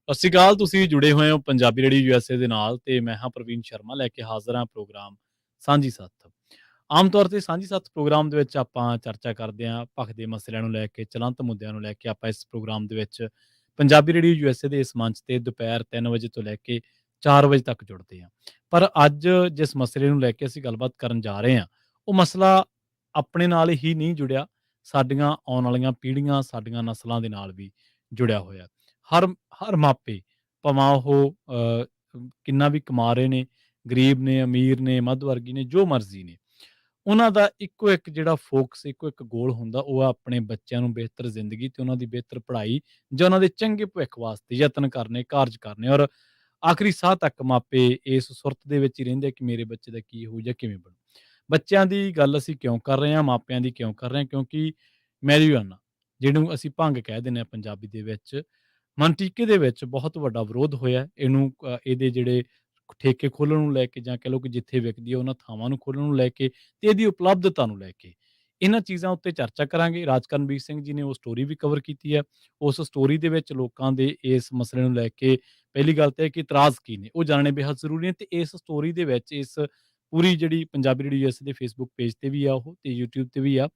ਸਤਿ ਸ਼੍ਰੀ ਅਕਾਲ। ਤੁਸੀਂ ਜੁੜੇ ਹੋਏ ਹੋ ਪੰਜਾਬੀ ਰੇਡੀਓ ਯੂਐਸਏ ਦੇ ਨਾਲ ਤੇ ਮੈਂ ਹਾਂ ਪ੍ਰਵੀਨ ਸ਼ਰਮਾ ਲੈ ਕੇ ਹਾਜ਼ਰ ਹਾਂ ਪ੍ਰੋਗਰਾਮ ਸਾਂਝੀ ਸੱਥ। ਆਮ ਤੌਰ ਤੇ ਸਾਂਝੀ ਸੱਥ ਪ੍ਰੋਗਰਾਮ ਦੇ ਵਿੱਚ ਆਪਾਂ ਚਰਚਾ ਕਰਦੇ ਹਾਂ ਭਖ ਦੇ ਮਸਲਿਆਂ ਨੂੰ ਲੈ ਕੇ, ਚਲੰਤ ਮੁੱਦਿਆਂ ਨੂੰ ਲੈ ਕੇ। ਆਪਾਂ ਇਸ ਪ੍ਰੋਗਰਾਮ ਦੇ ਵਿੱਚ ਪੰਜਾਬੀ ਰੇਡੀਓ ਯੂਐਸਏ ਦੇ ਇਸ ਮੰਚ ਤੇ ਦੁਪਹਿਰ 3 ਵਜੇ ਤੋਂ ਲੈ ਕੇ 4 ਵਜੇ ਤੱਕ ਜੁੜਦੇ ਹਾਂ। ਪਰ ਅੱਜ ਜਿਸ ਮਸਲੇ ਨੂੰ ਲੈ ਕੇ ਅਸੀਂ ਗੱਲਬਾਤ ਕਰਨ ਜਾ ਰਹੇ ਹਾਂ, ਉਹ ਮਸਲਾ ਆਪਣੇ ਨਾਲ ਹੀ ਨਹੀਂ ਜੁੜਿਆ, ਸਾਡੀਆਂ ਆਉਣ ਵਾਲੀਆਂ ਪੀੜ੍ਹੀਆਂ, ਸਾਡੀਆਂ ਨਸਲਾਂ ਦੇ ਨਾਲ ਵੀ ਜੁੜਿਆ ਹੋਇਆ। ਹਰ ਹਰ ਮਾਪੇ ਭਾਵੇਂ ਉਹ ਕਿੰਨਾ ਵੀ ਕਮਾ ਰਹੇ ਨੇ, ਗਰੀਬ ਨੇ, ਅਮੀਰ ਨੇ, ਮੱਧ ਵਰਗੀ ਨੇ, ਜੋ ਮਰਜ਼ੀ ਨੇ, ਉਹਨਾਂ ਦਾ ਇੱਕੋ ਇੱਕ ਜਿਹੜਾ ਫੋਕਸ, ਇੱਕੋ ਇੱਕ ਗੋਲ ਹੁੰਦਾ, ਉਹ ਆ ਆਪਣੇ ਬੱਚਿਆਂ ਨੂੰ ਬਿਹਤਰ ਜ਼ਿੰਦਗੀ ਤੇ ਉਹਨਾਂ ਦੀ ਬਿਹਤਰ ਪੜ੍ਹਾਈ ਜਾਂ ਉਹਨਾਂ ਦੇ ਚੰਗੇ ਭਵਿੱਖ ਵਾਸਤੇ ਯਤਨ ਕਰਨੇ, ਕਾਰਜ ਕਰਨੇ। ਔਰ ਆਖਰੀ ਸਾਹ ਤੱਕ ਮਾਪੇ ਇਸ ਸੁਰਤ ਦੇ ਵਿੱਚ ਹੀ ਰਹਿੰਦੇ ਕਿ ਮੇਰੇ ਬੱਚੇ ਦਾ ਕੀ ਹੋਊ ਜਾਂ ਕਿਵੇਂ ਬਣੂ। ਬੱਚਿਆਂ ਦੀ ਗੱਲ ਅਸੀਂ ਕਿਉਂ ਕਰ ਰਹੇ ਹਾਂ, ਮਾਪਿਆਂ ਦੀ ਕਿਉਂ ਕਰ ਰਹੇ ਹਾਂ? ਕਿਉਂਕਿ ਮੈਰੀਜੁਆਨਾ, ਜਿਹਨੂੰ ਅਸੀਂ ਭੰਗ ਕਹਿ ਦਿੰਦੇ ਹਾਂ ਪੰਜਾਬੀ ਦੇ ਵਿੱਚ, ਮਨਟੀਕੇ ਦੇ ਵਿੱਚ ਬਹੁਤ ਵੱਡਾ ਵਿਰੋਧ ਹੋਇਆ। ਇਹਨੂੰ ਇਹਦੇ ਜਿਹੜੇ ਠੇਕੇ ਖੋਲ੍ਹਣ ਨੂੰ ਲੈ ਕੇ, ਜਾਂ ਕਹਿ ਲਓ ਕਿ ਜਿੱਥੇ ਵਿਕਦੀ ਹੈ ਉਹਨਾਂ ਥਾਵਾਂ ਨੂੰ ਖੋਲ੍ਹਣ ਨੂੰ ਲੈ ਕੇ ਤੇ ਇਹਦੀ ਉਪਲਬਧਤਾ ਨੂੰ ਲੈ ਕੇ, ਇਹਨਾਂ ਚੀਜ਼ਾਂ ਉੱਤੇ ਚਰਚਾ ਕਰਾਂਗੇ। ਰਾਜਕਰਨਵੀਰ ਸਿੰਘ ਜੀ ਨੇ ਉਹ ਸਟੋਰੀ ਵੀ ਕਵਰ ਕੀਤੀ ਹੈ। ਉਸ ਸਟੋਰੀ ਦੇ ਵਿੱਚ ਲੋਕਾਂ ਦੇ ਇਸ ਮਸਲੇ ਨੂੰ ਲੈ ਕੇ ਪਹਿਲੀ ਗੱਲ ਤਾਂ ਇਹ ਕਿ ਇਤਰਾਜ਼ ਕੀ ਨੇ, ਉਹ ਜਾਣਨੇ ਬੇਹੱਦ ਜ਼ਰੂਰੀ ਨੇ। ਤੇ ਇਸ ਸਟੋਰੀ ਦੇ ਵਿੱਚ, ਇਸ ਪੂਰੀ ਜਿਹੜੀ ਪੰਜਾਬੀ ਰੇਡੀਓ ਯੂਐਸਏ ਦੇ ਫੇਸਬੁੱਕ ਪੇਜ ਤੇ ਵੀ ਆ ਉਹ, ਤੇ ਯੂਟਿਊਬ ਤੇ ਵੀ ਆ,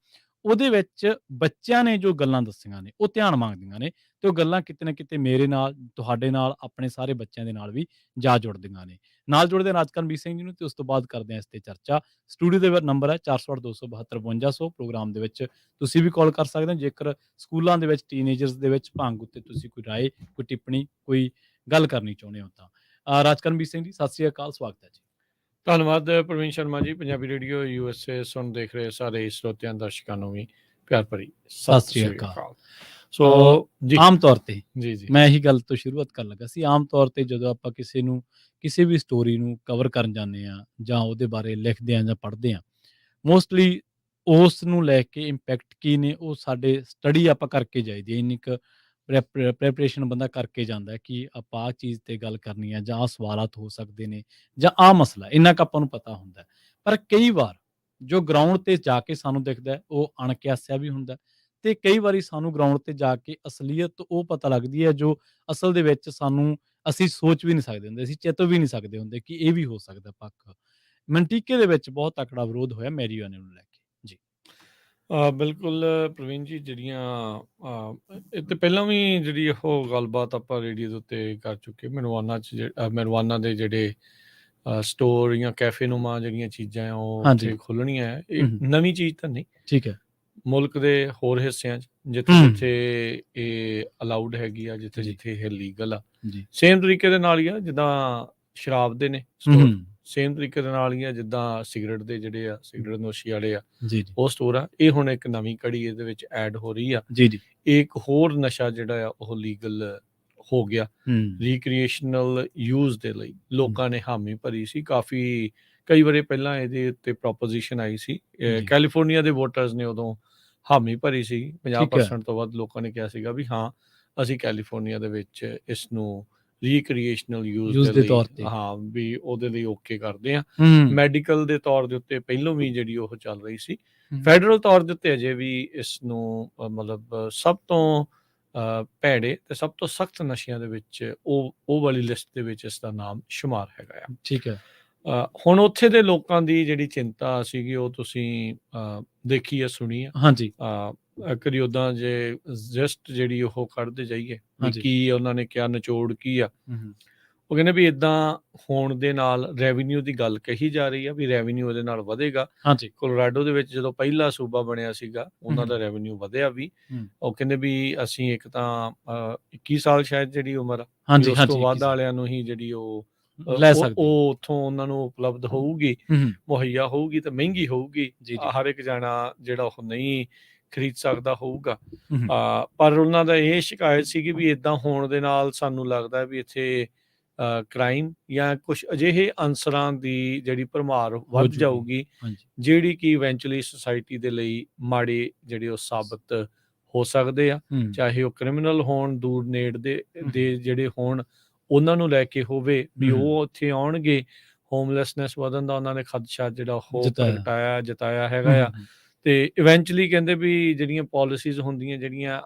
ਉਹਦੇ ਵਿੱਚ ਬੱਚਿਆਂ ਨੇ ਜੋ ਗੱਲਾਂ ਦੱਸੀਆਂ ਨੇ ਉਹ ਧਿਆਨ ਮੰਗਦੀਆਂ ਨੇ। ਤੇ ਉਹ ਗੱਲਾਂ ਕਿਤੇ ਨਾ ਕਿਤੇ ਮੇਰੇ ਨਾਲ, ਤੁਹਾਡੇ ਨਾਲ, ਆਪਣੇ ਸਾਰੇ ਬੱਚਿਆਂ ਦੇ ਨਾਲ ਵੀ ਜਾ ਜੁੜਦੀਆਂ ਨੇ। ਨਾਲ ਜੁੜਦੇ ਰਾਜਕਰਨਵੀਰ ਸਿੰਘ ਜੀ ਨੂੰ, ਤੇ ਉਸ ਤੋਂ ਬਾਅਦ ਕਰਦੇ ਹਾਂ ਇਸ ਤੇ ਚਰਚਾ। ਸਟੂਡੀਓ ਦੇ ਨੰਬਰ ਹੈ 408 272 5200। ਪ੍ਰੋਗਰਾਮ ਦੇ ਵਿੱਚ ਤੁਸੀਂ ਵੀ ਕਾਲ ਕਰ ਸਕਦੇ ਹੋ ਜੇਕਰ ਸਕੂਲਾਂ ਦੇ ਵਿੱਚ, ਟੀਨੇਜਰਸ ਦੇ ਵਿੱਚ ਭੰਗ ਉੱਤੇ ਤੁਸੀਂ ਕੋਈ ਰਾਏ, ਕੋਈ ਟਿੱਪਣੀ, ਕੋਈ ਗੱਲ ਕਰਨੀ ਚਾਹੁੰਦੇ ਹੋ ਤਾਂ। ਰਾਜਕਰਨਵੀਰ ਸਿੰਘ ਜੀ, ਸਤਿ ਸ੍ਰੀ ਅਕਾਲ, ਸਵਾਗਤ ਹੈ ਜੀ। ਧੰਨਵਾਦ ਪ੍ਰਵੀਨ ਸ਼ਰਮਾ ਜੀ। ਪੰਜਾਬੀ ਰੇਡੀਓ ਯੂਐਸਏ ਸੁਣ ਦੇਖ ਰਹੇ ਸਾਰੇ ਸਰੋਤਿਆਂ ਦਰਸ਼ਕਾਂ ਨੂੰ ਵੀ ਪਿਆਰ ਭਰੀ ਸਤਿ ਸ੍ਰੀ ਅਕਾਲ। ਸੋ ਜੀ, ਆਮ ਤੌਰ ਤੇ ਜੀ ਮੈਂ ਇਹੀ ਗੱਲ ਤੋਂ ਸ਼ੁਰੂਆਤ ਕਰਨ ਲੱਗਾ ਸੀ। ਆਮ ਤੌਰ ਤੇ ਜਦੋਂ ਆਪਾਂ ਕਿਸੇ ਨੂੰ, ਕਿਸੇ ਵੀ ਸਟੋਰੀ ਨੂੰ ਕਵਰ ਕਰਨ ਜਾਂਦੇ ਹਾਂ ਜਾਂ ਉਹਦੇ ਬਾਰੇ ਲਿਖਦੇ ਹਾਂ ਜਾਂ ਪੜ੍ਹਦੇ ਹਾਂ, ਮੋਸਟਲੀ ਉਸ ਨੂੰ ਲੈ ਕੇ ਇੰਪੈਕਟ ਕੀ ਨੇ, ਉਹ ਸਾਡੇ ਸਟੱਡੀ ਆਪਾਂ ਕਰਕੇ ਜਾਈਦੀ ਹੈ। ਇੰਨੀ ਕੁ ਪ੍ਰੈਪਰੇਸ਼ਨ ਬੰਦਾ ਕਰਕੇ ਜਾਂਦਾ ਕਿ ਆਪਾਂ ਆਹ ਚੀਜ਼ ਤੇ ਗੱਲ ਕਰਨੀ ਹੈ, ਜਾਂ ਆਹ ਸਵਾਲਾਤ ਹੋ ਸਕਦੇ ਨੇ, ਜਾਂ ਆਹ ਮਸਲਾ, ਇੰਨਾ ਕੁ ਆਪਾਂ ਨੂੰ ਪਤਾ ਹੁੰਦਾ। ਪਰ ਕਈ ਵਾਰ ਜੋ ਗਰਾਊਂਡ ਤੇ ਜਾ ਕੇ ਸਾਨੂੰ ਦਿਖਦਾ ਉਹ ਅਣਕਿਆਸਿਆ ਵੀ ਹੁੰਦਾ, ਤੇ ਕਈ ਵਾਰੀ ਸਾਨੂੰ ਗਰਾਊਂਡ ਤੇ ਜਾ ਕੇ ਅਸਲੀਅਤ ਉਹ ਪਤਾ ਲੱਗਦੀ ਹੈ ਜੋ ਅਸਲ ਦੇ ਵਿੱਚ ਸਾਨੂੰ, ਅਸੀਂ ਸੋਚ ਵੀ ਨਹੀਂ ਸਕਦੇ ਹੁੰਦੇ, ਅਸੀਂ ਚਿੱਤ ਵੀ ਨਹੀਂ ਸਕਦੇ ਹੁੰਦੇ ਕਿ ਇਹ ਵੀ ਹੋ ਸਕਦਾ ਪੱਖ। ਮਨਟੀਕੇ ਦੇ ਵਿੱਚ ਬਹੁਤ ਤਕੜਾ ਵਿਰੋਧ ਹੋਇਆ ਮੈਰੀਜੁਆਨੇ ਨੂੰ ਲੈ ਕੇ ਜੀ। ਬਿਲਕੁਲ ਪ੍ਰਵੀਨ ਜੀ, ਜਿਹੜੀਆਂ ਇਹ ਤੇ ਪਹਿਲਾਂ ਵੀ ਜਿਹੜੀ ਉਹ ਗੱਲਬਾਤ ਆਪਾਂ ਰੇਡੀਓ ਦੇ ਉੱਤੇ ਕਰ ਚੁੱਕੇ। ਮੈਰਵਾਨਾ ਦੇ ਜਿਹੜੇ ਸਟੋਰ ਜਾਂ ਕੈਫੇ ਨੂਮਾ ਜਿਹੜੀਆਂ ਚੀਜ਼ਾਂ ਆ ਉਹ ਉੱਥੇ ਖੋਲ੍ਹਣੀਆਂ ਹੈ। ਇਹ ਨਵੀਂ ਚੀਜ਼ ਤਾਂ ਨਹੀਂ। ਠੀਕ ਹੈ। ਮੁਲਕ ਦੇ ਹੋਰ ਹਿੱਸਿਆਂ 'ਚ ਜਿੱਥੇ ਜਿੱਥੇ ਇਹ ਅਲਾਊਡ ਹੈਗੀ ਆ, ਜਿੱਥੇ ਜਿੱਥੇ ਇਹ ਲੀਗਲ ਆ, ਸੇਮ ਤਰੀਕੇ ਦੇ ਨਾਲ ਹੀ ਆ ਜਿੱਦਾਂ ਸ਼ਰਾਬ ਦੇ ਨੇ ਸਟੋਰ, ਸੇਮ ਤਰੀਕੇ ਦੇ ਨਾਲ ਹੀ ਆ ਜਿੱਦਾਂ ਸਿਗਰਟ ਦੇ ਜਿਹੜੇ ਆ, ਸਿਗਰਟ ਨੋਸ਼ੀ ਵਾਲੇ ਆ, ਉਹ ਸਟੋਰ ਆ। ਇਹ ਹੁਣ ਇੱਕ ਨਵੀਂ ਕੜੀ ਇਹਦੇ ਵਿੱਚ ਐਡ ਹੋ ਰਹੀ ਆ। ਇੱਕ ਹੋਰ ਨਸ਼ਾ ਜਿਹੜਾ ਆ ਉਹ ਲੀਗਲ ਹੋ ਗਿਆ ਰੀਕ੍ਰੀਏਸ਼ਨਲ ਯੂਜ਼ ਦੇ ਲਈ। ਲੋਕਾਂ ਨੇ ਹਾਮੀ ਭਰੀ ਸੀ ਕਾਫੀ, ਕਈ ਵਾਰੀ ਪਹਿਲਾਂ ਇਹਦੇ ਉੱਤੇ ਪ੍ਰੋਪੋਜੀਸ਼ਨ ਆਈ ਸੀ। ਕੈਲੀਫੋਰਨੀਆ ਦੇ ਵੋਟਰਸ ਨੇ ਉਦੋਂ ਹਾਮੀ ਭਰੀ ਸੀ। 50% ਤੋਂ ਵੱਧ ਲੋਕਾਂ ਨੇ ਕਿਹਾ ਸੀਗਾ ਵੀ ਹਾਂ, ਅਸੀਂ ਕੈਲੀਫੋਰਨੀਆ ਦੇ ਵਿੱਚ ਇਸ ਨੂੰ ਰੀਕ੍ਰੀਏਸ਼ਨਲ ਯੂਜ਼ ਦੇ ਲਈ, ਹਾਂ ਵੀ ਉਹਦੇ ਲਈ ਓਕੇ ਕਰਦੇ ਆ। ਮੈਡੀਕਲ ਦੇ ਤੌਰ ਦੇ ਉੱਤੇ ਪਹਿਲੋਂ ਵੀ ਜਿਹੜੀ ਉਹ ਚੱਲ ਰਹੀ ਸੀ। ਫੈਡਰਲ ਤੌਰ ਦੇ ਉੱਤੇ ਅਜੇ ਵੀ ਇਸ ਨੂੰ ਮਤਲਬ ਸਭ ਤੋਂ ਭੈੜੇ ਤੇ ਸਭ ਤੋਂ ਸਖਤ ਨਸ਼ਿਆਂ ਦੇ ਵਿੱਚ ਉਹ ਵਾਲੀ ਲਿਸਟ ਦੇ ਵਿੱਚ ਇਸ ਦਾ ਨਾਮ ਸ਼ੁਮਾਰ ਹੈਗਾ ਆ। ਠੀਕ ਹੈ। ਹੁਣ ਉੱਥੇ ਦੇ ਲੋਕਾਂ ਦੀ ਜਿਹੜੀ ਚਿੰਤਾ ਸੀਗੀ ਉਹ ਤੁਸੀਂ ਦੇਖੀ ਆ, ਸੁਣੀ ਆ। ਹਾਂਜੀ। ਕਦੀ ਉੱਦਾਂ ਜੇ ਜਸਟ ਜਿਹੜੀ ਉਹ ਕੱਢਦੇ ਜਾਈਏ ਵੀ ਕੀ ਉਹਨਾਂ ਨੇ ਕਿਹਾ, ਨਿਚੋੜ ਕੀ ਆ। ਉਹ ਕਹਿੰਦੇ ਵੀ ਇਦਾਂ ਹੋਣ ਦੇ ਨਾਲ ਰੈਵਨਿਊ ਦੀ ਗੱਲ ਕਹੀ ਜਾ ਰਹੀ ਆ ਵੀ ਰੈਵਨਿਊ ਉਹਦੇ ਨਾਲ ਵਧੇਗਾ। ਕੋਲੋਰਾਡੋ ਦੇ ਵਿੱਚ ਜਦੋਂ ਪਹਿਲਾ ਸੂਬਾ ਬਣਿਆ ਸੀਗਾ, ਉਹਨਾਂ ਦਾ ਰੈਵਨਿਊ ਵਧਿਆ ਵੀ। ਉਹ ਕਹਿੰਦੇ ਵੀ ਅਸੀਂ ਇੱਕ ਤਾਂ 21 ਸਾਲ ਸ਼ਾਇਦ ਜਿਹੜੀ ਉਮਰ ਆ, ਉਸ ਤੋਂ ਵੱਧ ਵਾਲਿਆਂ ਨੂੰ ਹੀ ਜਿਹੜੀ ਉਹ ਉੱਥੋਂ ਉਹਨਾਂ ਨੂੰ ਉਪਲਬਧ ਹੋਊਗੀ, ਮੁਹੱਈਆ ਹੋਊਗੀ, ਤੇ ਮਹਿੰਗੀ ਹੋਊਗੀ। ਹਰ ਇੱਕ ਜਾਣਾ ਜਿਹੜਾ ਉਹ ਨਹੀਂ ਖਰੀਦ ਸਕਦਾ ਹੋਊਗਾ। ਪਰ ਉਹਨਾਂ ਦਾ ਇਹ ਸ਼ਿਕਾਇਤ ਸੀਗੀ ਵੀ ਇਦਾਂ ਹੋਣ ਦੇ ਨਾਲ ਸਾਨੂੰ ਲੱਗਦਾ ਵੀ ਇੱਥੇ ਕ੍ਰਾਈਮ ਜਾਂ ਕੁਛ ਅਜਿਹੇ ਅਨਸਰਾਂ ਦੀ ਜਿਹੜੀ ਭਰਮਾਰ ਵੱਧ ਜਾਊਗੀ, ਜਿਹੜੀ ਕਿ ਇਵੈਂਚੁਅਲੀ ਸੁਸਾਇਟੀ ਦੇ ਲਈ ਮਾੜੇ ਜਿਹੜੇ ਉਹ ਸਾਬਤ ਹੋ ਸਕਦੇ ਆ। ਚਾਹੇ ਉਹ ਕ੍ਰਿਮੀਨਲ ਹੋਣ, ਦੂਰ ਨੇੜ ਦੇ ਜਿਹੜੇ ਹੋਣ, ਉਹਨਾਂ ਨੂੰ ਲੈ ਕੇ ਹੋਵੇ ਵੀ ਉਹ ਉੱਥੇ ਆਉਣਗੇ। ਹੋਮਲੈਸਨੈਸ ਵਧਣ ਦਾ ਉਹਨਾਂ ਨੇ ਖਦਸ਼ਾ ਜਿਹੜਾ ਉਹ ਜਤਾਇਆ ਹੈਗਾ ਆ। ਤੇ ਇਵੈਂਚੁਅਲੀ ਕਹਿੰਦੇ ਵੀ ਜਿਹੜੀਆਂ ਪਾਲਿਸੀਜ਼ ਹੁੰਦੀਆਂ, ਜਿਹੜੀਆਂ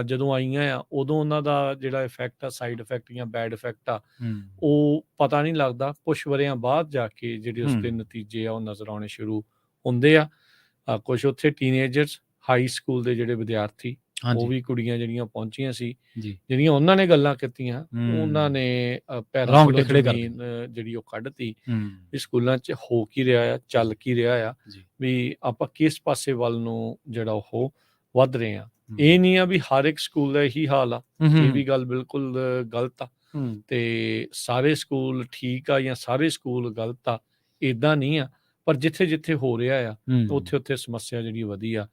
ਜਦੋਂ ਆਈਆਂ ਆ ਉਦੋਂ ਉਹਨਾਂ ਦਾ ਜਿਹੜਾ ਇਫੈਕਟ ਆ, ਸਾਈਡ ਇਫੈਕਟ ਜਾਂ ਬੈਡ ਇਫੈਕਟ ਆ, ਹੂੰ ਉਹ ਪਤਾ ਨਹੀਂ ਲੱਗਦਾ। ਕੁਛ ਵਰਿਆਂ ਬਾਅਦ ਜਾ ਕੇ ਜਿਹੜੇ ਉਸਦੇ ਹੂੰ ਨਤੀਜੇ ਆ ਉਹ ਨਜ਼ਰ ਆਉਣੇ ਸ਼ੁਰੂ ਹੁੰਦੇ ਆ। ਕੁਛ ਉੱਥੇ ਟੀਨੇਜਰਸ, ਹਾਈ ਸਕੂਲ ਦੇ ਜਿਹੜੇ ਵਿਦਿਆਰਥੀ, ਉਹ ਹਾਂਜੀ ਵੀ ਕੁੜੀਆਂ ਜਿਹੜੀਆਂ ਪਹੁੰਚੀਆਂ ਸੀ, ਜੀ ਜਿਹੜੀਆਂ ਉਹਨਾਂ ਨੇ ਗੱਲਾਂ ਕੀਤੀਆਂ, ਉਹਨਾਂ ਹੂੰ ਨੇ ਪੈਰਾਂ ਰੌਂਗਟੇ ਥੱਲੋਂ ਖੜੇ ਕਰ ਜ਼ਮੀਨ ਦਿੰਦੇ ਜਿਹੜੀ ਉਹ ਕੱਢਤੀ ਹੂੰ ਵੀ ਸਕੂਲਾਂ 'ਚ ਹੋ ਕੀ ਰਿਹਾ ਆ, ਚੱਲ ਕੀ ਰਿਹਾ ਆ, ਜੀ ਵੀ ਆਪਾਂ ਕਿਸ ਪਾਸੇ ਵੱਲ ਨੂੰ ਜਿਹੜਾ ਉਹ ਵੱਧ ਰਹੇ ਆ। ਹੂੰ ਇਹ ਨਹੀਂ ਆ ਵੀ ਹਰ ਇੱਕ ਸਕੂਲ ਦਾ ਇਹੀ ਹਾਲ ਆ, ਹੂੰ ਇਹ ਵੀ ਗੱਲ ਬਿਲਕੁਲ ਗਲਤ ਆ। ਹੂੰ ਤੇ ਸਾਰੇ ਸਕੂਲ ਠੀਕ ਆ ਜਾਂ ਸਾਰੇ ਸਕੂਲ ਗਲਤ ਆ, ਇਦਾਂ ਨਹੀਂ ਆ। ਪਰ ਜਿੱਥੇ ਜਿੱਥੇ ਹੋ ਰਿਹਾ ਆ, ਉੱਥੇ ਉੱਥੇ ਸਮੱਸਿਆ ਜਿਹੜੀ ਵਧੀ ਆ।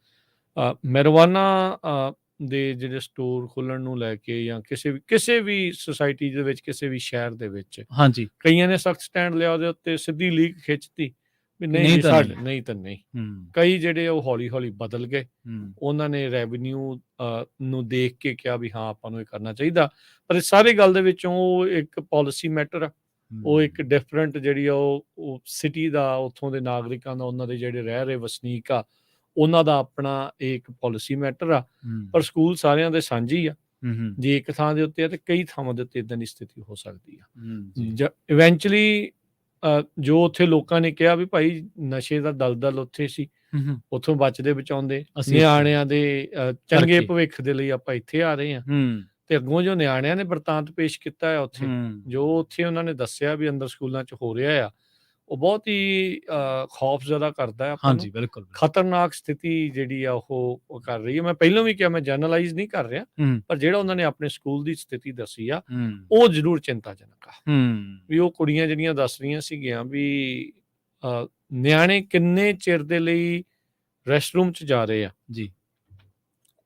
ਮੈਰੀਜੁਆਨਾ ਦੇ ਜਿਹੜੇ ਸਟੋਰ ਖੋਲ੍ਹਣ ਨੂੰ ਲੈ ਕੇ ਜਾਂ ਕਿਸੇ ਵੀ ਸੁਸਾਇਟੀ ਦੇ ਵਿੱਚ, ਕਿਸੇ ਵੀ ਸ਼ਹਿਰ ਦੇ ਵਿੱਚ, ਹਾਂਜੀ ਕਈਆਂ ਨੇ ਸਖਤ ਸਟੈਂਡ ਲਿਆ ਉਹਦੇ ਉੱਤੇ, ਸਿੱਧੀ ਲੀਕ ਖਿੱਚਤੀ ਵੀ ਨਹੀਂ ਨਹੀਂ ਜੀ ਤਾਂ ਸਾਡੇ ਨਹੀਂ। ਨਹੀਂ ਤਾਂ ਨਹੀਂ। ਹੂੰ ਕਈ ਜਿਹੜੇ ਉਹ ਹੌਲੀ ਹੌਲੀ ਬਦਲ ਗਏ, ਹੂੰ ਉਹਨਾਂ ਨੇ ਰੈਵਨਿਊ ਨੂੰ ਦੇਖ ਕੇ ਕਿਹਾ ਵੀ ਹਾਂ ਆਪਾਂ ਨੂੰ ਇਹ ਕਰਨਾ ਚਾਹੀਦਾ। ਪਰ ਇਸ ਸਾਰੀ ਗੱਲ ਦੇ ਵਿੱਚੋਂ ਉਹ ਇੱਕ ਪਾਲਿਸੀ ਮੈਟਰ ਆ, ਉਹ ਇੱਕ ਡਿਫਰੈਂਟ ਜਿਹੜੀ ਆ ਉਹ ਸਿਟੀ ਦਾ, ਉੱਥੋਂ ਦੇ ਨਾਗਰਿਕਾਂ ਦਾ, ਉਹਨਾਂ ਦੇ ਜਿਹੜੇ ਰਹਿ ਰਹੇ ਵਸਨੀਕ ਆ, ਉਹਨਾਂ ਦਾ ਆਪਣਾ ਇੱਕ ਪਾਲਿਸੀ ਮੈਟਰ ਆ। ਪਰ ਸਕੂਲ ਸਾਰਿਆਂ ਦੇ ਸਾਂਝੀ ਆ। ਹੂੰ ਜੇ ਇੱਕ ਥਾਂ ਦੇ ਉੱਤੇ ਆ ਤੇ ਕਈ ਥਾਵਾਂ ਦੇ ਉੱਤੇ ਇਦਾਂ ਦੀ ਸਥਿਤੀ ਹੋ ਸਕਦੀ ਆ। ਜੀ ਇਵੈਂਚੁਅਲੀ ਜੋ ਉੱਥੇ ਲੋਕਾਂ ਨੇ ਕਿਹਾ ਵੀ ਭਾਈ ਨਸ਼ੇ ਦਾ ਦਲਦਲ ਉੱਥੇ ਸੀ, ਹੂੰ ਉੱਥੋਂ ਬਚਦੇ ਬਚਾਉਂਦੇ ਅਸੀਂ ਨਿਆਣਿਆਂ ਦੇ ਚੰਗੇ ਕਰਕੇ। ਭਵਿੱਖ ਦੇ ਲਈ ਆਪਾਂ ਇੱਥੇ ਆ ਰਹੇ ਹਾਂ। ਹੂੰ ਤੇ ਅੱਗੋਂ ਜੋ ਨਿਆਣਿਆਂ ਨੇ ਬਰਤਾਂਤ ਪੇਸ਼ ਕੀਤਾ ਹੈ ਉੱਥੇ, ਹੂੰ ਜੋ ਉੱਥੇ ਉਹਨਾਂ ਨੇ ਦੱਸਿਆ ਵੀ ਅੰਦਰ ਸਕੂਲਾਂ 'ਚ ਹੋ ਰਿਹਾ ਆ, ਉਹ ਬਹੁਤ ਹੀ ਖੌਫਜ਼ਦਾ ਕਰਦਾ ਹੈ ਆਪਾਂ ਨੂੰ। ਹਾਂਜੀ ਬਿਲਕੁਲ ਖਤਰਨਾਕ ਸਥਿਤੀ ਜਿਹੜੀ ਆ ਉਹ ਕਰ ਰਹੀ ਹੈ। ਮੈਂ ਪਹਿਲਾਂ ਵੀ ਕਿਹਾ, ਮੈਂ ਜਰਨਲਾਈਜ਼ ਨਹੀਂ ਕਰ ਰਿਹਾ, ਹੂੰ ਪਰ ਜਿਹੜਾ ਉਹਨਾਂ ਨੇ ਆਪਣੇ ਸਕੂਲ ਦੀ ਸਥਿਤੀ ਦੱਸੀ ਆ, ਹੂੰ ਉਹ ਜ਼ਰੂਰ ਚਿੰਤਾਜਨਕ ਆ। ਹੂੰ ਵੀ ਉਹ ਕੁੜੀਆਂ ਜਿਹੜੀਆਂ ਦੱਸ ਰਹੀਆਂ ਸੀਗੀਆਂ ਵੀ ਨਿਆਣੇ ਕਿੰਨੇ ਚਿਰ ਦੇ ਲਈ ਰੈਸਟਰੂਮ 'ਚ ਜਾ ਰਹੇ ਆ, ਜੀ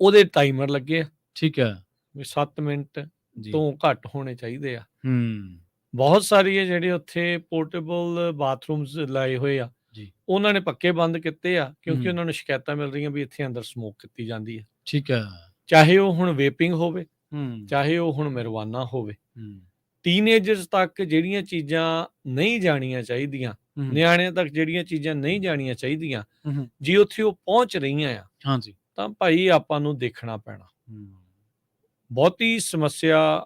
ਉਹਦੇ ਟਾਈਮਰ ਲੱਗੇ ਆ ਠੀਕ ਹੈ ਵੀ 7 ਮਿੰਟ ਜੀ ਤੋਂ ਘੱਟ ਹੋਣੇ ਚਾਹੀਦੇ ਆ। ਹੂੰ ਬਹੁਤ ਸਾਰੀ ਹੈ ਜਿਹੜੇ ਉੱਥੇ ਪੋਰਟੇਬਲ ਬਾਥਰੂਮਸ ਲਾਏ ਹੋਏ ਆ, ਜੀ ਉਹਨਾਂ ਨੇ ਪੱਕੇ ਬੰਦ ਕੀਤੇ ਆ, ਕਿਉਂਕਿ ਹੂੰ। ਉਹਨਾਂ ਨੂੰ ਸ਼ਿਕਾਇਤਾਂ ਮਿਲ ਰਹੀਆਂ ਵੀ ਇੱਥੇ ਅੰਦਰ ਸਮੋਕ ਕੀਤੀ ਜਾਂਦੀ ਹੈ। ਠੀਕ ਹੈ ਚਾਹੇ ਉਹ ਹੁਣ ਵੇਪਿੰਗ ਹੋਵੇ, ਹੂੰ ਚਾਹੇ ਉਹ ਹੁਣ marijuana ਹੋਵੇ। ਹੂੰ ਟੀਨੇਜਰਸ ਤੱਕ ਜਿਹੜੀਆਂ ਚੀਜ਼ਾਂ ਨਹੀਂ ਜਾਣੀਆਂ ਚਾਹੀਦੀਆਂ, ਨਿਆਣਿਆਂ ਤੱਕ ਜਿਹੜੀਆਂ ਚੀਜ਼ਾਂ ਨਹੀਂ ਜਾਣੀਆਂ ਚਾਹੀਦੀਆਂ, ਹੂੰ ਜੇ ਉੱਥੇ ਉਹ ਪਹੁੰਚ ਰਹੀਆਂ ਆ, ਹਾਂਜੀ ਤਾਂ ਭਾਈ ਆਪਾਂ ਨੂੰ ਦੇਖਣਾ ਪੈਣਾ। ਹੂੰ ਬਹੁਤੀ ਸਮੱਸਿਆ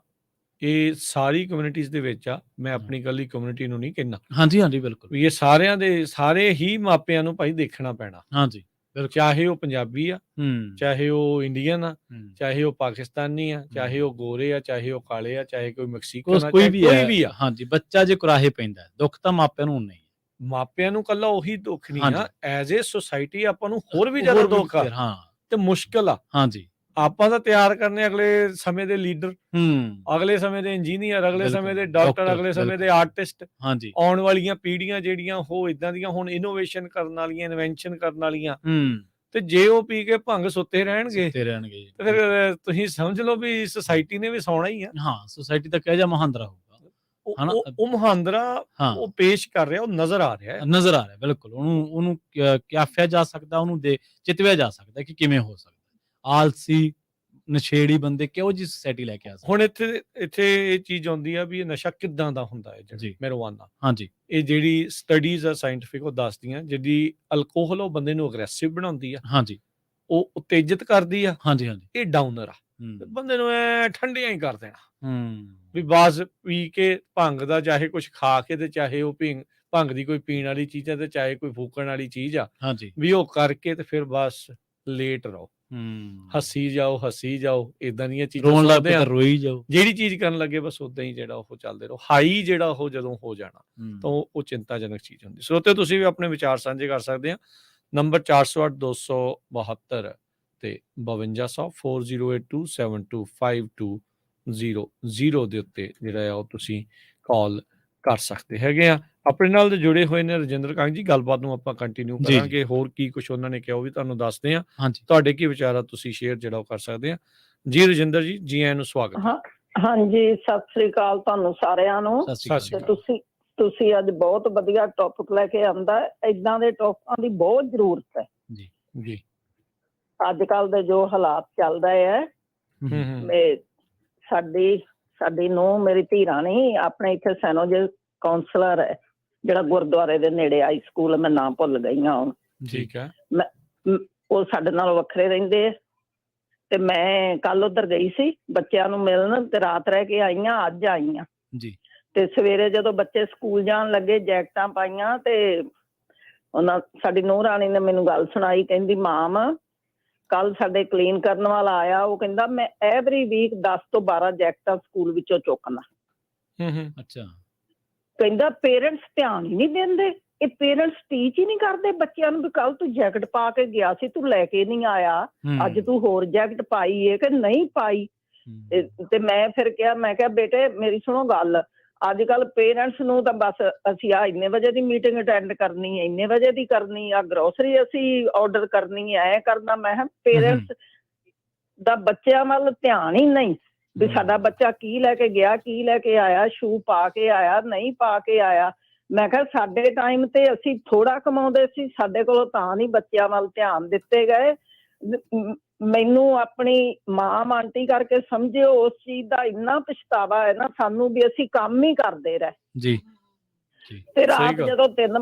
ਇਹ ਸਾਰੀ ਕਮਿਊਨਿਟੀਜ਼ ਦੇ ਵਿੱਚ ਆ। ਮੈਂ ਆਪਣੀ ਇਕੱਲੀ ਕਮਿਊਨਿਟੀ ਨੂੰ ਨਹੀਂ ਕਹਿੰਦਾ, ਹਾਂਜੀ ਹਾਂਜੀ ਬਿਲਕੁਲ ਵੀ ਇਹ ਸਾਰਿਆਂ ਦੇ ਸਾਰੇ ਹੀ ਮਾਪਿਆਂ ਨੂੰ ਭਾਈ ਦੇਖਣਾ ਪੈਣਾ। ਹਾਂਜੀ ਬਿਲਕੁਲ ਚਾਹੇ ਉਹ ਪੰਜਾਬੀ ਆ, ਹੂੰ ਚਾਹੇ ਉਹ ਇੰਡੀਅਨ ਆ, ਹੂੰ ਚਾਹੇ ਉਹ ਪਾਕਿਸਤਾਨੀ ਆ, ਚਾਹੇ ਉਹ ਗੋਰੇ ਆ, ਚਾਹੇ ਉਹ ਕਾਲੇ ਆ, ਚਾਹੇ ਕੋਈ ਮੈਕਸੀਕਨ ਆ, ਕੋਈ ਚਾਹੇ ਵੀ ਕੋਈ ਵੀ ਹੈ ਆ। ਹਾਂਜੀ ਬੱਚਾ ਜੇ ਕੁਰਾਹੇ ਪੈਂਦਾ ਹੈ, ਦੁੱਖ ਤਾਂ ਮਾਪਿਆਂ ਨੂੰ ਨਹੀਂ ਮਾਪਿਆਂ ਨੂੰ ਕੱਲਾ ਉਹੀ ਦੁੱਖ ਨਹੀਂ ਆ, ਹਾਂਜੀ। ਐਜ਼ ਏ ਸੁਸਾਇਟੀ ਆਪਾਂ ਨੂੰ ਹੋਰ ਵੀ ਜ਼ਿਆਦਾ ਦੁੱਖ ਆ ਹਾਂ ਤੇ ਮੁਸ਼ਕਲ ਆ। ਹਾਂਜੀ ਆਪਾਂ ਤਾਂ ਤਿਆਰ ਕਰਨੇ ਅਗਲੇ ਸਮੇਂ ਦੇ ਲੀਡਰ, ਹੂੰ ਅਗਲੇ ਸਮੇਂ ਦੇ ਇੰਜੀਨੀਅਰ, ਅਗਲੇ ਬਿਲਕੁਲ, ਸਮੇਂ ਦੇ ਡਾਕਟਰ, ਡਾਕਟਰ, ਅਗਲੇ ਸਮੇਂ ਬਿਲਕੁਲ। ਦੇ ਆਰਟਿਸਟ। ਹਾਂਜੀ ਆਉਣ ਵਾਲੀਆਂ ਪੀੜ੍ਹੀਆਂ ਜਿਹੜੀਆਂ ਉਹ ਇਦਾਂ ਦੀਆਂ ਹੁਣ ਇਨੋਵੇਸ਼ਨ ਕਰਨ ਵਾਲੀਆਂ, ਇਨਵੈਂਸ਼ਨ ਕਰਨ ਵਾਲੀਆਂ, ਹੂੰ ਤੇ ਜੇ ਉਹ ਪੀ ਕੇ ਭੰਗ ਸੁੱਤੇ ਰਹਿਣਗੇ ਤੇ ਰਹਿਣਗੇ ਤੇ ਫਿਰ ਤੁਸੀਂ ਸਮਝ ਲਓ ਵੀ ਸੋਸਾਇਟੀ ਨੇ ਵੀ ਸੌਣਾ ਹੀ ਆ। ਹਾਂ ਸੋਸਾਇਟੀ ਦਾ ਕਹਿ ਜਾ ਮਹਾਂਦਰਾ ਹੋਊਗਾ ਹਨਾ? ਉਹ ਮਹਾਂਦਰਾ ਹਾਂ ਉਹ ਪੇਸ਼ ਕਰ ਰਿਹਾ, ਉਹ ਨਜ਼ਰ ਆ ਰਿਹਾ ਹੈ। ਨਜ਼ਰ ਆ ਰਿਹਾ ਬਿਲਕੁਲ। ਉਹਨੂੰ ਕਿਆਫਿਆ ਜਾ ਸਕਦਾ, ਉਹਨੂੰ ਚਿਤਵਿਆ ਜਾ ਸਕਦਾ ਕਿ ਕਿਵੇਂ ਹੋ ਸਕਦਾ। ਆਲਸੀ ਨਸ਼ੇੜੀ ਬੰਦੇ ਕਿਹੋ ਜਿਹੀ ਸੋਸਾਇਟੀ ਲੈ ਕੇ ਆ ਸਕਦੇ। ਹੁਣ ਇੱਥੇ ਇਹ ਚੀਜ਼ ਆਉਂਦੀ ਆ ਵੀ ਇਹ ਨਸ਼ਾ ਕਿੱਦਾਂ ਦਾ ਹੁੰਦਾ ਹੈ ਜੀ। marijuana। ਹਾਂਜੀ ਇਹ ਜਿਹੜੀ ਸਟੱਡੀਜ਼ ਆ ਸਾਇੰਟਿਫਿਕ, ਉਹ ਦੱਸਦੀਆਂ ਜਿਹੜੀ ਅਲਕੋਹਲ ਉਹ ਬੰਦੇ ਨੂੰ ਅਗਰੈਸਿਵ ਬਣਾਉਂਦੀ ਆ, ਹਾਂਜੀ ਉਹ ਉਤੇਜਿਤ ਕਰਦੀ ਆ। ਹਾਂਜੀ ਹਾਂਜੀ ਇਹ ਡਾਊਨਰ ਆ, ਹੂੰ ਬੰਦੇ ਨੂੰ ਐ ਠੰਡੀਆਂ ਹੀ ਕਰ ਦੇਣਾ ਹੂੰ ਵੀ ਬਾਸ ਪੀ ਕੇ ਭੰਗ ਦਾ, ਚਾਹੇ ਕੁਝ ਖਾ ਕੇ, ਤੇ ਚਾਹੇ ਉਹ ਭੰਗ ਦੀ ਕੋਈ ਪੀਣ ਵਾਲੀ ਚੀਜ਼ ਹੈ, ਤੇ ਚਾਹੇ ਕੋਈ ਫੂਕਣ ਵਾਲੀ ਚੀਜ਼ ਆ, ਹਾਂਜੀ ਵੀ ਉਹ ਕਰਕੇ ਤੇ ਫਿਰ ਬਸ ਲੇਟ ਰਹੋ, ਹੂੰ ਹੱਸੀ ਜਾਓ, ਇਦਾਂ ਦੀਆਂ ਚੀਜ਼ਾਂ ਰੋਣ ਲੱਗ ਸੁਣਦੇ ਪਏ ਆ। ਤਾਂ ਰੋਈ ਜਾਓ। ਜਿਹੜੀ ਚੀਜ਼ ਕਰਨ ਲੱਗੇ ਬਸ ਉਦਾਂ ਹੀ ਜਿਹੜਾ ਉਹ ਚੱਲਦੇ ਰਹੋ। ਹਾਈ ਜਿਹੜਾ ਉਹ ਜਦੋਂ ਹੋ ਜਾਣਾ ਤਾਂ ਉਹ ਚਿੰਤਾਜਨਕ ਚੀਜ਼ ਹੁੰਦੀ। ਸਰੋਤੇ ਤੁਸੀਂ ਵੀ ਆਪਣੇ ਵਿਚਾਰ ਸਾਂਝੇ ਕਰ ਸਕਦੇ ਆ। ਨੰਬਰ 408-272 ਤੇ 5200 4082725200 ਦੇ ਉੱਤੇ ਜਿਹੜਾ ਆ ਉਹ ਤੁਸੀਂ ਕਾਲ ਕਰ ਸਕਦੇ ਹੈਗੇ ਆ। ਆਪਣੇ ਨਾਲ ਦੇ ਜੁੜੇ ਹੋਏ ਨੇ ਰਜਿੰਦਰ ਕੰਗ ਜੀ, ਗੱਲਬਾਤ ਨੂੰ ਆਪਾਂ ਕੰਟੀਨਿਊ ਜੀ, ਕਰਾਂਗੇ। ਹੋਰ ਕੀ ਕੁਝ ਉਹਨਾਂ ਨੇ ਕਿਹਾ ਉਹ ਵੀ ਤੁਹਾਨੂੰ ਦੱਸਦੇ ਆ। ਹਾਂਜੀ ਤੁਹਾਡੇ ਕੀ ਵਿਚਾਰ ਆ, ਤੁਸੀਂ ਸ਼ੇਅਰ ਜਿਹੜਾ ਉਹ ਕਰ ਸਕਦੇ ਆ। ਜੀ ਰਜਿੰਦਰ ਜੀ, ਜੀ ਆਇਆਂ ਨੂੰ ਸਵਾਗਤ ਹੈ। ਹਾਂਜੀ, ਸਤਿ ਸ੍ਰੀ ਅਕਾਲ ਤੁਹਾਨੂੰ ਸਾਰਿਆਂ ਨੂੰ। ਸਤਿ ਸ਼੍ਰੀ ਸਤਿ ਅਕਾਲ। ਸ਼੍ਰੀ ਤੁਸੀਂ ਅੱਜ ਬਹੁਤ ਵਧੀਆ ਟੌਪਿਕ ਲੈ ਕੇ ਆਂਦਾ। ਇਦਾਂ ਦੇ ਟੌਪਿਕਾਂ ਦੀ ਬਹੁਤ ਜ਼ਰੂਰਤ ਹੈ ਜੀ ਜੀ। ਅੱਜ ਕੱਲ ਦੇ ਜੋ ਹਾਲਾਤ ਚੱਲ ਰਹੇ ਹੈ। ਸਾਡੀ ਨੂੰ ਮੇਰੀ ਧੀ ਰਾਣੀ ਆਪਣੇ ਇੱਥੇ ਸੈਨੋਜ ਕਾਉਂਸਲਰ ਹੈ, ਜਿਹੜਾ ਗੁਰਦੁਆਰੇ ਦੇ ਨੇੜੇ ਹਾਈ ਸਕੂਲ, ਮੈਂ ਨਾਮ ਭੁੱਲ ਗਈ ਹਾਂ ਹੁਣ। ਠੀਕ ਹੈ। ਉਹ ਸਾਡੇ ਨਾਲ ਵੱਖਰੇ ਰਹਿੰਦੇ ਆ ਤੇ ਮੈਂ ਕੱਲ ਉੱਧਰ ਗਈ ਸੀ ਬੱਚਿਆਂ ਨੂੰ ਮਿਲਣ ਤੇ ਰਾਤ ਰਹਿ ਕੇ ਆਈਆਂ, ਅੱਜ ਆਈਆਂ ਜੀ ਤੇ ਸਵੇਰੇ ਜਦੋਂ ਬੱਚੇ ਸਕੂਲ ਜਾਣ ਲੱਗੇ ਜੈਕਟਾਂ ਪਾਈਆਂ ਤੇ ਉਹਨਾਂ ਸਾਡੀ ਨੂੰਹ ਰਾਣੀ ਨੇ ਮੈਨੂੰ ਗੱਲ ਸੁਣਾਈ, ਕਹਿੰਦੀ ਮਾਮ ਕੱਲ ਸਾਡੇ ਕਲੀਨ ਕਰਨ ਵਾਲਾ ਆਇਆ, ਉਹ ਕਹਿੰਦਾ ਮੈਂ ਐਵਰੀ ਵੀਕ 10 ਤੋਂ 12 ਜੈਕਟਾਂ ਸਕੂਲ ਵਿੱਚੋਂ ਚੁੱਕਣਾ। ਅੱਛਾ। ਕਹਿੰਦਾ ਪੇਰੈਂਟਸ ਧਿਆਨ ਹੀ ਨਹੀਂ ਦਿੰਦੇ, ਇਹ ਪੇਰੈਂਟਸ ਟੀਚ ਹੀ ਨਹੀਂ ਕਰਦੇ ਬੱਚਿਆਂ ਨੂੰ ਵੀ ਕੱਲ ਤੂੰ ਜੈਕਟ ਪਾ ਕੇ ਗਿਆ ਸੀ, ਤੂੰ ਲੈ ਕੇ ਨਹੀਂ ਆਇਆ, ਅੱਜ ਤੂੰ ਹੋਰ ਜੈਕਟ ਪਾਈ ਹੈ ਕਿ ਨਹੀਂ ਪਾਈ। ਤੇ ਮੈਂ ਫਿਰ ਕਿਹਾ, ਮੈਂ ਕਿਹਾ ਬੇਟੇ ਮੇਰੀ ਸੁਣੋ ਗੱਲ, ਅੱਜ ਕੱਲ ਪੇਰੈਂਟਸ ਨੂੰ ਤਾਂ ਬਸ ਅਸੀਂ ਆ ਇੰਨੇ ਵਜੇ ਦੀ ਮੀਟਿੰਗ ਅਟੈਂਡ ਕਰਨੀ ਹੈ, ਇੰਨੇ ਵਜੇ ਦੀ ਕਰਨੀ ਆ, ਗਰੋਸਰੀ ਅਸੀਂ ਆਰਡਰ ਕਰਨੀ ਹੈ, ਐ ਕਰਨਾ। ਮੈਂ ਕਿਹਾ ਪੇਰੈਂਟਸ ਦਾ ਬੱਚਿਆਂ ਵੱਲ ਧਿਆਨ ਹੀ ਨਹੀਂ ਵੀ ਸਾਡਾ ਬੱਚਾ ਕੀ ਲੈ ਕੇ ਗਿਆ, ਕੀ ਲੈ ਕੇ ਆਇਆ, ਸ਼ੂ ਪਾ ਕੇ ਆਇਆ ਨਹੀਂ ਪਾ ਕੇ ਆਇਆ। ਮੈਂ ਕਿਹਾ ਸਾਡੇ ਟਾਈਮ ਤੇ ਅਸੀਂ ਥੋੜਾ ਕਮਾਉਂਦੇ ਸੀ, ਸਾਡੇ ਕੋਲੋਂ ਤਾਂ ਨਹੀਂ ਬੱਚਿਆਂ ਵੱਲ ਧਿਆਨ ਦਿੱਤੇ ਗਏ। ਮੈਨੂੰ ਆਪਣੀ ਮਾਂ ਆਂਟੀ ਕਰਕੇ ਸਮਝਿਓ, ਉਸ ਚੀਜ਼ ਦਾ ਇੰਨਾ ਪਛਤਾਵਾ ਹੈ ਨਾ ਸਾਨੂੰ ਵੀ ਅਸੀਂ ਕੰਮ ਹੀ ਕਰਦੇ ਰਹੇ। ਜੀ ਤੇ ਰਾਤ ਜਦੋਂ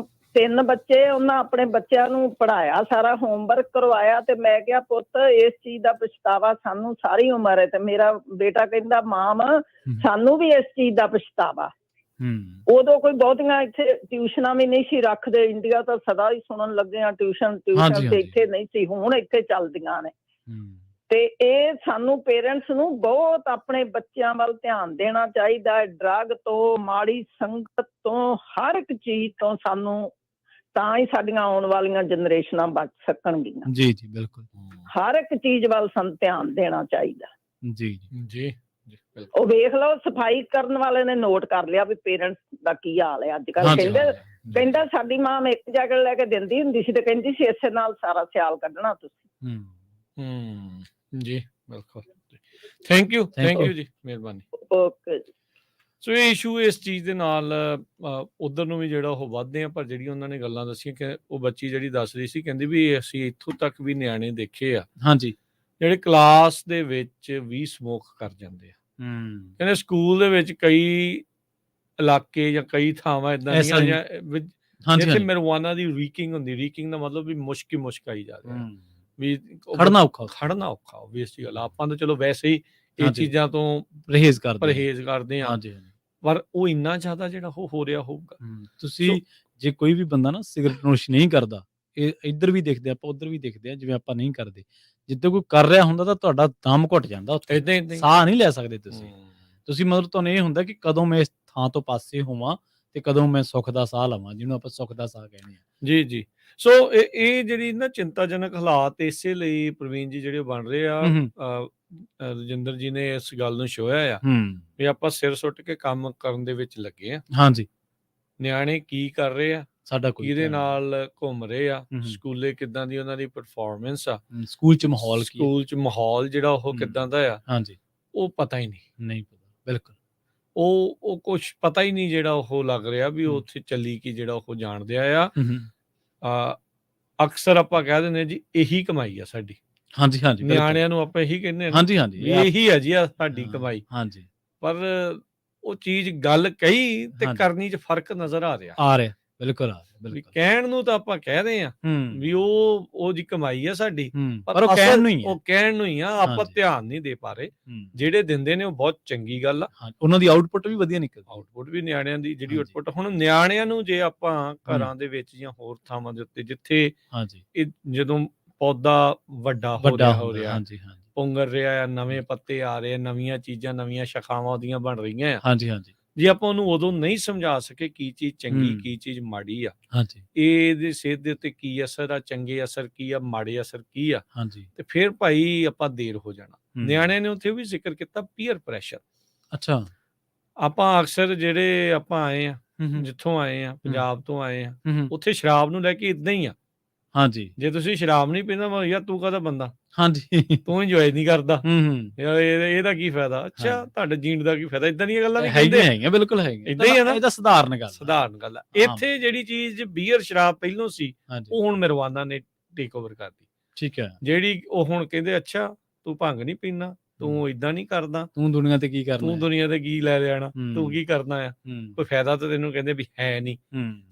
ਤਿੰਨ ਬੱਚੇ, ਉਹਨਾਂ ਆਪਣੇ ਬੱਚਿਆਂ ਨੂੰ ਪੜ੍ਹਾਇਆ, ਸਾਰਾ ਹੋਮਵਰਕ ਕਰਵਾਇਆ ਤੇ ਮੈਂ ਕਿਹਾ ਪੁੱਤ ਇਸ ਚੀਜ਼ ਦਾ ਪਛਤਾਵਾ ਸਾਨੂੰ ਸਾਰੀ ਉਮਰ ਹੈ। ਤੇ ਮੇਰਾ ਬੇਟਾ ਕਹਿੰਦਾ ਮਾਮ ਸਾਨੂੰ ਵੀ ਇਸ ਚੀਜ਼ ਦਾ ਪਛਤਾਵਾ। ਉਦੋਂ ਕੋਈ ਬਹੁਤੀਆਂ ਇੱਥੇ ਟਿਊਸ਼ਨਾਂ ਵੀ ਨਹੀਂ ਸੀ ਰੱਖਦੇ, ਇੰਡੀਆ ਤਾਂ ਸਦਾ ਹੀ ਸੁਣਨ ਲੱਗੇ ਆ ਟਿਊਸ਼ਨ ਤੇ ਇੱਥੇ ਨਹੀਂ ਸੀ, ਹੁਣ ਇੱਥੇ ਚੱਲਦੀਆਂ ਨੇ। ਤੇ ਇਹ ਸਾਨੂੰ ਪੇਰੈਂਟਸ ਨੂੰ ਬਹੁਤ ਆਪਣੇ ਬੱਚਿਆਂ ਵੱਲ ਧਿਆਨ ਦੇਣਾ ਚਾਹੀਦਾ ਹੈ। ਡਰੱਗ ਤੋਂ, ਮਾੜੀ ਸੰਗਤ ਤੋਂ, ਹਰ ਇੱਕ ਚੀਜ਼ ਤੋਂ ਸਾਨੂੰ, ਤਾਂ ਹੀ ਸਾਡੀਆਂ ਆਉਣ ਵਾਲੀਆਂ ਜਨਰੇਸ਼ਨਾਂ ਬਚ ਸਕਣਗੀਆਂ। ਜੀ ਜੀ ਬਿਲਕੁਲ। ਹਰ ਇੱਕ ਚੀਜ਼ ਵੱਲ ਸਾਨੂੰ ਧਿਆਨ ਦੇਣਾ ਚਾਹੀਦਾ। ਜੀ ਜੀ ਉਹ ਵੇਖ ਲਓ, ਸਫਾਈ ਕਰਨ ਵਾਲੇ ਨੇ ਨੋਟ ਕਰ ਲਿਆ ਵੀ ਪੇਰੈਂਟਸ ਦਾ ਕੀ ਹਾਲ ਹੈ ਅੱਜ ਕੱਲ੍ਹ। ਕਹਿੰਦਾ ਸਾਡੀ ਮਾਂ ਇੱਕ ਜੈਕਟ ਲੈ ਕੇ ਦਿੰਦੀ ਹੁੰਦੀ ਸੀ ਤੇ ਕਹਿੰਦੀ ਸੀ ਇਸੇ ਨਾਲ ਸਾਰਾ ਸਿਆਲ ਕੱਢਣਾ ਤੁਸੀਂ। ਜੀ ਬਿਲਕੁਲ। ਥੈਂਕ ਯੂ ਜੀ, ਮਿਹਰਬਾਨੀ। ਓਕੇ ਜੀ। ਸੋ ਇਹ ਇਸ਼ੂ ਇਸ ਚੀਜ਼ ਦੇ ਨਾਲ ਉਧਰ ਨੂੰ ਵੀ ਜਿਹੜਾ ਉਹ ਵੱਧਦੇ ਆ, ਪਰ ਜਿਹੜੀ ਉਹਨਾਂ ਨੇ ਗੱਲਾਂ ਦੱਸੀਆਂ ਕਿ ਉਹ ਬੱਚੀ ਜਿਹੜੀ ਦੱਸ ਰਹੀ ਸੀ, ਕਹਿੰਦੀ ਵੀ ਅਸੀਂ ਇੱਥੋਂ ਤੱਕ ਵੀ ਨਿਆਣੇ ਦੇਖੇ ਆ ਜਿਹੜੇ ਕਲਾਸ ਦੇ ਵਿੱਚ ਵੀ ਸਮੋਕ ਕਰ ਜਾਂਦੇ ਆ। ਕਹਿੰਦੇ ਸਕੂਲ ਦੇ ਵਿੱਚ ਕਈ ਇਲਾਕੇ ਜਾਂ ਕਈ ਥਾਵਾਂ ਏਦਾਂ ਦੀਆਂ ਜਿੱਥੇ ਮੈਰੀਜੁਆਨਾ ਦੀ ਰੀਕਿੰਗ ਹੁੰਦੀ। ਰੀਕਿੰਗ ਦਾ ਮਤਲਬ ਵੀ ਮੁਸ਼ਕ ਆਈ ਜਾ ਰਿਹਾ, ਵੀ ਖੜਨਾ ਔਖਾ ਓਬਵੀਅਸਲੀ ਗੱਲ। ਆਪਾਂ ਤਾਂ ਚਲੋ ਵੈਸੇ ਹੀ ਇਹ ਚੀਜ਼ਾਂ ਤੋਂ ਪਰਹੇਜ਼ ਕਰਦੇ ਆ, ਪਰ ਉਹ ਇੰਨਾ ਜ਼ਿਆਦਾ ਜਿਹੜਾ ਉਹ ਹੋ ਰਿਹਾ ਹੋਊਗਾ। ਤੁਸੀਂ ਜੇ ਕੋਈ ਵੀ ਬੰਦਾ ਨਾ ਸਿਗਰਟ ਨੋਸ਼ ਨਹੀਂ ਕਰਦਾ, ਇਹ ਇੱਧਰ ਵੀ ਦੇਖਦੇ ਆਪਾਂ, ਉੱਧਰ ਵੀ ਦੇਖਦੇ ਆ, ਜਿਵੇਂ ਆਪਾਂ ਨਹੀਂ ਕਰਦੇ, ਜਿੱਦਾਂ ਕੋਈ ਕਰ ਰਿਹਾ ਹੁੰਦਾ ਤਾਂ ਤੁਹਾਡਾ ਦਮ ਘੁੱਟ ਜਾਂਦਾ, ਉੱਥੇ ਸਾਹ ਨਹੀਂ ਲੈ ਸਕਦੇ ਤੁਸੀਂ ਮਤਲਬ ਤੁਹਾਨੂੰ ਇਹ ਹੁੰਦਾ ਕਿ ਕਦੋਂ ਮੈਂ ਇਸ ਥਾਂ ਤੋਂ ਪਾਸੇ ਹੋਵਾਂ ਤੇ ਕਦੋਂ ਮੈਂ ਸੁੱਖ ਦਾ ਸਾਹ ਲਵਾਂ, ਜਿਹਨੂੰ ਆਪਾਂ ਸੁੱਖ ਦਾ ਸਾਹ ਕਹਿੰਦੇ ਆ। ਜੀ ਸੋ ਇਹ ਜਿਹੜੀ ਨਾ ਚਿੰਤਾਜਨਕ ਹਾਲਾਤ ਇਸੇ ਲਈ ਪ੍ਰਵੀਨ ਜੀ ਜਿਹੜੇ ਬਣ ਰਹੇ ਆ, ਰਜਿੰਦਰ ਜੀ ਨੇ ਇਸ ਗੱਲ ਨੂੰ ਛੋਇਆ ਆ ਵੀ ਆਪਾਂ ਸਿਰ ਸੁੱਟ ਕੇ ਕੰਮ ਕਰਨ ਦੇ ਵਿੱਚ ਲੱਗੇ ਆ। ਨਿਆਣੇ ਕੀ ਕਰ ਰਹੇ ਆ, ਸਾਡਾ ਕਿਹਦੇ ਨਾਲ ਘੁੰਮ ਰਹੇ ਆ, ਸਕੂਲੇ ਕਿੱਦਾਂ ਦੀ ਉਹਨਾਂ ਦੀ ਪਰਫਾਰਮੈਂਸ ਆ, ਸਕੂਲ ਚ ਮਾਹੌਲ ਜਿਹੜਾ ਉਹ ਕਿੱਦਾਂ ਦਾ ਆ, ਉਹ ਪਤਾ ਹੀ ਨਹੀਂ। ਬਿਲਕੁਲ ਉਹ ਕੁਛ ਪਤਾ ਹੀ ਨਹੀਂ ਜਿਹੜਾ ਉਹ ਲੱਗ ਰਿਹਾ ਵੀ ਉੱਥੇ ਚੱਲੀ ਕੀ, ਜਿਹੜਾ ਉਹ ਜਾਣਦੇ ਆ। ਅਕਸਰ ਆਪਾਂ ਕਹਿ ਦਿੰਦੇ ਜੀ ਇਹੀ ਕਮਾਈ ਆ ਸਾਡੀ। ਨਿਆਣਿਆਂ ਨੂੰ ਆਪਾਂ ਇਹੀ ਕਹਿੰਦੇ ਆ, ਇਹੀ ਆ ਜੀ ਸਾਡੀ ਕਮਾਈ। ਪਰ ਉਹ ਚੀਜ਼ ਗੱਲ ਕਹੀ ਤੇ ਕਰਨੀ ਚ ਫਰਕ ਨਜ਼ਰ ਆ ਰਿਹਾ। ਬਿਲਕੁਲ ਕਹਿਣ ਨੂੰ ਤਾਂ ਆਪਾਂ ਕਹਿਦੇ ਆ ਵੀ ਉਹ ਜੀ ਕਮਾਈ ਆ ਸਾਡੀ, ਪਰ ਉਹ ਕਹਿਣ ਨੂੰ ਹੀ ਆ। ਆਪਾਂ ਧਿਆਨ ਨਹੀਂ ਦੇ ਪਾ ਰਹੇ। ਜਿਹੜੇ ਦਿੰਦੇ ਨੇ ਉਹ ਬਹੁਤ ਚੰਗੀ ਗੱਲ ਆ, ਉਹਨਾਂ ਦੀ ਆਊਟਪੁੱਟ ਵੀ ਵਧੀਆ ਨਿਕਲਦੀ। ਆਊਟਪੁੱਟ ਵੀ ਨਿਆਣਿਆਂ ਦੀ ਜਿਹੜੀ ਆਊਟਪੁੱਟ, ਹੁਣ ਨਿਆਣਿਆਂ ਨੂੰ ਜੇ ਆਪਾਂ ਘਰਾਂ ਦੇ ਵਿੱਚ ਜਾਂ ਹੋਰ ਥਾਵਾਂ ਦੇ ਉੱਤੇ ਜਿੱਥੇ ਜਦੋਂ ਪੌਦਾ ਵੱਡਾ ਹੋ ਰਿਹਾ, ਪੁੰਗਰ ਰਿਹਾ ਆ, ਨਵੇਂ ਪੱਤੇ ਆ ਰਹੇ, ਨਵੀਆਂ ਚੀਜ਼ਾਂ, ਨਵੀਆਂ ਸ਼ਾਖਾਵਾਂ ਉਹਦੀਆਂ ਬਣ ਰਹੀਆਂ ਆ, ਜੇ ਆਪਾਂ ਉਹਨੂੰ ਉਦੋਂ ਨਹੀਂ ਸਮਝਾ ਸਕੇ ਕੀ ਚੀਜ਼ ਚੰਗੀ, ਕੀ ਚੀਜ਼ ਮਾੜੀ ਆ, ਇਹਦੇ ਸਿਹਤ ਦੇ ਉੱਤੇ ਕੀ ਅਸਰ ਆ, ਚੰਗੇ ਅਸਰ ਕੀ ਆ, ਮਾੜੇ ਅਸਰ ਕੀ ਆ, ਤੇ ਫਿਰ ਭਾਈ ਆਪਾਂ ਦੇਰ ਹੋ ਜਾਣਾ। ਨਿਆਣਿਆਂ ਨੇ ਉੱਥੇ ਵੀ ਜ਼ਿਕਰ ਕੀਤਾ ਪੀਅਰ ਪ੍ਰੈਸ਼ਰ। ਆਪਾਂ ਅਕਸਰ ਜਿਹੜੇ ਆਪਾਂ ਆਏ ਆ, ਜਿੱਥੋਂ ਆਏ ਆ, ਪੰਜਾਬ ਤੋਂ ਆਏ ਆ, ਉੱਥੇ ਸ਼ਰਾਬ ਨੂੰ ਲੈ ਕੇ ਇਦਾਂ ਹੀ ਆ। ਜੇ ਤੁਸੀਂ ਸ਼ਰਾਬ ਨਹੀਂ ਪੀਂਦਾ, ਯਾਰ ਤੂੰ ਕਾਹਦਾ ਬੰਦਾ, ਤੂੰ ਇੰਜੋਏ ਨਹੀਂ ਕਰਦਾ, ਯਾਰ ਇਹਦਾ ਕੀ ਫਾਇਦਾ, ਅੱਛਾ ਤੁਹਾਡੇ ਜੀਣ ਦਾ ਕੀ ਫਾਇਦਾ, ਏਦਾਂ ਦੀਆਂ ਗੱਲਾਂ ਵੀ ਹੈਗੀਆਂ। ਬਿਲਕੁਲ ਏਦਾਂ ਹੀ ਆ ਨਾ, ਇਹਦਾ ਸਧਾਰਨ ਗੱਲ ਆ। ਇੱਥੇ ਜਿਹੜੀ ਚੀਜ਼ ਬੀਅਰ ਸ਼ਰਾਬ ਪਹਿਲੋਂ ਸੀ, ਉਹ ਹੁਣ ਮੈਰੀਜੁਆਨਾ ਨੇ ਟੇਕ ਓਵਰ ਕਰਤੀ। ਜਿਹੜੀ ਉਹ ਹੁਣ ਕਹਿੰਦੇ ਅੱਛਾ ਤੂੰ ਭੰਗ ਨਹੀਂ ਪੀਂਦਾ, ਤੂੰ ਏਦਾਂ ਨਹੀਂ ਕਰਦਾ, ਤੂੰ ਦੁਨੀਆ ਤੇ ਕੀ ਕਰਨਾ, ਤੂੰ ਦੁਨੀਆ ਤੇ ਕੀ ਲੈ ਲੈਣਾ, ਤੂੰ ਕੀ ਕਰਨਾ ਆ, ਕੋਈ ਫਾਇਦਾ ਤਾਂ ਤੈਨੂੰ ਕਹਿੰਦੇ ਵੀ ਹੈ ਨਹੀਂ।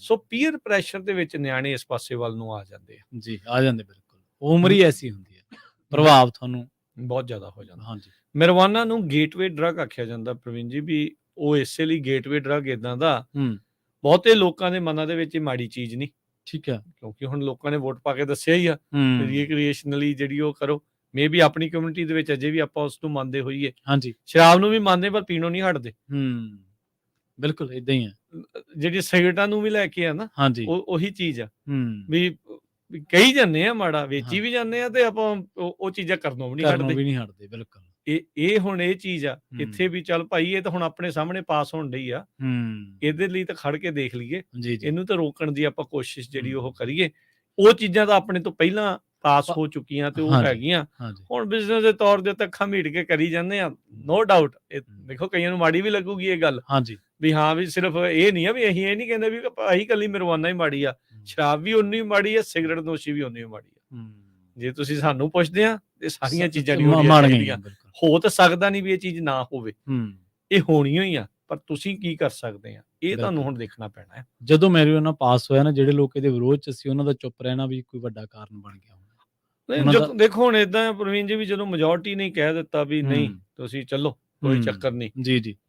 ਸੋ ਪੀਅਰ ਪ੍ਰੈਸ਼ਰ ਦੇ ਵਿੱਚ ਨਿਆਣੇ ਇਸ ਪਾਸੇ ਵੱਲ ਨੂੰ ਆ ਜਾਂਦੇ ਆ। ਬਿਲਕੁਲ ਉਮਰ ਹੀ ਐਸੀ ਹੁੰਦੀ ਹੈ, ਪ੍ਰਭਾਵ ਤੁਹਾਨੂੰ ਬਹੁਤ ਜ਼ਿਆਦਾ ਹੋ ਜਾਂਦਾ। ਹਾਂਜੀ ਮੈਰੀਜੁਆਨਾ ਨੂੰ ਗੇਟਵੇ ਡਰੱਗ ਆਖਿਆ ਜਾਂਦਾ ਪ੍ਰਵੀਨ ਜੀ, ਵੀ ਉਹ ਇਸੇ ਲਈ ਗੇਟਵੇ ਡਰੱਗ ਇਦਾਂ ਦਾ, ਬਹੁਤੇ ਲੋਕਾਂ ਦੇ ਮਨਾਂ ਦੇ ਵਿੱਚ ਇਹ ਮਾੜੀ ਚੀਜ਼ ਨਹੀਂ, ਠੀਕ ਹੈ, ਕਿਉਂਕਿ ਹੁਣ ਲੋਕਾਂ ਨੇ ਵੋਟ ਪਾ ਕੇ ਦੱਸਿਆ ਹੀ ਆ ਰੀਕ੍ਰੀਏਸ਼ਨਲੀ ਜਿਹੜੀ ਉਹ ਕਰੋ। ਮੇ ਬੀ ਆਪਣੀ ਕਮਿਊਨਿਟੀ ਦੇ ਵਿੱਚ ਅਜੇ ਵੀ ਆਪਾਂ ਉਸ ਨੂੰ ਮੰਨਦੇ ਹੋਈਏ, ਹਾਂਜੀ ਸ਼ਰਾਬ ਨੂੰ ਵੀ ਮੰਨਦੇ ਪਰ ਪੀਣੋਂ ਨਹੀਂ ਹਟਦੇ। ਬਿਲਕੁਲ ਇਦਾਂ ਹੀ ਹੈ। ਜਿਹੜੀ ਸਿਗਰਟਾਂ ਨੂੰ ਵੀ ਲੈ ਕੇ ਆ ਨਾ, ਹਾਂਜੀ ਉਹੀ ਚੀਜ਼ ਆ ਵੀ ਕਹੀ ਜਾਂਦੇ ਆ ਮਾੜਾ, ਵੇਚੀ ਵੀ ਜਾਂਦੇ ਆ, ਤੇ ਆਪਾਂ ਉਹ ਚੀਜ਼ਾਂ ਕਰਨੋਂ ਵੀ ਨਹੀਂ ਹਟਦੇ। ਬਿਲਕੁਲ ਇਹ ਹੁਣ ਇਹ ਚੀਜ਼ ਆ ਇੱਥੇ ਵੀ, ਚੱਲ ਭਾਈ ਇਹ ਤਾਂ ਹੁਣ ਆਪਣੇ ਸਾਹਮਣੇ ਪਾਸ ਹੋਣ ਡਈ ਆ, ਇਹਦੇ ਲਈ ਤਾਂ ਖੜ ਕੇ ਦੇਖ ਲਈਏ, ਇਹਨੂੰ ਤਾਂ ਰੋਕਣ ਦੀ ਆਪਾਂ ਕੋਸ਼ਿਸ਼ ਜਿਹੜੀ ਉਹ ਕਰੀਏ। ਉਹ ਚੀਜ਼ਾਂ ਤਾਂ ਆਪਣੇ ਤੋਂ ਪਹਿਲਾਂ ਪਾਸ ਹੋ ਚੁੱਕੀਆਂ ਤੇ ਉਹ ਹੈਗੀਆਂ, ਹੁਣ ਬਿਜ਼ਨਸ ਦੇ ਤੌਰ ਦੇ ਉੱਤੇ ਅੱਖਾਂ ਮੀਟ ਕੇ ਕਰੀ ਜਾਂਦੇ ਆ। ਨੋ ਡਾਊਟ ਦੇਖੋ ਕਈਆਂ ਨੂੰ ਮਾੜੀ ਵੀ ਲੱਗੂਗੀ ਇਹ ਗੱਲ, ਵੀ ਹਾਂ ਵੀ ਸਿਰਫ ਇਹ ਨਹੀਂ ਆ ਵੀ ਅਸੀਂ ਇਹ ਨਹੀਂ ਕਹਿੰਦੇ ਵੀ ਅਸੀਂ ਕੱਲੀ ਮੈਰੀਜੁਆਨਾ ਹੀ ਮਾੜੀ ਆ, ਸ਼ਰਾਬ ਵੀ ਉਨੀ ਮਾੜੀ ਆ, ਸਿਗਰਟ ਨੋਸ਼ੀ ਵੀ ਉਨੀ ਮਾੜੀ ਆ। ਜੇ ਤੁਸੀਂ ਸਾਨੂੰ ਪੁੱਛਦੇ ਆ ਤੇ ਸਾਰੀਆਂ ਚੀਜ਼ਾਂ ਨਹੀਂ ਹੋ ਤਾਂ ਸਕਦਾ ਨਹੀਂ ਵੀ ਇਹ ਚੀਜ਼ ਨਾ ਹੋਵੇ, ਇਹ ਹੋਣੀਆਂ ਹੀ ਆ, ਪਰ ਤੁਸੀਂ ਕੀ ਕਰ ਸਕਦੇ ਆ ਇਹ ਤੁਹਾਨੂੰ ਹੁਣ ਦੇਖਣਾ ਪੈਣਾ ਹੈ। ਜਦੋਂ ਮੈਰੀਜੁਆਨਾ ਪਾਸ ਹੋਇਆ ਨਾ, ਜਿਹੜੇ ਲੋਕ ਇਹਦੇ ਵਿਰੋਧ ਚ ਸੀ ਉਹਨਾਂ ਦਾ ਚੁੱਪ ਰਹਿਣਾ ਵੀ ਕੋਈ ਵੱਡਾ ਕਾਰਨ ਬਣ ਗਿਆ। ਦੇਖੋ ਹੁਣ ਏਦਾਂ ਪ੍ਰਵੀਨ ਜੀ, ਵੀ ਜਦੋਂ ਮੈਜੋਰਟੀ ਨੇ ਕਹਿ ਦਿੱਤਾ ਵੀ ਨਹੀਂ ਤੁਸੀਂ ਚੱਲੋ ਕੋਈ ਚੱਕਰ ਨਹੀਂ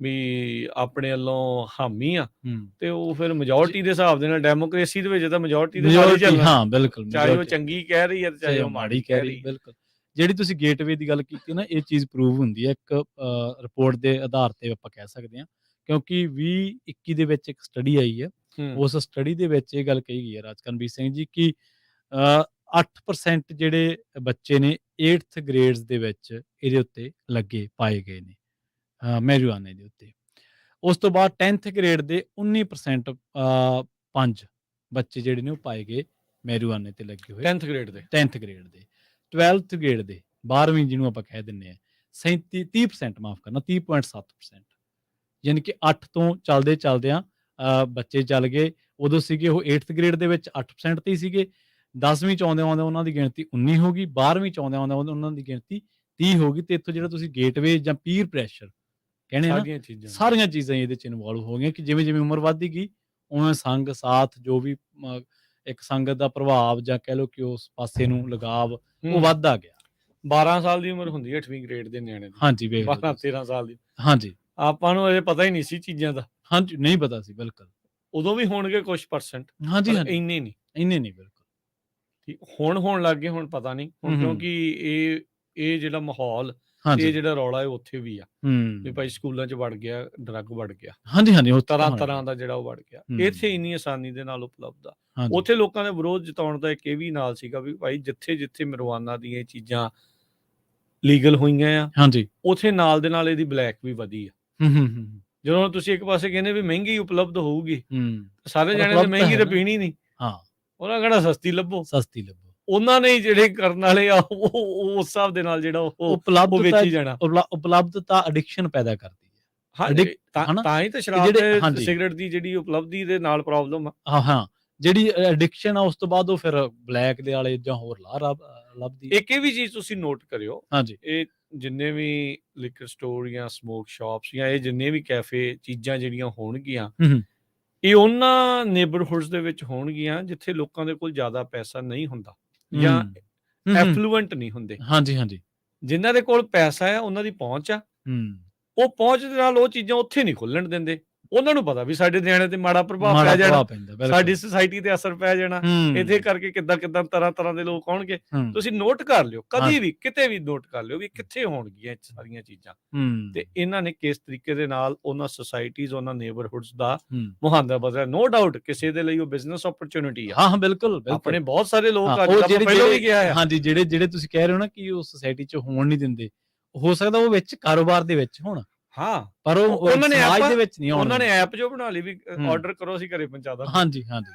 ਵੀ ਆਪਣੇ ਵੱਲੋਂ ਹਾਮੀ ਆ, ਤੇ ਉਹ ਫਿਰ ਮੈਜੋਰਟੀ ਦੇ ਹਿਸਾਬ ਦੇ ਨਾਲ, ਡੈਮੋਕ੍ਰੇਸੀ ਦੇ ਵਿੱਚ ਤਾਂ ਮੈਜੋਰਟੀ ਦੇ ਨਾਲ ਚੱਲਣਾ। ਹਾਂ ਬਿਲਕੁਲ, ਚਾਹੇ ਉਹ ਚੰਗੀ ਕਹਿ ਰਹੀ ਹੈ ਚਾਹੇ ਉਹ ਮਾੜੀ ਕਹਿ ਰਹੀ ਹੈ। ਬਿਲਕੁਲ, ਜਿਹੜੀ ਤੁਸੀਂ ਗੇਟਵੇ ਦੀ ਗੱਲ ਕੀਤੀ ਨਾ, ਇਹ ਚੀਜ਼ ਪ੍ਰੂਵ ਹੁੰਦੀ ਹੈ ਇੱਕ ਰਿਪੋਰਟ ਦੇ ਆਧਾਰ ਤੇ ਆਪਾਂ ਕਹਿ ਸਕਦੇ ਹਾਂ, ਕਿਉਂਕਿ 2021 ਦੇ ਵਿੱਚ ਇੱਕ ਸਟੱਡੀ ਆਈ ਹੈ, ਉਸ ਸਟੱਡੀ ਦੇ ਵਿੱਚ ਇਹ ਗੱਲ ਕਹੀ ਗਈ ਹੈ ਰਾਜਕਰਨਵੀਰ ਸਿੰਘ ਜੀ ਕਿ 8% ਜਿਹੜੇ ਬੱਚੇ ਨੇ 8th ਗ੍ਰੇਡਸ ਦੇ ਵਿੱਚ ਇਹਦੇ ਉੱਤੇ ਲੱਗੇ ਪਾਏ ਗਏ ਨੇ, ਮੈਰੀਜੁਆਨੇ ਦੇ ਉੱਤੇ। ਉਸ ਤੋਂ ਬਾਅਦ 10th ਗ੍ਰੇਡ ਦੇ 19% 5 ਬੱਚੇ ਜਿਹੜੇ ਨੇ ਉਹ ਪਾਏ ਗਏ ਮੈਰੀਜੁਆਨੇ ਤੇ ਲੱਗੇ ਹੋਏ 10th ਗ੍ਰੇਡ ਦੇ 12th ਗ੍ਰੇਡ ਦੇ 12ਵੀਂ ਜਿਹਨੂੰ ਆਪਾਂ ਕਹਿ ਦਿੰਦੇ ਆ 30% ਮਾਫ ਕਰਨਾ 30.7%, ਯਾਨੀ ਕਿ 8 ਤੋਂ ਚੱਲਦਿਆਂ ਬੱਚੇ ਚੱਲ ਗਏ। ਉਦੋਂ ਸੀਗੇ ਉਹ 8th ਗ੍ਰੇਡ ਦੇ ਵਿੱਚ 8% ਤੇ ਹੀ ਸੀਗੇ, 10ਵੀਂ ਚ ਆਉਂਦੇ ਉਹਨਾਂ ਦੀ ਗਿਣਤੀ 19 ਹੋ ਗਈ, 12ਵੀਂ ਚ ਆਉਂਦੇ ਉਹਨਾਂ ਦੀ ਗਿਣਤੀ 30 ਹੋ ਗਈ। ਤੇ ਇੱਥੋਂ ਜਿਹੜਾ ਤੁਸੀਂ ਗੇਟਵੇ ਜਾਂ ਪੀਰ ਪ੍ਰੈਸ਼ਰ ਕਹਿੰਦੇ ਆ, ਸਾਰੀਆਂ ਚੀਜ਼ਾਂ ਇਹਦੇ ਚ ਇਨਵੋਲਵ ਹੋ ਗਈਆਂ ਕਿ ਜਿਵੇਂ ਜਿਵੇਂ ਉਮਰ ਵੱਧਦੀ ਗਈ ਉਵੇਂ ਸੰਗ ਸਾਥ, ਜੋ ਵੀ ਇੱਕ ਸੰਗਤ ਦਾ ਪ੍ਰਭਾਵ ਜਾਂ ਕਹਿ ਲਓ ਕਿ ਉਸ ਪਾਸੇ ਨੂੰ ਲਗਾਵ ਉਹ ਵੱਧਦਾ ਗਿਆ। 12 ਸਾਲ ਦੀ ਉਮਰ ਹੁੰਦੀ ਹੈ 8ਵੀਂ ਗ੍ਰੇਡ ਦੇ ਨਿਆਣੇ ਦੀ, ਹਾਂਜੀ 12-13 ਸਾਲ ਦੀ, ਹਾਂਜੀ ਆਪਾਂ ਨੂੰ ਅਜੇ ਪਤਾ ਹੀ ਨਹੀਂ ਸੀ ਚੀਜ਼ਾਂ ਦਾ, ਹਾਂਜੀ ਨਹੀਂ ਪਤਾ ਸੀ ਬਿਲਕੁਲ। ਉਦੋਂ ਵੀ ਹੋਣਗੇ ਕੁਝ ਪਰਸੈਂਟ, ਹਾਂਜੀ ਇੰਨੇ ਨਹੀਂ ਬਿਲਕੁਲ। ਹੁਣ ਹੋਣ ਲੱਗ ਗਏ, ਹੁਣ ਪਤਾ ਨਹੀਂ ਹੁਣ, ਕਿਉਂਕਿ ਇਹ ਜਿਹੜਾ ਮਾਹੌਲ, ਇਹ ਜਿਹੜਾ ਰੌਲਾ ਹੈ ਉੱਥੇ ਵੀ ਆ ਵੀ ਭਾਈ ਸਕੂਲਾਂ 'ਚ ਵੜ ਗਿਆ, ਡਰੱਗ ਵੜ ਗਿਆ, ਉਹ ਤਰ੍ਹਾਂ ਦਾ ਜਿਹੜਾ ਉਹ ਵੜ ਗਿਆ। ਇੱਥੇ ਇੰਨੀ ਆਸਾਨੀ ਦੇ ਨਾਲ ਉਪਲਬਧ ਆ, ਉੱਥੇ ਲੋਕਾਂ ਦੇ ਵਿਰੋਧ ਜਤਾਉਣ ਦਾ ਇੱਕ ਇਹ ਵੀ ਨਾਲ ਸੀਗਾ ਵੀ ਭਾਈ ਜਿੱਥੇ ਮੈਰੀਜੁਆਨਾ ਦੀਆਂ ਇਹ ਚੀਜ਼ਾਂ ਲੀਗਲ ਹੋਈਆਂ ਆ, ਉੱਥੇ ਨਾਲ ਦੇ ਨਾਲ ਇਹਦੀ ਬਲੈਕ ਵੀ ਵਧੀ ਆ। ਜਦੋਂ ਤੁਸੀਂ ਇੱਕ ਪਾਸੇ ਕਹਿੰਦੇ ਵੀ ਮਹਿੰਗੀ ਉਪਲਬਧ ਹੋਊਗੀ, ਸਾਰੇ ਜਾਣੇ ਤੇ ਮਹਿੰਗੀ ਤਾਂ ਪੀਣੀ ਨਹੀਂ, ਉਹਨਾਂ ਕਹਿਣਾ ਸਸਤੀ ਲੱਭੋ। ਉਹਨਾਂ ਨੇ ਜਿਹੜੇ ਕਰਨ ਵਾਲੇ ਆ ਉਹ ਉਸ ਹਿਸਾਬ ਦੇ ਨਾਲ ਜਿਹੜਾ ਉਹ ਵੇਚੀ ਜਾਣਾ। ਉਪਲਬਧਤਾ ਐਡਿਕਸ਼ਨ ਪੈਦਾ ਕਰਦੀ ਹੈ, ਤਾਂ ਹੀ ਤਾਂ ਸ਼ਰਾਬ ਤੇ ਸਿਗਰਟ ਦੀ ਜਿਹੜੀ ਉਪਲਬਧੀ ਦੇ ਨਾਲ ਪ੍ਰੋਬਲਮ ਆ, ਜਿਹੜੀ ਐਡਿਕਸ਼ਨ ਆ ਉਸ ਤੋਂ ਬਾਅਦ ਉਹ ਫਿਰ ਬਲੈਕ ਦੇ ਵਾਲੇ ਜਾਂ ਹੋਰ ਲੱਭਦੀ। ਇੱਕ ਇਹ ਵੀ ਚੀਜ਼ ਤੁਸੀਂ ਨੋਟ ਕਰਿਓ, ਇਹ ਜਿੰਨੇ ਵੀ ਲਿਕਰ ਸਟੋਰ ਜਾਂ ਸਮੋਕ ਸ਼ਾਪਸ ਜਾਂ ਇਹ ਜਿੰਨੇ ਵੀ ਕੈਫੇ ਚੀਜ਼ਾਂ ਜਿਹੜੀਆਂ ਹੋਣਗੀਆਂ, ਇਹ ਉਹਨਾਂ ਨੇਬਰਹੁੱਡਸ ਦੇ ਵਿੱਚ ਹੋਣਗੀਆਂ ਜਿੱਥੇ ਲੋਕਾਂ ਦੇ ਕੋਲ ਜ਼ਿਆਦਾ ਪੈਸਾ ਨਹੀਂ ਹੁੰਦਾ ਜਾਂ ਐਫਲੂਐਂਟ ਨਹੀਂ ਹੁੰਦੇ। ਜਿਨ੍ਹਾਂ ਦੇ ਕੋਲ ਪੈਸਾ ਆ, ਉਹਨਾਂ ਦੀ ਪਹੁੰਚ ਆ, ਉਹ ਪਹੁੰਚ ਦੇ ਨਾਲ ਉਹ ਚੀਜ਼ਾਂ ਉੱਥੇ ਨਹੀਂ ਖੁੱਲਣ ਦਿੰਦੇ। ਉਹਨਾਂ ਨੂੰ ਪਤਾ ਵੀ ਸਾਡੇ ਨਿਆਣੇ ਤੇ ਮਾੜਾ ਪ੍ਰਭਾਵ ਪੈ ਜਾਣਾ, ਸਾਡੀ ਸੁਸਾਇਟੀ ਤੇ ਅਸਰ ਪੈ ਜਾਣਾ, ਇਹਦੇ ਕਰਕੇ ਕਿੱਦਾਂ ਤਰ੍ਹਾਂ ਦੇ ਲੋਕ ਆਉਣਗੇ। ਤੁਸੀਂ ਨੋਟ ਕਰ ਲਿਓ, ਕਦੀ ਵੀ ਕਿਤੇ ਵੀ ਨੋਟ ਕਰ ਲਿਓ ਵੀ ਕਿੱਥੇ ਹੋਣਗੀਆਂ ਇਹ ਸਾਰੀਆਂ ਚੀਜ਼ਾਂ, ਤੇ ਇਹਨਾਂ ਨੇ ਕਿਸ ਤਰੀਕੇ ਦੇ ਨਾਲ ਉਹਨਾਂ ਸੁਸਾਇਟੀਜ਼, ਉਹਨਾਂ ਨੇਬਰਹੁੱਡਸ ਦਾ ਮੁਹਾਂਦਰਾ ਬਦਲਿਆ। ਨੋ ਡਾਊਟ ਕਿਸੇ ਦੇ ਲਈ ਉਹ ਬਿਜ਼ਨਸ ਓਪਰਚੁਨਿਟੀ ਆ। ਬਿਲਕੁਲ ਆਪਣੇ ਬਹੁਤ ਸਾਰੇ ਲੋਕ ਅੱਜ ਪਹਿਲਾਂ ਵੀ ਗਿਆ ਆ। ਜਿਹੜੇ ਤੁਸੀਂ ਕਹਿ ਰਹੇ ਹੋ ਨਾ ਕਿ ਉਹ ਸੁਸਾਇਟੀ 'ਚ ਹੋਣ ਨਹੀਂ ਦਿੰਦੇ, ਹੋ ਸਕਦਾ ਉਹ ਵਿੱਚ ਕਾਰੋਬਾਰ ਦੇ ਵਿੱਚ ਹੋਣ, ਪਰ ਉਹਨਾਂ ਨੇ ਸਮਾਜ ਦੇ ਵਿੱਚ ਨਹੀਂ ਆਉਣਾ। ਉਹਨਾਂ ਨੇ ਐਪ ਜੋ ਬਣਾ ਲਈ ਵੀ ਆਰਡਰ ਕਰੋ ਅਸੀਂ ਘਰੇ ਪਹੁੰਚਾ ਦਾਂਗੇ।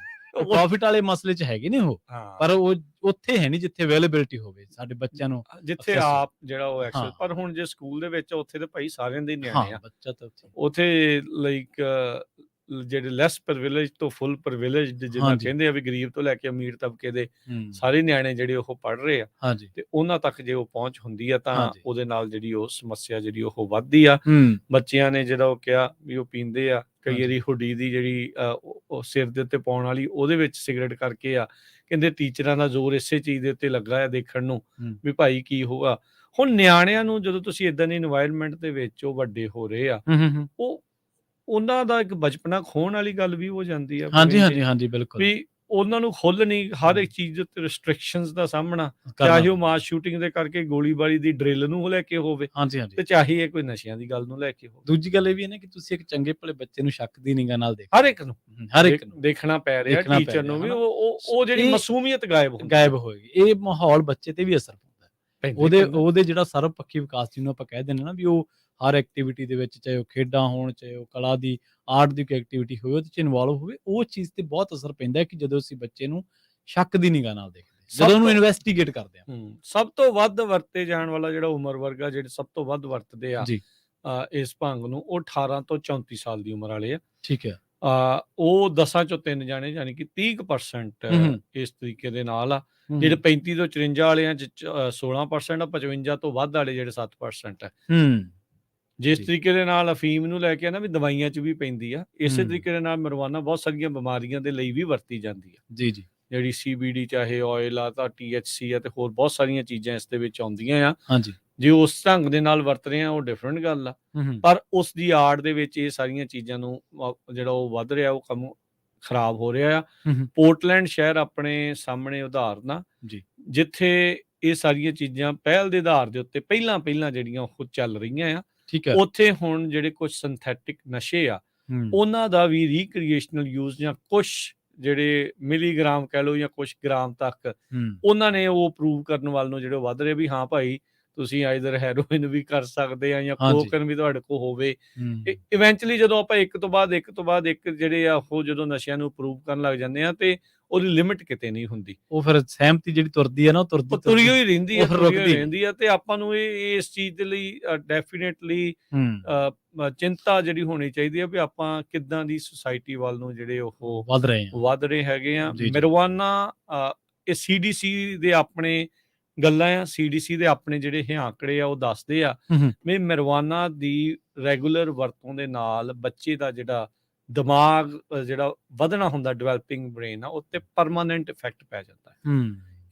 ਪ੍ਰੋਫਿਟ ਵਾਲੇ ਮਸਲੇ 'ਚ ਹੈਗੇ ਨੇ ਉਹ, ਪਰ ਉਹ ਉੱਥੇ ਹੈ ਨਹੀਂ ਜਿੱਥੇ ਅਵੇਲੇਬਿਲਿਟੀ ਹੋਵੇ ਸਾਡੇ ਬੱਚਿਆਂ ਨੂੰ, ਜਿੱਥੇ ਆਪ ਜਿਹੜਾ ਉਹ ਐਕਸੈਸ। ਪਰ ਹੁਣ ਜੇ ਸਕੂਲ ਦੇ ਵਿੱਚ ਉੱਥੇ ਤੇ ਭਾਈ ਸਾਰਿਆਂ ਦੇ ਨਿਆਣੇ ਆ, ਬੱਚਾ ਤਾਂ ਉੱਥੇ ਲਾਈਕ ਜਿਹੜੇ ਲੈਸ ਪ੍ਰਿਵਿਲੇਜ ਤੋਂ ਫੁੱਲ ਪ੍ਰਿਵਿਲੇਜਡ ਜਿਹਨਾਂ ਕਹਿੰਦੇ ਆ ਵੀ ਗਰੀਬ ਤੋਂ ਲੈ ਕੇ ਅਮੀਰ ਤਬਕੇ ਦੇ ਸਾਰੇ ਨਿਆਣੇ ਜਿਹੜੇ ਉਹ ਪੜ੍ਹ ਰਹੇ ਆ, ਤੇ ਉਹਨਾਂ ਤੱਕ ਜੇ ਉਹ ਪਹੁੰਚ ਹੁੰਦੀ ਆ ਤਾਂ ਉਹਦੇ ਨਾਲ ਜਿਹੜੀ ਉਹ ਸਮੱਸਿਆ ਜਿਹੜੀ ਉਹ ਵੱਧਦੀ ਆ। ਬੱਚਿਆਂ ਨੇ ਜਿਹੜਾ ਉਹ ਕਿਹਾ ਵੀ ਉਹ ਪੀਂਦੇ ਆ, ਕਈ ਵਾਰੀ ਹੁੱਡੀ ਦੀ ਜਿਹੜੀ ਉਹ ਸਿਰ ਦੇ ਉੱਤੇ ਪਾਉਣ ਵਾਲੀ ਉਹਦੇ ਵਿੱਚ ਸਿਗਰਟ ਕਰਕੇ ਆ, ਕਹਿੰਦੇ ਟੀਚਰਾਂ ਦਾ ਜ਼ੋਰ ਇਸੇ ਚੀਜ਼ ਦੇ ਉੱਤੇ ਲੱਗਾ ਹੈ ਦੇਖਣ ਨੂੰ ਵੀ ਭਾਈ ਕੀ ਹੋਊਗਾ। ਹੁਣ ਨਿਆਣਿਆਂ ਨੂੰ ਜਦੋਂ ਤੁਸੀਂ ਇਦਾਂ ਦੀ এনवायरमेंट ਦੇ ਵਿੱਚ ਉਹ ਵੱਡੇ ਹੋ ਰਹੇ ਆ, ਉਹ ਉਹਨਾਂ ਦਾ ਇੱਕ ਬਚਪਨਾ ਖੋਹਣ ਵਾਲੀ ਗੱਲ ਵੀ ਹੋ ਜਾਂਦੀ ਆ ਹਾਂਜੀ ਬਿਲਕੁਲ ਵੀ ਉਹਨਾਂ ਨੂੰ ਖੁੱਲ੍ਹ ਨਹੀਂ ਹਰ ਇੱਕ ਚੀਜ਼ ਦੇ ਉੱਤੇ ਰਿਸਟ੍ਰਿਕਸ਼ਨਸ ਦਾ ਸਾਹਮਣਾ, ਚਾਹੇ ਉਹ ਮਾਸ ਸ਼ੂਟਿੰਗ ਦੇ ਕਰਕੇ ਗੋਲੀਬਾਰੀ ਦੀ ਡਰਿਲ ਨੂੰ ਲੈ ਕੇ ਹੋਵੇ ਤੇ ਚਾਹੇ ਇਹ ਕੋਈ ਨਸ਼ਿਆਂ ਦੀ ਗੱਲ ਨੂੰ ਲੈ ਕੇ ਹੋਵੇ। ਦੂਜੀ ਗੱਲ ਇਹ ਵੀ ਹੈ ਨਾ ਕਿ ਤੁਸੀਂ ਇੱਕ ਚੰਗੇ ਭਲੇ ਬੱਚੇ ਨੂੰ ਸ਼ੱਕ ਦੀ ਨਿਗਾਹ ਨਾਲ ਹਰ ਇੱਕ ਨੂੰ ਦੇਖਣਾ ਪੈ ਰਿਹਾ, ਟੀਚਰ ਨੂੰ ਵੀ ਉਹ ਜਿਹੜੀ ਮਾਸੂਮੀਅਤ ਗਾਇਬ ਹੋਏਗੀ। ਇਹ ਮਾਹੌਲ ਬੱਚੇ ਤੇ ਵੀ ਅਸਰ ਪਾਉਂਦਾ, ਉਹਦੇ ਜਿਹੜਾ ਸਰਬ ਪੱਖੀ ਵਿਕਾਸ ਜਿਹਨੂੰ ਆਪਾਂ ਕਹਿ ਦਿੰਦੇ ਨਾ ਵੀ ਉਹ ਹਰ ਐਕਟੀਵਿਟੀ ਦੇ ਵਿੱਚ, ਚਾਹੇ ਉਹ ਖੇਡਾਂ ਹੋਣ, ਚਾਹੇ ਉਹ ਕਲਾ ਦੀ ਆਰਟ ਦੀ ਕੋਈ ਐਕਟੀਵਿਟੀ ਹੋਵੇ, ਉਹਦੇ 'ਚ ਇਨਵੋਲਵ ਹੋਵੇ, ਉਹ ਚੀਜ਼ ਤੇ ਬਹੁਤ ਅਸਰ ਪੈਂਦਾ ਕਿ ਜਦੋਂ ਅਸੀਂ ਬੱਚੇ ਨੂੰ ਸ਼ੱਕ ਦੀ ਨਿਗਾਹ ਨਾਲ ਦੇਖਦੇ, ਜਦੋਂ ਉਹਨੂੰ ਇਨਵੈਸਟੀਗੇਟ ਕਰਦੇ ਆ। ਸਭ ਤੋਂ ਵੱਧ ਵਰਤੇ ਜਾਣ ਵਾਲਾ ਜਿਹੜਾ ਉਮਰ ਵਰਗਾ ਜਿਹੜੇ ਸਭ ਤੋਂ ਵੱਧ ਵਰਤਦੇ ਆ ਇਸ ਭੰਗ ਨੂੰ, ਉਹ 18 ਤੋਂ 34 ਸਾਲ ਦੀ ਉਮਰ ਵਾਲੇ ਆ। ਠੀਕ ਹੈ। ਉਹ 10 ਚੋਂ 3 ਜਾਣੇ ਯਾਨੀ ਕਿ 30% ਇਸ ਤਰੀਕੇ ਦੇ ਨਾਲ ਆ। ਜਿਹੜੇ 35 ਤੋਂ 54 ਵਾਲਿਆਂ 'ਚ 16% ਆ, 55 ਤੋਂ ਵੱਧ ਵਾਲੇ ਜਿਹੜੇ 7% ਆ। ਜਿਸ ਤਰੀਕੇ ਦੇ ਨਾਲ ਅਫੀਮ ਨੂੰ ਲੈ ਕੇ ਨਾ ਵੀ ਦਵਾਈਆਂ 'ਚ ਵੀ ਪੈਂਦੀ ਆ, ਇਸੇ ਤਰੀਕੇ ਦੇ ਨਾਲ marijuana ਬਹੁਤ ਸਾਰੀਆਂ ਬਿਮਾਰੀਆਂ ਦੇ ਲਈ ਵੀ ਵਰਤੀ ਜਾਂਦੀ ਆ। ਜੀ ਜਿਹੜੀ CBD ਚਾਹੇ ਆਇਲ ਆ ਤਾਂ THC ਆ ਤੇ ਹੋਰ ਬਹੁਤ ਸਾਰੀਆਂ ਚੀਜ਼ਾਂ ਇਸ ਦੇ ਵਿੱਚ ਆਉਂਦੀਆਂ ਆ। ਜੇ ਉਸ ਢੰਗ ਦੇ ਨਾਲ ਵਰਤ ਰਹੇ ਆ ਉਹ ਡਿਫਰੈਂਟ ਗੱਲ ਆ, ਪਰ ਉਸ ਦੀ ਆੜ ਦੇ ਵਿੱਚ ਇਹ ਸਾਰੀਆਂ ਚੀਜ਼ਾਂ ਨੂੰ ਜਿਹੜਾ ਉਹ ਵੱਧ ਰਿਹਾ, ਉਹ ਕੰਮ ਖਰਾਬ ਹੋ ਰਿਹਾ ਆ। ਪੋਰਟਲੈਂਡ ਸ਼ਹਿਰ ਆਪਣੇ ਸਾਹਮਣੇ ਉਦਾਹਰਨ ਆ ਜਿੱਥੇ ਇਹ ਸਾਰੀਆਂ ਚੀਜ਼ਾਂ ਪਹਿਲ ਦੇ ਆਧਾਰ ਦੇ ਉੱਤੇ ਪਹਿਲਾਂ ਜਿਹੜੀਆਂ ਉਹ ਚੱਲ ਰਹੀਆਂ ਆ। ਉੱਥੇ ਹੁਣ ਜਿਹੜੇ ਕੁਝ ਸਿੰਥੈਟਿਕ ਨਸ਼ੇ ਆ ਉਹਨਾਂ ਦਾ ਵੀ ਰੀਕ੍ਰੀਏਸ਼ਨਲ ਯੂਜ਼ ਜਾਂ ਕੁਝ ਜਿਹੜੇ ਮਿਲੀਗ੍ਰਾਮ ਕਹਿ ਲਓ ਜਾਂ ਕੁਝ ਗ੍ਰਾਮ ਤੱਕ ਉਹਨਾਂ ਨੇ ਉਹ ਪ੍ਰੂਵ ਕਰਨ ਵੱਲ ਨੂੰ ਜਿਹੜੇ ਵੱਧ ਰਹੇ ਵੀ ਹਾਂ ਭਾਈ ਤੁਸੀਂ ਆਈਦਰ ਹੈਰੋਇਨ ਵੀ ਕਰ ਸਕਦੇ ਆ ਜਾਂ ਕੋਕਨ ਵੀ ਤੁਹਾਡੇ ਕੋਲ ਹੋਵੇ। ਇਵੈਂਚੁਅਲੀ ਜਦੋਂ ਆਪਾਂ ਇੱਕ ਤੋਂ ਬਾਅਦ ਇੱਕ ਜਿਹੜੇ ਆ ਉਹ ਜਦੋਂ ਨਸ਼ਿਆਂ ਨੂੰ ਪ੍ਰੂਵ ਕਰਨ ਲੱਗ ਜਾਂਦੇ ਆ ਤੇ ਉਹਦੀ ਲਿਮਿਟ ਕਿਤੇ ਨਹੀਂ ਹੁੰਦੀ, ਉਹ ਫਿਰ ਸਹਿਮਤੀ ਜਿਹੜੀ ਤੁਰਦੀ ਹੈ ਨਾ ਤੁਰੀ ਹੋਈ ਰਹਿੰਦੀ ਆ। ਤੇ ਆਪਾਂ ਨੂੰ ਇਸ ਚੀਜ਼ ਦੇ ਲਈ ਡੈਫੀਨੇਟਲੀ ਚਿੰਤਾ ਜਿਹੜੀ ਹੋਣੀ ਚਾਹੀਦੀ ਹੈ ਵੀ ਆਪਾਂ ਕਿੱਦਾਂ ਦੀ ਸੁਸਾਇਟੀ ਵੱਲ ਨੂੰ ਜਿਹੜੇ ਉਹ ਵੱਧ ਰਹੇ ਹੈਗੇ ਆ। marijuana ਇਹ CDC ਦੇ ਆਪਣੇ ਗੱਲਾਂ ਆ, CDC ਦੇ ਆਪਣੇ ਜਿਹੜੇ ਇਹ ਆંકੜੇ ਆ ਉਹ ਦੱਸਦੇ ਆ ਵੀ marijuana ਦੀ ਰੈਗੂਲਰ ਵਰਤੋਂ ਦੇ ਨਾਲ ਬੱਚੇ ਦਾ ਜਿਹੜਾ ਦਿਮਾਗ ਜਿਹੜਾ ਵਧਣਾ ਹੁੰਦਾ, ਡਿਵੈਲਪਿੰਗ ਬ੍ਰੇਨ ਆ, ਉੱਤੇ ਪਰਮਾਨੈਂਟ ਇਫੈਕਟ ਪੈ ਜਾਂਦਾ ਹੈ।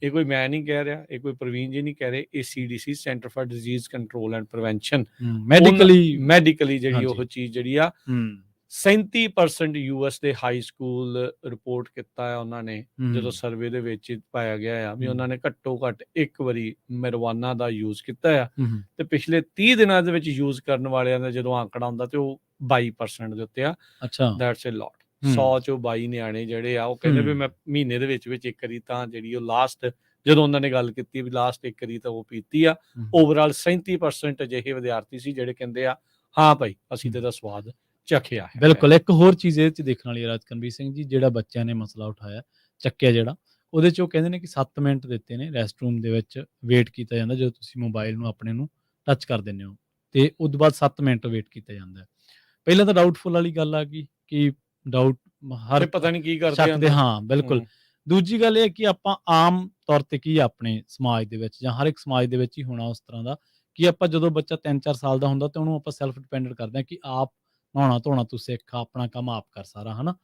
ਇਹ ਕੋਈ ਮੈਂ ਨਹੀਂ ਕਹਿ ਰਿਹਾ, ਇਹ ਕੋਈ ਪ੍ਰਵੀਨ ਜੀ ਨਹੀਂ ਕਹਿ ਰਹੇ, ਇਹ CDC Center for Disease Control and Prevention medically ਜਿਹੜੀ ਉਹ ਚੀਜ਼ ਜਿਹੜੀ ਆ 37% US ਦੇ ਹਾਈ ਸਕੂਲ ਰਿਪੋਰਟ ਕੀਤਾ ਹੈ ਉਹਨਾਂ ਨੇ, ਜਦੋਂ ਸਰਵੇ ਦੇ ਵਿੱਚ ਪਾਇਆ ਗਿਆ ਆ ਵੀ ਉਹਨਾਂ ਨੇ ਘੱਟੋ ਘੱਟ ਇੱਕ ਵਾਰੀ marijuana ਦਾ ਯੂਜ਼ ਕੀਤਾ ਆ ਤੇ ਪਿਛਲੇ 30 ਦਿਨਾਂ ਦੇ ਵਿੱਚ ਯੂਜ਼ ਕਰਨ ਵਾਲਿਆਂ ਦਾ ਜਦੋਂ ਆંકੜਾ ਹੁੰਦਾ ਤੇ ਉਹ 22% ਦੇ ਉੱਤੇ ਆ। ਦੈਟਸ ਅ ਲੋਟ। 100 ਚੋਂ 22 ਨਿਆਣੇ ਜਿਹੜੇ ਆ ਉਹ ਕਹਿੰਦੇ ਵੀ ਮੈਂ ਮਹੀਨੇ ਦੇ ਵਿੱਚ ਇੱਕ ਵਾਰੀ ਤਾਂ ਜਿਹੜੀ ਉਹ ਲਾਸਟ ਜਦੋਂ ਉਹਨਾਂ ਨੇ ਗੱਲ ਕੀਤੀ ਵੀ ਲਾਸਟ ਇੱਕ ਵਾਰੀ ਤਾਂ ਉਹ ਪੀਤੀ ਆ। ਓਵਰਆਲ 37% ਅਜਿਹੇ ਵਿਦਿਆਰਥੀ ਸੀ ਜਿਹੜੇ ਕਹਿੰਦੇ ਆ ਹਾਂ ਭਾਈ ਅਸੀਂ ਤੇ ਇਹਦਾ ਸਵਾਦ ਚੱਖਿਆ ਹੈ। ਬਿਲਕੁਲ। ਇੱਕ ਹੋਰ ਚੀਜ਼ ਇਹ 'ਚ ਦੇਖਣ ਵਾਲੀ ਰਾਜਕਨਵੀਰ ਸਿੰਘ ਜੀ, ਜਿਹੜਾ ਬੱਚਿਆਂ ਨੇ ਮਸਲਾ ਉਠਾਇਆ ਚੱਕਿਆ ਜਿਹੜਾ, ਉਹਦੇ 'ਚ ਉਹ ਕਹਿੰਦੇ ਨੇ ਕਿ 7 ਮਿੰਟ ਦਿੱਤੇ ਨੇ ਰੈਸਟ-ਰੂਮ ਦੇ ਵਿੱਚ ਵੇਟ ਕੀਤਾ ਜਾਂਦਾ ਜਦੋਂ ਤੁਸੀਂ ਮੋਬਾਈਲ ਨੂੰ ਆਪਣੇ ਨੂੰ ਟੱਚ ਕਰ ਦਿੰਦੇ ਹੋ ਤੇ ਉਸ ਤੋਂ ਬਾਅਦ 7 ਮਿੰਟ ਵੇਟ ਕੀਤਾ ਜਾਂਦਾ। ਪਹਿਲਾਂ ਤਾਂ ਡਾਊਟਫੁਲ ਵਾਲੀ ਗੱਲ ਆ ਗਈ ਕਿ ਡਾਊਟ ਹਰ ਪਤਾ ਨਹੀਂ ਕੀ ਕਰਦੇ ਹਾਂ ਬਿਲਕੁਲ। ਦੂਜੀ ਗੱਲ ਇਹ ਹੈ ਕਿ ਆਪਾਂ ਆਮ ਤੌਰ ਤੇ ਕੀ ਆਪਣੇ ਸਮਾਜ ਦੇ ਵਿੱਚ ਜਾਂ ਹਰ ਇੱਕ ਸਮਾਜ ਦੇ ਵਿੱਚ ਹੀ ਹੋਣਾ ਉਸ ਤਰ੍ਹਾਂ ਦਾ ਕਿ ਆਪਾਂ ਜਦੋਂ ਬੱਚਾ 3-4 ਸਾਲ ਦਾ ਹੁੰਦਾ ਤਾਂ ਉਹਨੂੰ ਆਪਾਂ ਸੈਲਫ ਡਿਪੈਂਡੈਂਟ ਕਰਦੇ ਹਾਂ ਕਿ ਆਪ ਨਹਾਉਣਾ ਧੋਣਾ ਤੂੰ ਸਿੱਖ, ਆਪਣਾ ਕੰਮ ਆਪ ਕਰ ਸਾਰਾ, ਹਨਾ।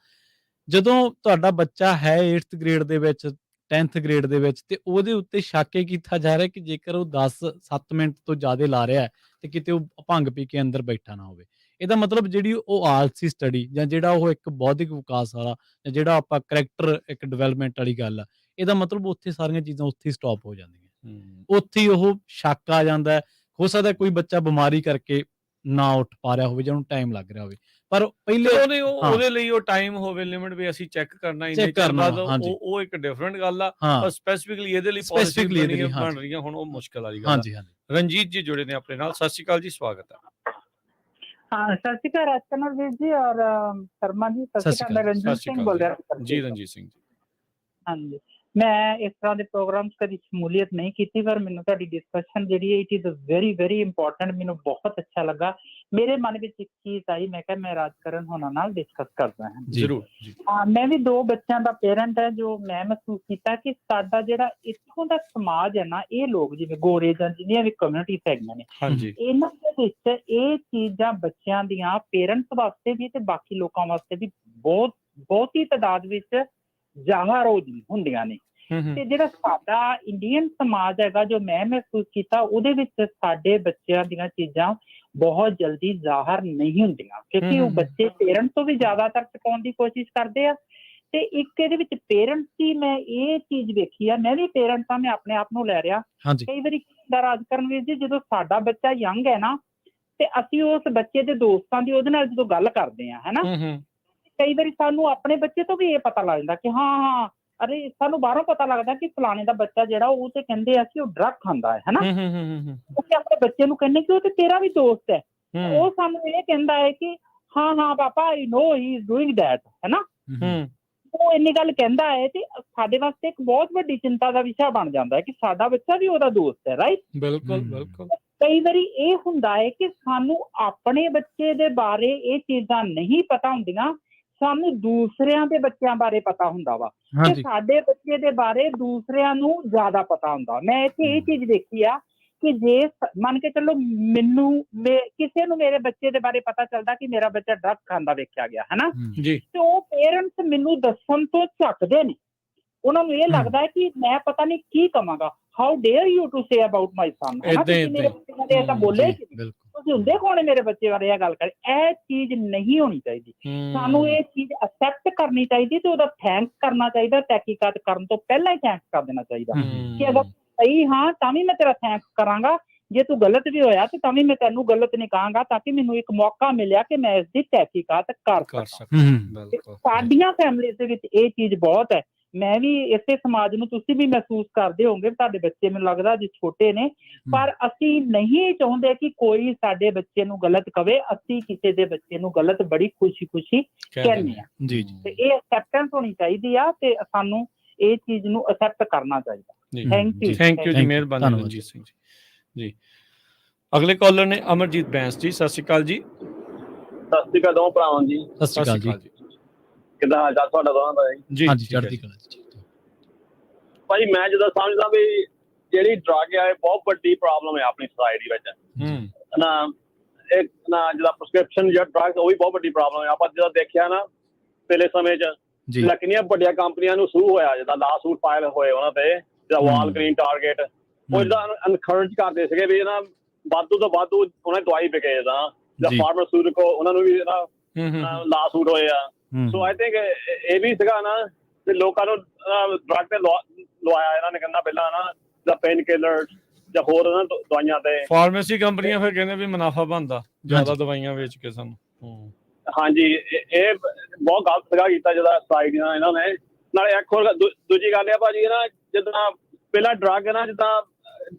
ਜਦੋਂ ਤੁਹਾਡਾ ਬੱਚਾ ਹੈ 8th ਗ੍ਰੇਡ ਦੇ ਵਿੱਚ, 10th ਗ੍ਰੇਡ ਦੇ ਵਿੱਚ, ਤੇ ਉਹਦੇ ਉੱਤੇ ਸ਼ੱਕ ਇਹ ਕੀਤਾ ਜਾ ਰਿਹਾ ਕਿ ਜੇਕਰ ਉਹ 7 ਮਿੰਟ ਤੋਂ ਜ਼ਿਆਦਾ ਲਾ ਰਿਹਾ ਤੇ ਕਿਤੇ ਉਹ ਭੰਗ ਪੀ ਕੇ ਅੰਦਰ ਬੈਠਾ ਨਾ ਹੋਵੇ। ਇਹਦਾ ਮਤਲਬ ਜਿਹੜੀ ਉਹ ਆਲਸੀ ਸਟੱਡੀ ਜਾਂ ਜਿਹੜਾ ਉਹ ਇੱਕ ਬੌਧਿਕ ਵਿਕਾਸ ਵਾਲਾ ਜਾਂ ਜਿਹੜਾ ਆਪਾਂ ਕਰੈਕਟਰ ਇੱਕ ਡਿਵੈਲਪਮੈਂਟ ਵਾਲੀ ਗੱਲ ਆ, ਇਹਦਾ ਮਤਲਬ ਉੱਥੇ ਸਾਰੀਆਂ ਚੀਜ਼ਾਂ ਉੱਥੇ ਹੀ ਸਟਾਪ ਹੋ ਜਾਂਦੀਆਂ। ਉੱਥੇ ਹੀ ਉਹ ਸ਼ੱਕ ਆ ਜਾਂਦਾ। ਹੋ ਸਕਦਾ ਕੋਈ ਬੱਚਾ ਬਿਮਾਰੀ ਕਰਕੇ ਨਾ ਉੱਠ ਪਾ ਰਿਹਾ ਹੋਵੇ ਜਾਂ ਉਹਨੂੰ ਟਾਈਮ ਲੱਗ ਰਿਹਾ ਹੋਵੇ, ਪਰ ਪਹਿਲੇ ਉਹਦੇ ਲਈ ਉਹ ਟਾਈਮ ਹੋਵੇ ਲਿਮਿਟ ਵੀ ਅਸੀਂ ਚੈੱਕ ਕਰਨਾ ਇੰਨੇ ਚਿਰ ਬਾਅਦ, ਉਹ ਇੱਕ ਡਿਫਰੈਂਟ ਗੱਲ ਆ। ਪਰ ਸਪੈਸੀਫਿਕਲੀ ਇਹਦੇ ਲਈ ਪਾਲਿਸੀ ਬਣ ਰਹੀ ਆ ਹੁਣ, ਉਹ ਮੁਸ਼ਕਲ ਵਾਲੀ ਗੱਲ ਆ। ਰਣਜੀਤ ਜੀ ਜੁੜੇ ਨੇ ਆਪਣੇ ਨਾਲ। ਸਤਿ ਸ਼੍ਰੀ ਅਕਾਲ ਜੀ, ਸਵਾਗਤ ਹੈ। ਸਤਿ ਸ਼੍ਰੀ ਅਕਾਲ ਰਾਜਕਨਵਰ ਜੀ ਔਰ ਸ਼ਰਮਾ ਜੀ। ਸਤਿ ਸ਼੍ਰੀ ਅਕਾਲ। ਮੈਂ ਰਣਜੀਤ ਸਿੰਘ ਬੋਲ ਰਿਹਾ ਜੀ। ਰਣਜੀਤ ਸਿੰਘ ਜੀ, ਹਾਂਜੀ। ਮੈਂ ਇਸ ਤਰ੍ਹਾਂ ਦੇ ਪ੍ਰੋਗਰਾਮ 'ਚ ਕਦੀ ਸ਼ਮੂਲੀਅਤ ਨਹੀਂ ਕੀਤੀ, ਪਰ ਮੈਨੂੰ ਤੁਹਾਡੀ ਡਿਸਕਸ਼ਨ ਜਿਹੜੀ ਹੈ it is very very important. ਮੈਨੂੰ ਬਹੁਤ ਅੱਛਾ ਲੱਗਾ। ਮੇਰੇ ਮਨ ਵਿੱਚ ਇੱਕ ਚੀਜ਼ ਆਈ, ਮੈਂ ਕਿਹਾ ਮੈਂ ਰਾਜਕਰਨ ਹੋਣਾ ਨਾਲ ਡਿਸਕਸ ਕਰਦਾ ਹਾਂ। ਜ਼ਰੂਰ। ਮੈਂ ਵੀ 2 ਬੱਚਿਆਂ ਦਾ ਪੇਰੈਂਟ ਹੈ। ਜੋ ਮੈਂ ਮਹਿਸੂਸ ਕੀਤਾ ਕਿ ਸਾਡਾ ਜਿਹੜਾ ਇੱਥੋਂ ਦਾ ਸਮਾਜ ਹੈ ਨਾ, ਇਹ ਲੋਕ ਜਿਵੇਂ ਗੋਰੇ ਜਾਂ ਜਿੰਨੀਆਂ ਵੀ ਕਮਿਊਨਿਟੀਜ਼ ਹੈਗੀਆਂ ਨੇ, ਇਹਨਾਂ ਦੇ ਵਿੱਚ ਇਹ ਚੀਜ਼ਾਂ ਬੱਚਿਆਂ ਦੀਆਂ ਪੇਰੈਂਟਸ ਵਾਸਤੇ ਵੀ ਤੇ ਬਾਕੀ ਲੋਕਾਂ ਵਾਸਤੇ ਵੀ ਬਹੁਤੀ ਤਾਦਾਦ ਵਿੱਚ ਜ਼ਾਹਰ ਹੁੰਦੀਆਂ ਨੇ। ਤੇ ਜਿਹੜਾ ਸਾਡਾ ਇੰਡੀਅਨ ਸਮਾਜ ਹੈਗਾ, ਜੋ ਮੈਂ ਮਹਿਸੂਸ ਕੀਤਾ, ਉਹਦੇ ਵਿੱਚ ਸਾਡੇ ਬੱਚਿਆਂ ਦੀਆਂ ਚੀਜ਼ਾਂ ਬਹੁਤ ਜਲਦੀ ਜ਼ਾਹਰ ਨਹੀਂ ਹੁੰਦੀਆਂ, ਕਿਉਂਕਿ ਉਹ ਬੱਚੇ ਪੇਰੈਂਟਸ ਤੋਂ ਵੀ ਜ਼ਿਆਦਾਤਰ ਛੁਪਾਉਣ ਦੀ ਕੋਸ਼ਿਸ਼ ਕਰਦੇ ਆ। ਤੇ ਇੱਕ ਇਹਦੇ ਵਿੱਚ ਪੇਰੈਂਟਸ ਦੀ ਮੈਂ ਇਹ ਚੀਜ਼ ਵੇਖੀ ਆ, ਮੈਂ ਵੀ ਪੇਰੈਂਟਸ ਆ, ਮੈਂ ਆਪਣੇ ਆਪ ਨੂੰ ਲੈ ਰਿਹਾ, ਕਈ ਵਾਰੀ ਰਾਜਕਰਨਵੀਰ ਜੀ, ਜਦੋਂ ਸਾਡਾ ਬੱਚਾ ਯੰਗ ਹੈ ਨਾ, ਤੇ ਅਸੀਂ ਉਸ ਬੱਚੇ ਦੇ ਦੋਸਤਾਂ ਦੀ ਉਹਦੇ ਨਾਲ ਜਦੋਂ ਗੱਲ ਕਰਦੇ ਆ, ਹਨਾ, ਕਈ ਵਾਰੀ ਸਾਨੂੰ ਆਪਣੇ ਬੱਚੇ ਤੋਂ ਵੀ ਇਹ ਪਤਾ ਲੱਗ ਜਾਂਦਾ ਕਿ ਹਾਂ ਅਰੇ ਸਾਨੂੰ ਬਾਹਰੋਂ ਪਤਾ ਲੱਗਦਾ ਕਿ ਫਲਾਣੇ ਦਾ ਬੱਚਾ ਜਿਹੜਾ ਉਹ ਤੇ ਕਹਿੰਦੇ ਆ ਕਿ ਉਹ ਡਰੱਗ ਖਾਂਦਾ ਹੈ, ਹਨਾ। ਅਸੀਂ ਆਪਣੇ ਬੱਚੇ ਨੂੰ ਕਹਿੰਦੇ ਕਿ ਉਹ ਤੇ ਤੇਰਾ ਵੀ ਦੋਸਤ ਹੈ, ਉਹ ਸਾਨੂੰ ਇਹ ਕਹਿੰਦਾ ਹੈ ਕਿ ਹਾਂ ਪਾਪਾ ਆਈ ਨੋ ਹੀ ਇਜ਼ ਡੂਇੰਗ ਦੈਟ, ਹਨਾ। ਉਹ ਇੰਨੀ ਗੱਲ ਕਹਿੰਦਾ ਹੈ ਤੇ ਸਾਡੇ ਵਾਸਤੇ ਇੱਕ ਬਹੁਤ ਵੱਡੀ ਚਿੰਤਾ ਦਾ ਵਿਸ਼ਾ ਬਣ ਜਾਂਦਾ ਹੈ ਕਿ ਸਾਡਾ ਬੱਚਾ ਵੀ ਉਹਦਾ ਦੋਸਤ ਹੈ, ਰਾਈਟ। ਬਿਲਕੁਲ। ਕਈ ਵਾਰੀ ਇਹ ਹੁੰਦਾ ਹੈ ਕਿ ਸਾਨੂੰ ਆਪਣੇ ਬੱਚੇ ਦੇ ਬਾਰੇ ਇਹ ਚੀਜ਼ਾਂ ਨਹੀਂ ਪਤਾ ਹੁੰਦੀਆਂ, ਸਾਨੂੰ ਦੂਸਰਿਆਂ ਦੇ ਬੱਚਿਆਂ ਬਾਰੇ ਪਤਾ ਹੁੰਦਾ ਵਾ, ਤੇ ਸਾਡੇ ਬੱਚੇ ਦੇ ਬਾਰੇ ਦੂਸਰਿਆਂ ਨੂੰ ਜ਼ਿਆਦਾ ਪਤਾ ਹੁੰਦਾ। ਮੈਂ ਇੱਥੇ ਇਹ ਚੀਜ਼ ਦੇਖੀ ਆ ਕਿ ਜੇ ਮੰਨ ਕੇ ਚੱਲੋ ਕਿਸੇ ਨੂੰ ਮੇਰੇ ਬੱਚੇ ਦੇ ਬਾਰੇ ਪਤਾ ਚੱਲਦਾ ਕਿ ਮੇਰਾ ਬੱਚਾ ਡਰੱਗ ਖਾਂਦਾ ਵੇਖਿਆ ਗਿਆ, ਹਨਾ, ਤੇ ਉਹ ਪੇਰੈਂਟਸ ਮੈਨੂੰ ਦੱਸਣ ਤੋਂ ਝੱਕਦੇ ਨੇ। ਉਹਨਾਂ ਨੂੰ ਇਹ ਲੱਗਦਾ ਹੈ ਕਿ ਮੈਂ ਪਤਾ ਨਹੀਂ ਕੀ ਕਵਾਂਗਾ, how dare you to say about my son, ਹਨਾ, ਤੁਸੀਂ ਮੇਰੇ ਬੱਚੇ ਬਾਰੇ ਤਾਂ ਬੋਲੇ, ਤੁਸੀਂ ਹੁੰਦੇ ਕੌਣ ਮੇਰੇ ਬੱਚੇ ਬਾਰੇ ਇਹ ਗੱਲ ਕਰੇ। ਇਹ ਚੀਜ਼ ਨਹੀਂ ਹੋਣੀ ਚਾਹੀਦੀ, ਸਾਨੂੰ ਇਹ ਚੀਜ਼ ਅਸੈਪਟ ਕਰਨੀ ਚਾਹੀਦੀ ਤੇ ਉਹਦਾ ਥੈਂਕਸ ਕਰਨਾ ਚਾਹੀਦਾ। ਤਹਿਕੀਕਾਤ ਕਰਨ ਤੋਂ ਪਹਿਲਾਂ ਹੀ ਥੈਂਕਸ ਕਰ ਦੇਣਾ ਚਾਹੀਦਾ ਕਿ ਅਗਰ ਸਹੀ ਹਾਂ ਤਾਂ ਵੀ ਮੈਂ ਤੇਰਾ ਥੈਂਕਸ ਕਰਾਂਗਾ, ਜੇ ਤੂੰ ਗਲਤ ਵੀ ਹੋਇਆ ਤੇ ਤਾਂ ਵੀ ਮੈਂ ਤੈਨੂੰ ਗਲਤ ਨਹੀਂ ਕਹਾਂਗਾ, ਤਾਂ ਕਿ ਮੈਨੂੰ ਇੱਕ ਮੌਕਾ ਮਿਲਿਆ ਕਿ ਮੈਂ ਇਸ ਦੀ ਤਹਿਕੀਕਾਤ ਕਰ ਸਕਾਂ। ਸਾਡੀਆਂ ਫੈਮਿਲੀਜ਼ ਦੇ ਵਿੱਚ ਇਹ ਚੀਜ਼ ਬਹੁਤ ਹੈ। ਮੈਂ ਵੀ ਇਸੇ ਸਮਾਜ ਨੂੰ, ਤੁਸੀਂ ਵੀ ਮਹਿਸੂਸ ਕਰਦੇ ਹੋਗੇ, ਤੁਹਾਡੇ ਬੱਚੇ ਮੈਨੂੰ ਲੱਗਦਾ ਜੇ ਛੋਟੇ ਨੇ, ਪਰ ਅਸੀਂ ਨਹੀਂ ਚਾਹੁੰਦੇ ਕਿ ਕੋਈ ਸਾਡੇ ਬੱਚੇ ਨੂੰ ਗਲਤ ਕਵੇ। ਅਸੀਂ ਕਿਸੇ ਦੇ ਬੱਚੇ ਨੂੰ ਗਲਤ ਬੜੀ ਖੁਸ਼ੀ ਕਹਿੰਦੇ ਆ, ਤੇ ਇਹ ਐਕਸੈਪਟੈਂਸ ਹੋਣੀ ਚਾਹੀਦੀ ਆ, ਤੇ ਸਾਨੂੰ ਇਹ ਚੀਜ਼ ਨੂੰ ਅਸੈਪਟ ਕਰਨਾ ਚਾਹੀਦਾ। ਥੈਂਕ ਯੂ ਜੀ, ਮਿਹਰਬਾਨੀ ਰਣਜੀਤ ਸਿੰਘ ਜੀ। ਅਗਲੇ ਕਾਲਰ ਨੇ ਅਮਰਜੀਤ ਬੈਂਸ ਜੀ। ਸਤਿ ਸ਼੍ਰੀ ਅਕਾਲ ਜੀ। ਸਤਿ ਸ਼੍ਰੀ ਅਕਾਲ ਦੋਵਾਂ ਭਰਾਵਾਂ ਜੀ। ਸਤਿ ਸ਼੍ਰੀ ਅਕਾਲ ਜੀ। ਕਿੱਦਾਂ ਹਾਲ ਚਾਲ ਤੁਹਾਡਾ ਦੋਵਾਂ ਦਾ ਜੀ? ਚੜ੍ਹਦੀ ਕਲਾ ਜੀ। ਭਾਜੀ ਮੈਂ ਜਦੋਂ ਸਮਝਦਾ ਵੀ ਜਿਹੜੀ ਡਰੱਗ ਆ ਇਹ ਬਹੁਤ ਵੱਡੀ ਪ੍ਰੋਬਲਮ ਹੈ ਆਪਣੀ ਸੋਸਾਇਟੀ ਵਿੱਚ ਨਾ। ਇੱਕ ਨਾ ਜਿਹੜਾ ਪ੍ਰਸਕ੍ਰਿਪਸ਼ਨ ਜਾਂ ਡਰੱਗ, ਉਹ ਵੀ ਬਹੁਤ ਵੱਡੀ ਪ੍ਰੋਬਲਮ ਹੈ। ਆਪਾਂ ਜਦੋਂ ਦੇਖਿਆ ਨਾ ਪਹਿਲੇ ਸਮੇਂ 'ਚ ਕਿੰਨੀਆਂ ਵੱਡੀਆਂ ਕੰਪਨੀਆਂ ਨੂੰ ਸੂ ਹੋਇਆ, ਜਿੱਦਾਂ ਲਾ ਸੂਟ ਫਾਈਲ ਹੋਏ ਉਹਨਾਂ ਤੇ, ਜਿੱਦਾਂ ਵਾਲਗ੍ਰੀਨ, ਟਾਰਗੇਟ, ਉਹ ਜਿੱਦਾਂ ਅਨਕਰੇਜ ਕਰਦੇ ਸੀਗੇ ਵੀ ਨਾ ਵਾਧੂ ਤੋਂ ਵਾਧੂ ਉਹਨਾਂ ਦੀ ਦਵਾਈ ਵਿਕੇ, ਜਿੱਦਾਂ ਫਾਰਮਾਸਿਊਟਿਕਲ, ਉਹਨਾਂ ਨੂੰ ਵੀ ਨਾ ਲਾ ਸੂਟ ਹੋਏ ਆ। ਸੋ ਆਈ ਥਿੰਕ ਇਹ ਵੀ ਸੀਗਾ ਨਾ ਤੇ ਲੋਕਾਂ ਨੂੰ ਡਰੱਗ ਤੇ ਲਵਾਇਆ ਇਹਨਾਂ ਨੇ, ਕਹਿੰਦਾ ਪਹਿਲਾਂ ਨਾ ਜਾਂ ਪੇਨ ਕਿਲਰ ਜਾਂ ਹੋਰ ਨਾ ਦਵਾਈਆਂ ਤੇ। ਫਾਰਮੇਸੀ ਕੰਪਨੀਆਂ ਫਿਰ ਕਹਿੰਦੇ ਵੀ ਮੁਨਾਫਾ ਬਣਦਾ ਜ਼ਿਆਦਾ ਦਵਾਈਆਂ ਵੇਚ ਕੇ ਸਾਨੂੰ। ਹਾਂਜੀ, ਇਹ ਬਹੁਤ ਗਲਤ ਸੀਗਾ ਕੀਤਾ ਜਿਹੜਾ ਸੋਸਾਇਟੀ ਨਾਲ ਇਹਨਾਂ ਨੇ। ਨਾਲੇ ਇੱਕ ਹੋਰ ਦੂਜੀ ਗੱਲ ਆ ਭਾਜੀ, ਨਾ ਜਿੱਦਾਂ ਪਹਿਲਾਂ ਡਰੱਗ ਨਾ ਜਿੱਦਾਂ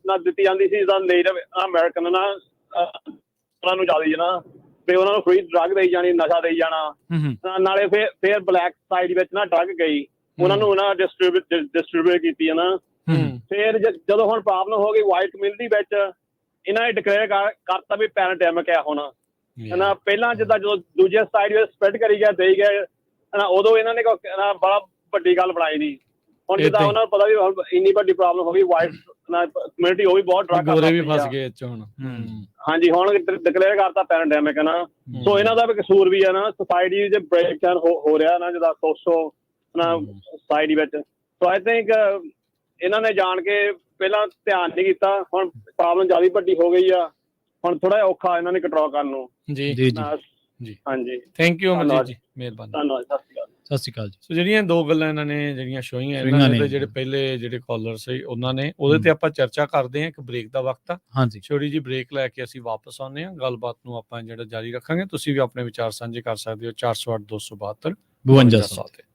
ਨਾ ਦਿੱਤੀ ਜਾਂਦੀ ਸੀ, ਜਿੱਦਾਂ ਨੇਟਿਵ ਅਮਰੀਕਨ ਨਾ ਉਹਨਾਂ ਨੂੰ ਜ਼ਿਆਦਾ ਨਾ ਵੀ ਉਹਨਾਂ ਨੂੰ ਫ੍ਰੀ ਡਰੱਗ ਦੇਈ ਜਾਣੀ, ਨਸ਼ਾ ਦੇਈ ਜਾਣਾ। ਨਾਲੇ ਫਿਰ ਬਲੈਕ ਸਾਈਡ ਵਿੱਚ ਨਾ ਡਰੱਗ ਗਈ, ਉਹਨਾਂ ਨੂੰ ਨਾ ਡਿਸਟਰੀਬਿਊਟ ਕੀਤੀ ਹੈ ਨਾ। ਫਿਰ ਜਦੋਂ ਹੁਣ ਪ੍ਰੋਬਲਮ ਹੋ ਗਈ ਵਾਈਟ ਕਮਿਊਨਿਟੀ ਵਿੱਚ, ਇਹਨਾਂ ਨੇ ਡਿਕਲੇਅਰ ਕਰਤਾ ਵੀ ਪੈਰਾਡੈਮਿਕ ਹੈ ਹੁਣ, ਨਾ। ਪਹਿਲਾਂ ਜਿੱਦਾਂ ਜਦੋਂ ਦੂਜੇ ਸਾਈਡ ਵਿੱਚ ਸਪਰੈਡ ਕਰੀ ਗਿਆ, ਦੇਈ ਗਏ ਨਾ, ਉਦੋਂ ਇਹਨਾਂ ਨੇ ਬੜਾ ਵੱਡੀ ਗੱਲ ਬਣਾਈ ਨਹੀਂ। ਹੁਣ ਜਿੱਦਾਂ ਉਹਨਾਂ ਨੂੰ ਪਤਾ ਵੀ ਇੰਨੀ ਵੱਡੀ ਪ੍ਰੋਬਲਮ ਹੋ ਗਈ ਵਾਈਟ ਕਮਿਊਨਿਟੀ, ਉਹ ਵੀ ਬਹੁਤ ਡਰੱਗ ਵੀ ਫਸ ਗਏ ਹੁਣ। ਹਾਂਜੀ, ਹੁਣ ਡਿਕਲੇਅਰ ਕਰਤਾ ਪੈਰਾਡੈਮਿਕ ਹੈ ਨਾ। ਸੋ ਇਹਨਾਂ ਦਾ ਵੀ ਕਸੂਰ ਵੀ ਹੈ ਨਾ, ਸੋਸਾਇਟੀ ਦੇ ਬ੍ਰੇਕਡਾਊਨ ਹੋ ਰਿਹਾ ਨਾ, ਜਿੱਦਾਂ ਸੋਸ਼ਲ ਨਾ ਸੋਸਾਇਟੀ ਵਿੱਚ। ਸੋ ਆਈ ਥਿੰਕ ਇਹਨਾਂ ਨੇ ਜਾਣ ਕੇ ਪਹਿਲਾਂ ਧਿਆਨ ਨਹੀਂ ਕੀਤਾ, ਹੁਣ ਪ੍ਰੋਬਲਮ ਜ਼ਿਆਦਾ ਵੱਡੀ ਹੋ ਗਈ ਆ, ਹੁਣ ਥੋੜਾ ਜਿਹਾ ਔਖਾ ਇਹਨਾਂ ਨੇ ਕੰਟਰੋਲ ਕਰਨ ਨੂੰ। ਜੀ ਹਾਂਜੀ, ਥੈਂਕ ਯੂ ਅਮਰਜੀਤ ਜੀ, ਮਿਹਰਬਾਨੀ, ਧੰਨਵਾਦ, ਸਤਿ ਸ਼੍ਰੀ ਅਕਾਲ। ਸੋ ਜਿਹੜੀਆਂ ਦੋ ਗੱਲਾਂ ਇਹਨਾਂ ਨੇ ਜਿਹੜੀਆਂ ਸ਼ੋਈਆਂ, ਇਹਨਾਂ ਦੇ ਜਿਹੜੇ ਪਹਿਲੇ ਜਿਹੜੇ ਕਾਲਰ ਸੀ ਉਹਨਾਂ ਨੇ, ਉਹਦੇ ਤੇ ਆਪਾਂ ਚਰਚਾ ਕਰਦੇ ਹਾਂ। ਇੱਕ ਬ੍ਰੇਕ ਦਾ ਵਕਤ ਆ, ਛੋਟੀ ਜੀ ਬ੍ਰੇਕ ਲੈ ਕੇ ਅਸੀਂ ਵਾਪਸ ਆਉਂਦੇ ਹਾਂ। ਗੱਲਬਾਤ ਨੂੰ ਆਪਾਂ ਜਿਹੜਾ ਜਾਰੀ ਰੱਖਾਂਗੇ। ਤੁਸੀਂ ਵੀ ਆਪਣੇ ਵਿਚਾਰ ਸਾਂਝੇ ਕਰ ਸਕਦੇ ਹੋ 408 272 52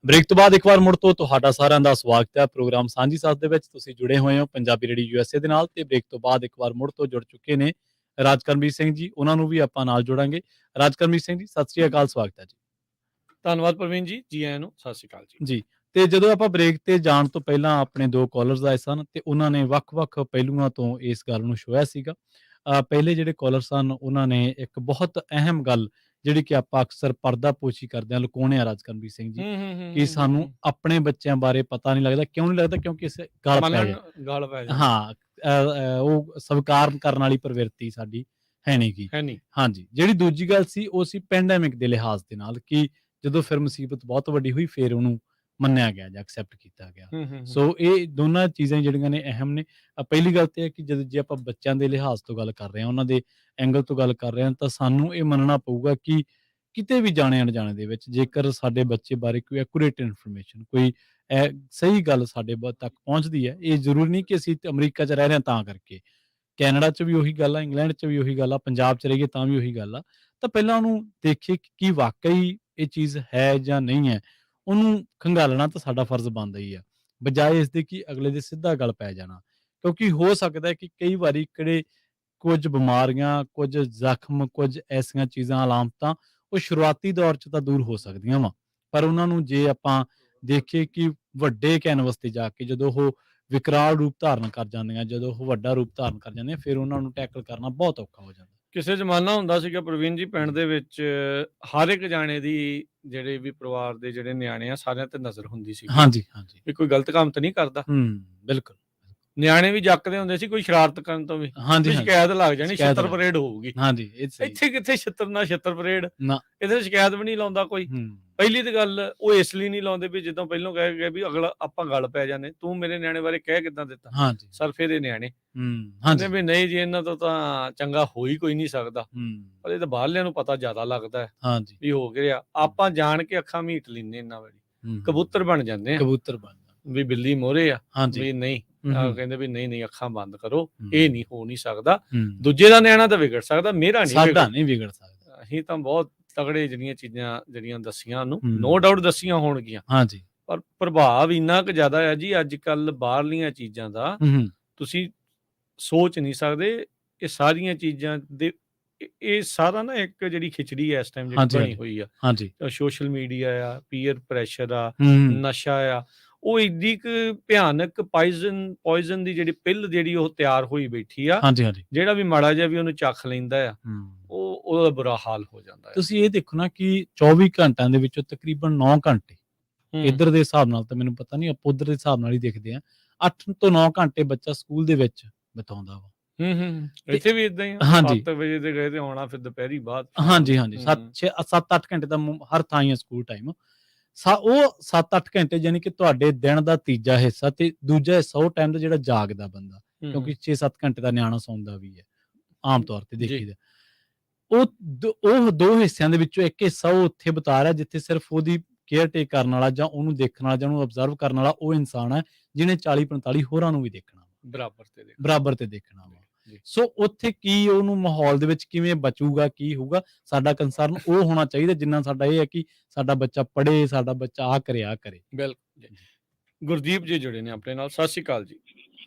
ਬ੍ਰੇਕ ਤੋਂ ਬਾਅਦ ਇੱਕ ਵਾਰ ਮੁੜ ਤੋਂ ਤੁਹਾਡਾ ਸਾਰਿਆਂ ਦਾ ਸਵਾਗਤ ਹੈ ਪ੍ਰੋਗਰਾਮ ਸਾਂਝੀ ਸਾਥ ਦੇ ਵਿੱਚ। ਤੁਸੀਂ ਜੁੜੇ ਹੋਏ ਹੋ ਪੰਜਾਬੀ ਰੇਡੀਓ USA ਦੇ ਨਾਲ ਤੇ ਬ੍ਰੇਕ ਤੋਂ ਬਾਅਦ ਇੱਕ ਵਾਰ ਮੁੜ ਤੋਂ ਜੁੜ ਚੁੱਕੇ ਨੇ ਰਾਜਕਰਮਜੀਤ ਸਿੰਘ ਜੀ, ਉਹਨਾਂ ਨੂੰ ਵੀ ਆਪਾਂ ਨਾਲ ਜੋੜਾਂਗੇ। ਰਾਜਕਰਮਜੀਤ ਸਿੰਘ ਜੀ, ਸਤਿ ਸ੍ਰੀ ਅਕਾਲ, ਸਵਾਗਤ ਹੈ ਜੀ। ਧੰਨਵਾਦ ਪ੍ਰਵੀਨ ਜੀ, ਜੀ ਆਇਆਂ ਨੂੰ, ਸਤਿ ਸ਼੍ਰੀ ਅਕਾਲ ਜੀ। ਤੇ ਜਦੋਂ ਆਪਾਂ ਬ੍ਰੇਕ ਤੇ ਜਾਣ ਤੋਂ ਪਹਿਲਾਂ ਆਪਣੇ 2 ਕਾਲਰਸ ਆਏ ਸਨ ਤੇ ਉਹਨਾਂ ਨੇ ਵੱਖ-ਵੱਖ ਪਹਿਲੂਆਂ ਤੋਂ ਇਸ ਗੱਲ ਨੂੰ ਛੋਹਿਆ ਸੀਗਾ। ਪਹਿਲੇ ਜਿਹੜੇ ਕਾਲਰ ਸਨ ਉਹਨਾਂ ਨੇ ਇੱਕ ਬਹੁਤ ਅਹਿਮ ਗੱਲ ਜਿਹੜੀ ਕਿ ਆਪਾਂ ਅਕਸਰ ਪਰਦਾਪੋਸ਼ੀ ਕਰਦੇ ਹਾਂ, ਲੁਕਾਉਂਦੇ ਹਾਂ ਰਾਜਕਰਮਜੀਤ ਸਿੰਘ ਜੀ, ਕਿ ਸਾਨੂੰ ਆਪਣੇ ਬੱਚਿਆਂ ਬਾਰੇ ਪਤਾ ਨਹੀਂ ਲੱਗਦਾ। ਕਿਉਂ ਨਹੀਂ ਲੱਗਦਾ? ਕਿਉਂਕਿ ਇਸ ਗੱਲ ਪੈ ਜਾਏ। ਹਾਂ, ਉਹ ਸਵੀਕਾਰ ਕਰਨ ਵਾਲੀ ਪ੍ਰਵਿਰਤੀ ਸਾਡੀ ਹੈ ਨਹੀਂ। ਹਾਂਜੀ, ਜਿਹੜੀ ਦੂਜੀ ਗੱਲ ਸੀ ਉਹ ਸੀ ਪੈਂਡੈਮਿਕ ਦੇ ਲਿਹਾਜ਼ ਦੇ ਨਾਲ, ਕਿ ਜਦੋਂ ਫਿਰ ਮੁਸੀਬਤ ਬਹੁਤ ਵੱਡੀ ਹੋਈ ਫਿਰ ਉਹਨੂੰ ਮੰਨਿਆ ਗਿਆ ਜਾਂ ਐਕਸੈਪਟ ਕੀਤਾ ਗਿਆ। ਸੋ ਇਹ ਦੋਨਾਂ ਚੀਜ਼ਾਂ ਜਿਹੜੀਆਂ ਨੇ ਅਹਿਮ ਨੇ। ਪਹਿਲੀ ਗੱਲ ਤੇ ਹੈ ਕਿ ਜੇ ਆਪਾਂ ਬੱਚਿਆਂ ਦੇ ਲਿਹਾਜ਼ ਤੋਂ ਗੱਲ ਕਰ ਰਹੇ ਹਾਂ, ਉਹਨਾਂ ਦੇ ਐਂਗਲ ਤੋਂ ਗੱਲ ਕਰ ਰਹੇ ਹਾਂ, ਤਾਂ ਸਾਨੂੰ ਇਹ ਮੰਨਣਾ ਪਊਗਾ ਕਿ ਕਿਤੇ ਵੀ ਜਾਣੇ ਅਣਜਾਣੇ ਦੇ ਵਿੱਚ ਜੇਕਰ ਸਾਡੇ ਬੱਚੇ ਬਾਰੇ ਕੋਈ ਐਕੂਰੇਟ ਇਨਫੋਰਮੇਸ਼ਨ, ਕੋਈ ਸਹੀ ਗੱਲ ਸਾਡੇ ਤੱਕ ਪਹੁੰਚਦੀ ਹੈ, ਇਹ ਜ਼ਰੂਰੀ ਨਹੀਂ ਕਿ ਅਸੀਂ ਅਮਰੀਕਾ 'ਚ ਰਹਿ ਰਹੇ ਹਾਂ ਤਾਂ ਕਰਕੇ, ਕੈਨੇਡਾ 'ਚ ਵੀ ਉਹੀ ਗੱਲ ਆ, ਇੰਗਲੈਂਡ 'ਚ ਵੀ ਉਹੀ ਗੱਲ ਆ, ਪੰਜਾਬ 'ਚ ਰਹੀਏ ਤਾਂ ਵੀ ਉਹੀ ਗੱਲ ਆ, ਤਾਂ ਪਹਿਲਾਂ ਉਹਨੂੰ ਦੇਖੀਏ ਕਿ ਵਾਕਈ ਇਹ ਚੀਜ਼ ਹੈ ਜਾਂ ਨਹੀਂ ਹੈ। ਉਹਨੂੰ ਖੰਗਾਲਣਾ ਤਾਂ ਸਾਡਾ ਫਰਜ਼ ਬਣਦਾ ਹੀ ਆ, ਬਜਾਏ ਇਸ ਦੇ ਕਿ ਅਗਲੇ ਦੇ ਸਿੱਧਾ ਗੱਲ ਪੈ ਜਾਣਾ। ਕਿਉਂਕਿ ਹੋ ਸਕਦਾ ਹੈ ਕਿ ਕਈ ਵਾਰੀ ਕਿਹੜੇ ਕੁਝ ਬਿਮਾਰੀਆਂ, ਕੁਝ ਜ਼ਖਮ, ਕੁਝ ਐਸੀਆਂ ਚੀਜ਼ਾਂ, ਅਲਾਮਤਾਂ ਉਹ ਸ਼ੁਰੂਆਤੀ ਦੌਰ 'ਚ ਤਾਂ ਦੂਰ ਹੋ ਸਕਦੀਆਂ ਵਾ, ਪਰ ਉਹਨਾਂ ਨੂੰ ਜੇ ਆਪਾਂ ਦੇਖੀਏ ਕਿ ਵੱਡੇ ਕੈਨਵਸ ਤੇ ਜਾ ਕੇ ਜਦੋਂ ਉਹ ਵਿਕਰਾਲ ਰੂਪ ਧਾਰਨ ਕਰ ਜਾਂਦੀਆਂ, ਜਦੋਂ ਉਹ ਵੱਡਾ ਰੂਪ ਧਾਰਨ ਕਰ ਜਾਂਦੀਆਂ, ਫਿਰ ਉਹਨਾਂ ਨੂੰ ਟੈਕਲ ਕਰਨਾ ਬਹੁਤ ਔਖਾ ਹੋ ਜਾਂਦਾ। ਕਿਸੇ ਜ਼ਮਾਨਾ ਹੁੰਦਾ ਸੀਗਾ ਪ੍ਰਵੀਨ ਜੀ, ਪਿੰਡ ਦੇ ਵਿੱਚ ਹਰ ਇੱਕ ਜਾਣੇ ਦੀ, ਜਿਹੜੇ ਵੀ ਪਰਿਵਾਰ ਦੇ ਜਿਹੜੇ ਨਿਆਣੇ ਆ, ਸਾਰਿਆਂ ਤੇ ਨਜ਼ਰ ਹੁੰਦੀ ਸੀ। ਹਾਂਜੀ, ਵੀ ਕੋਈ ਗਲਤ ਕੰਮ ਤਾਂ ਨਹੀਂ ਕਰਦਾ। ਬਿਲਕੁਲ। ਨਿਆਣੇ ਵੀ ਜੱਕਦੇ ਹੁੰਦੇ ਸੀ ਕੋਈ ਸ਼ਰਾਰਤ ਕਰਨ ਤੋਂ ਵੀ, ਸ਼ਿਕਾਇਤ ਲੱਗ ਜਾਣੀ, ਛਿੱਤਰ ਪਰੇਡ ਹੋਊਗੀ। ਇੱਥੇ ਕਿੱਥੇ ਛਿੱਤਰ ਨਾ ਛਿੱਤਰ ਪਰੇਡ, ਇੱਥੇ ਸ਼ਿਕਾਇਤ ਵੀ ਨਹੀਂ ਲਾਉਂਦਾ ਕੋਈ। ਪਹਿਲੀ ਤਾਂ ਗੱਲ ਉਹ ਇਸ ਲਈ ਨਹੀਂ ਲਾਉਂਦੇ ਵੀ ਜਦੋਂ ਪਹਿਲੋਂ ਕਹਿ ਗਏ ਵੀ ਅਗਲਾ ਆਪਾਂ ਗੱਲ ਪੈ ਜਾਂਦੇ, ਤੂੰ ਮੇਰੇ ਨਿਆਣੇ ਬਾਰੇ ਕਹਿ ਕਿੱਦਾਂ ਦਿੱਤਾ, ਸਿਰਫ ਇਹਦੇ ਨਿਆਣੇ ਕਹਿੰਦੇ ਵੀ ਨਹੀਂ ਜੀ ਇਹਨਾਂ ਤੋਂ ਤਾਂ ਚੰਗਾ ਹੋ ਹੀ ਕੋਈ ਨਹੀਂ ਸਕਦਾ, ਪਰ ਇਹ ਤਾਂ ਬਾਹਰਲਿਆਂ ਨੂੰ ਪਤਾ ਜ਼ਿਆਦਾ ਲੱਗਦਾ ਹੈ ਵੀ ਹੋ ਗਿਆ। ਆਪਾਂ ਜਾਣ ਕੇ ਅੱਖਾਂ ਮੀਟ ਲੈਂਦੇ, ਇਹਨਾਂ ਵਾਰੀ ਕਬੂਤਰ ਬਣ ਜਾਂਦੇ ਆ, ਵੀ ਬਿੱਲੀ ਮੋਹਰੇ ਆ, ਵੀ ਨਹੀਂ ਕਹਿੰਦੇ ਵੀ ਨਹੀਂ ਅੱਖਾਂ ਬੰਦ ਕਰੋ, ਇਹ ਨਹੀਂ ਹੋ ਨਹੀਂ ਸਕਦਾ। ਦੂਜੇ ਦਾ ਨਿਆਣਾ ਤਾਂ ਵਿਗੜ ਸਕਦਾ, ਮੇਰਾ ਨਹੀਂ ਵਿਗੜ ਸਕਦਾ। ਅਸੀਂ ਤਾਂ ਬਹੁਤ ਤਗੜੇ ਜਿਹੜੀਆਂ ਚੀਜ਼ਾਂ ਜਿਹੜੀਆਂ ਦੱਸੀਆਂ ਉਹਨੂੰ, ਨੋ ਡਾਊਟ ਦੱਸੀਆਂ ਹੋਣਗੀਆਂ, ਪਰ ਪ੍ਰਭਾਵ ਇੰਨਾ ਕੁ ਜ਼ਿਆਦਾ ਹੈ ਜੀ ਅੱਜ ਕੱਲ ਬਾਹਰਲੀਆਂ ਚੀਜ਼ਾਂ ਦਾ, ਤੁਸੀਂ ਸੋਚ ਨਹੀਂ ਸਕਦੇ। ਇਹ ਸਾਰੀਆਂ ਚੀਜ਼ਾਂ ਦੇ ਇਹ ਸਾਰਾ ਨਾ ਇੱਕ ਜਿਹੜੀ ਖਿਚੜੀ ਹੈ ਇਸ ਟਾਈਮ ਜਿਹੜੀ ਬਣੀ ਹੋਈ ਆ, ਸੋਸ਼ਲ ਮੀਡੀਆ ਆ, ਪੀਅਰ ਪ੍ਰੈਸ਼ਰ ਆ, ਨਸ਼ਾ ਆ, ਉਹ ਏਡੀ ਕੁ ਭਿਆਨਕ ਪੋਇਜ਼ਨ ਦੀ ਜਿਹੜੀ ਪਿੱਲ ਜਿਹੜੀ ਉਹ ਤਿਆਰ ਹੋਈ ਬੈਠੀ ਆ, ਜਿਹੜਾ ਵੀ ਮਾੜਾ ਜਿਹਾ ਵੀ ਉਹਨੂੰ ਚੱਖ ਲੈਂਦਾ ਆ, ਉਹਦਾ ਬੁਰਾ ਹਾਲ ਹੋ ਜਾਂਦਾ ਹੈ। ਤੁਸੀਂ ਇਹ ਦੇਖੋ ਨਾ ਕਿ 24 ਘੰਟਿਆਂ ਦੇ ਵਿੱਚੋਂ ਤਕਰੀਬਨ 9 ਘੰਟੇ ਇੱਧਰ ਦੇ ਹਿਸਾਬ ਨਾਲ, ਤਾਂ ਮੈਨੂੰ ਪਤਾ ਨਹੀਂ, ਆਪਾਂ ਉੱਧਰ ਦੇ ਹਿਸਾਬ ਨਾਲ ਹੀ ਦੇਖਦੇ ਆ, 8 ਤੋਂ 9 ਘੰਟੇ ਬੱਚਾ ਸਕੂਲ ਦੇ ਵਿੱਚ ਬਿਤਾਉਂਦਾ ਵਾ। ਇੱਥੇ ਵੀ ਇਦਾਂ ਹੀ ਆ, 7 ਵਜੇ ਤੇ ਗਏ ਤੇ ਆਉਣਾ ਫਿਰ ਦੁਪਹਿਰੀ ਬਾਅਦ। 7-8 ਘੰਟੇ ਦਾ ਹਰ ਥਾਂ ਹੀ ਸਕੂਲ ਟਾਈਮ। ਉਹ 7-8 ਘੰਟੇ ਯਾਨੀ ਕਿ ਤੁਹਾਡੇ ਦਿਨ ਦਾ ਤੀਜਾ ਹਿੱਸਾ, ਤੇ ਦੂਜਾ ਹਿੱਸਾ ਉਹ ਟਾਈਮ ਦਾ ਜਿਹੜਾ ਜਾਗਦਾ ਬੰਦਾ, ਕਿਉਂਕਿ 6-7 ਘੰਟੇ ਦਾ ਨਿਆਣਾ ਸੌਂਦਾ ਵੀ ਹੈ ਆਮ ਤੌਰ ਤੇ ਦੇਖੀਦਾ। ਉਹ 2 ਹਿੱਸਿਆਂ ਦੇ ਵਿੱਚੋਂ ਇੱਕ ਹਿੱਸਾ ਉਹ ਉੱਥੇ ਬਿਤਾ ਰਿਹਾ ਜਿੱਥੇ ਸਿਰਫ ਉਹਦੀ ਕੇਅਰ ਟੇਕ ਕਰਨ ਵਾਲਾ ਜਾਂ ਉਹਨੂੰ ਦੇਖਣ ਵਾਲਾ ਜਾਂ ਉਹਨੂੰ ਅਬਜ਼ਰਵ ਕਰਨ ਵਾਲਾ ਉਹ ਇਨਸਾਨ ਹੈ ਜਿਹਨੇ 40-45 ਹੋਰਾਂ ਨੂੰ ਵੀ ਦੇਖਣਾ, ਬਰਾਬਰ ਤੇ ਦੇਖਣਾ ਵਾ। ਸੋ ਉੱਥੇ ਕੀ ਉਹਨੂੰ ਮਾਹੌਲ ਦੇ ਵਿੱਚ ਕਿਵੇਂ ਬਚੂਗਾ, ਕੀ ਹੋਊਗਾ, ਸਾਡਾ ਕੰਸਰਨ ਉਹ ਹੋਣਾ ਚਾਹੀਦਾ ਜਿੰਨਾ ਸਾਡਾ ਇਹ ਹੈ ਕਿ ਸਾਡਾ ਬੱਚਾ ਪੜ੍ਹੇ, ਸਾਡਾ ਬੱਚਾ ਆ ਕਰੇ। ਬਿਲਕੁਲ। ਗੁਰਦੀਪ ਜੀ ਜੁੜੇ ਨੇ ਆਪਣੇ ਨਾਲ, ਸਤਿ ਸ਼੍ਰੀ ਅਕਾਲ ਜੀ।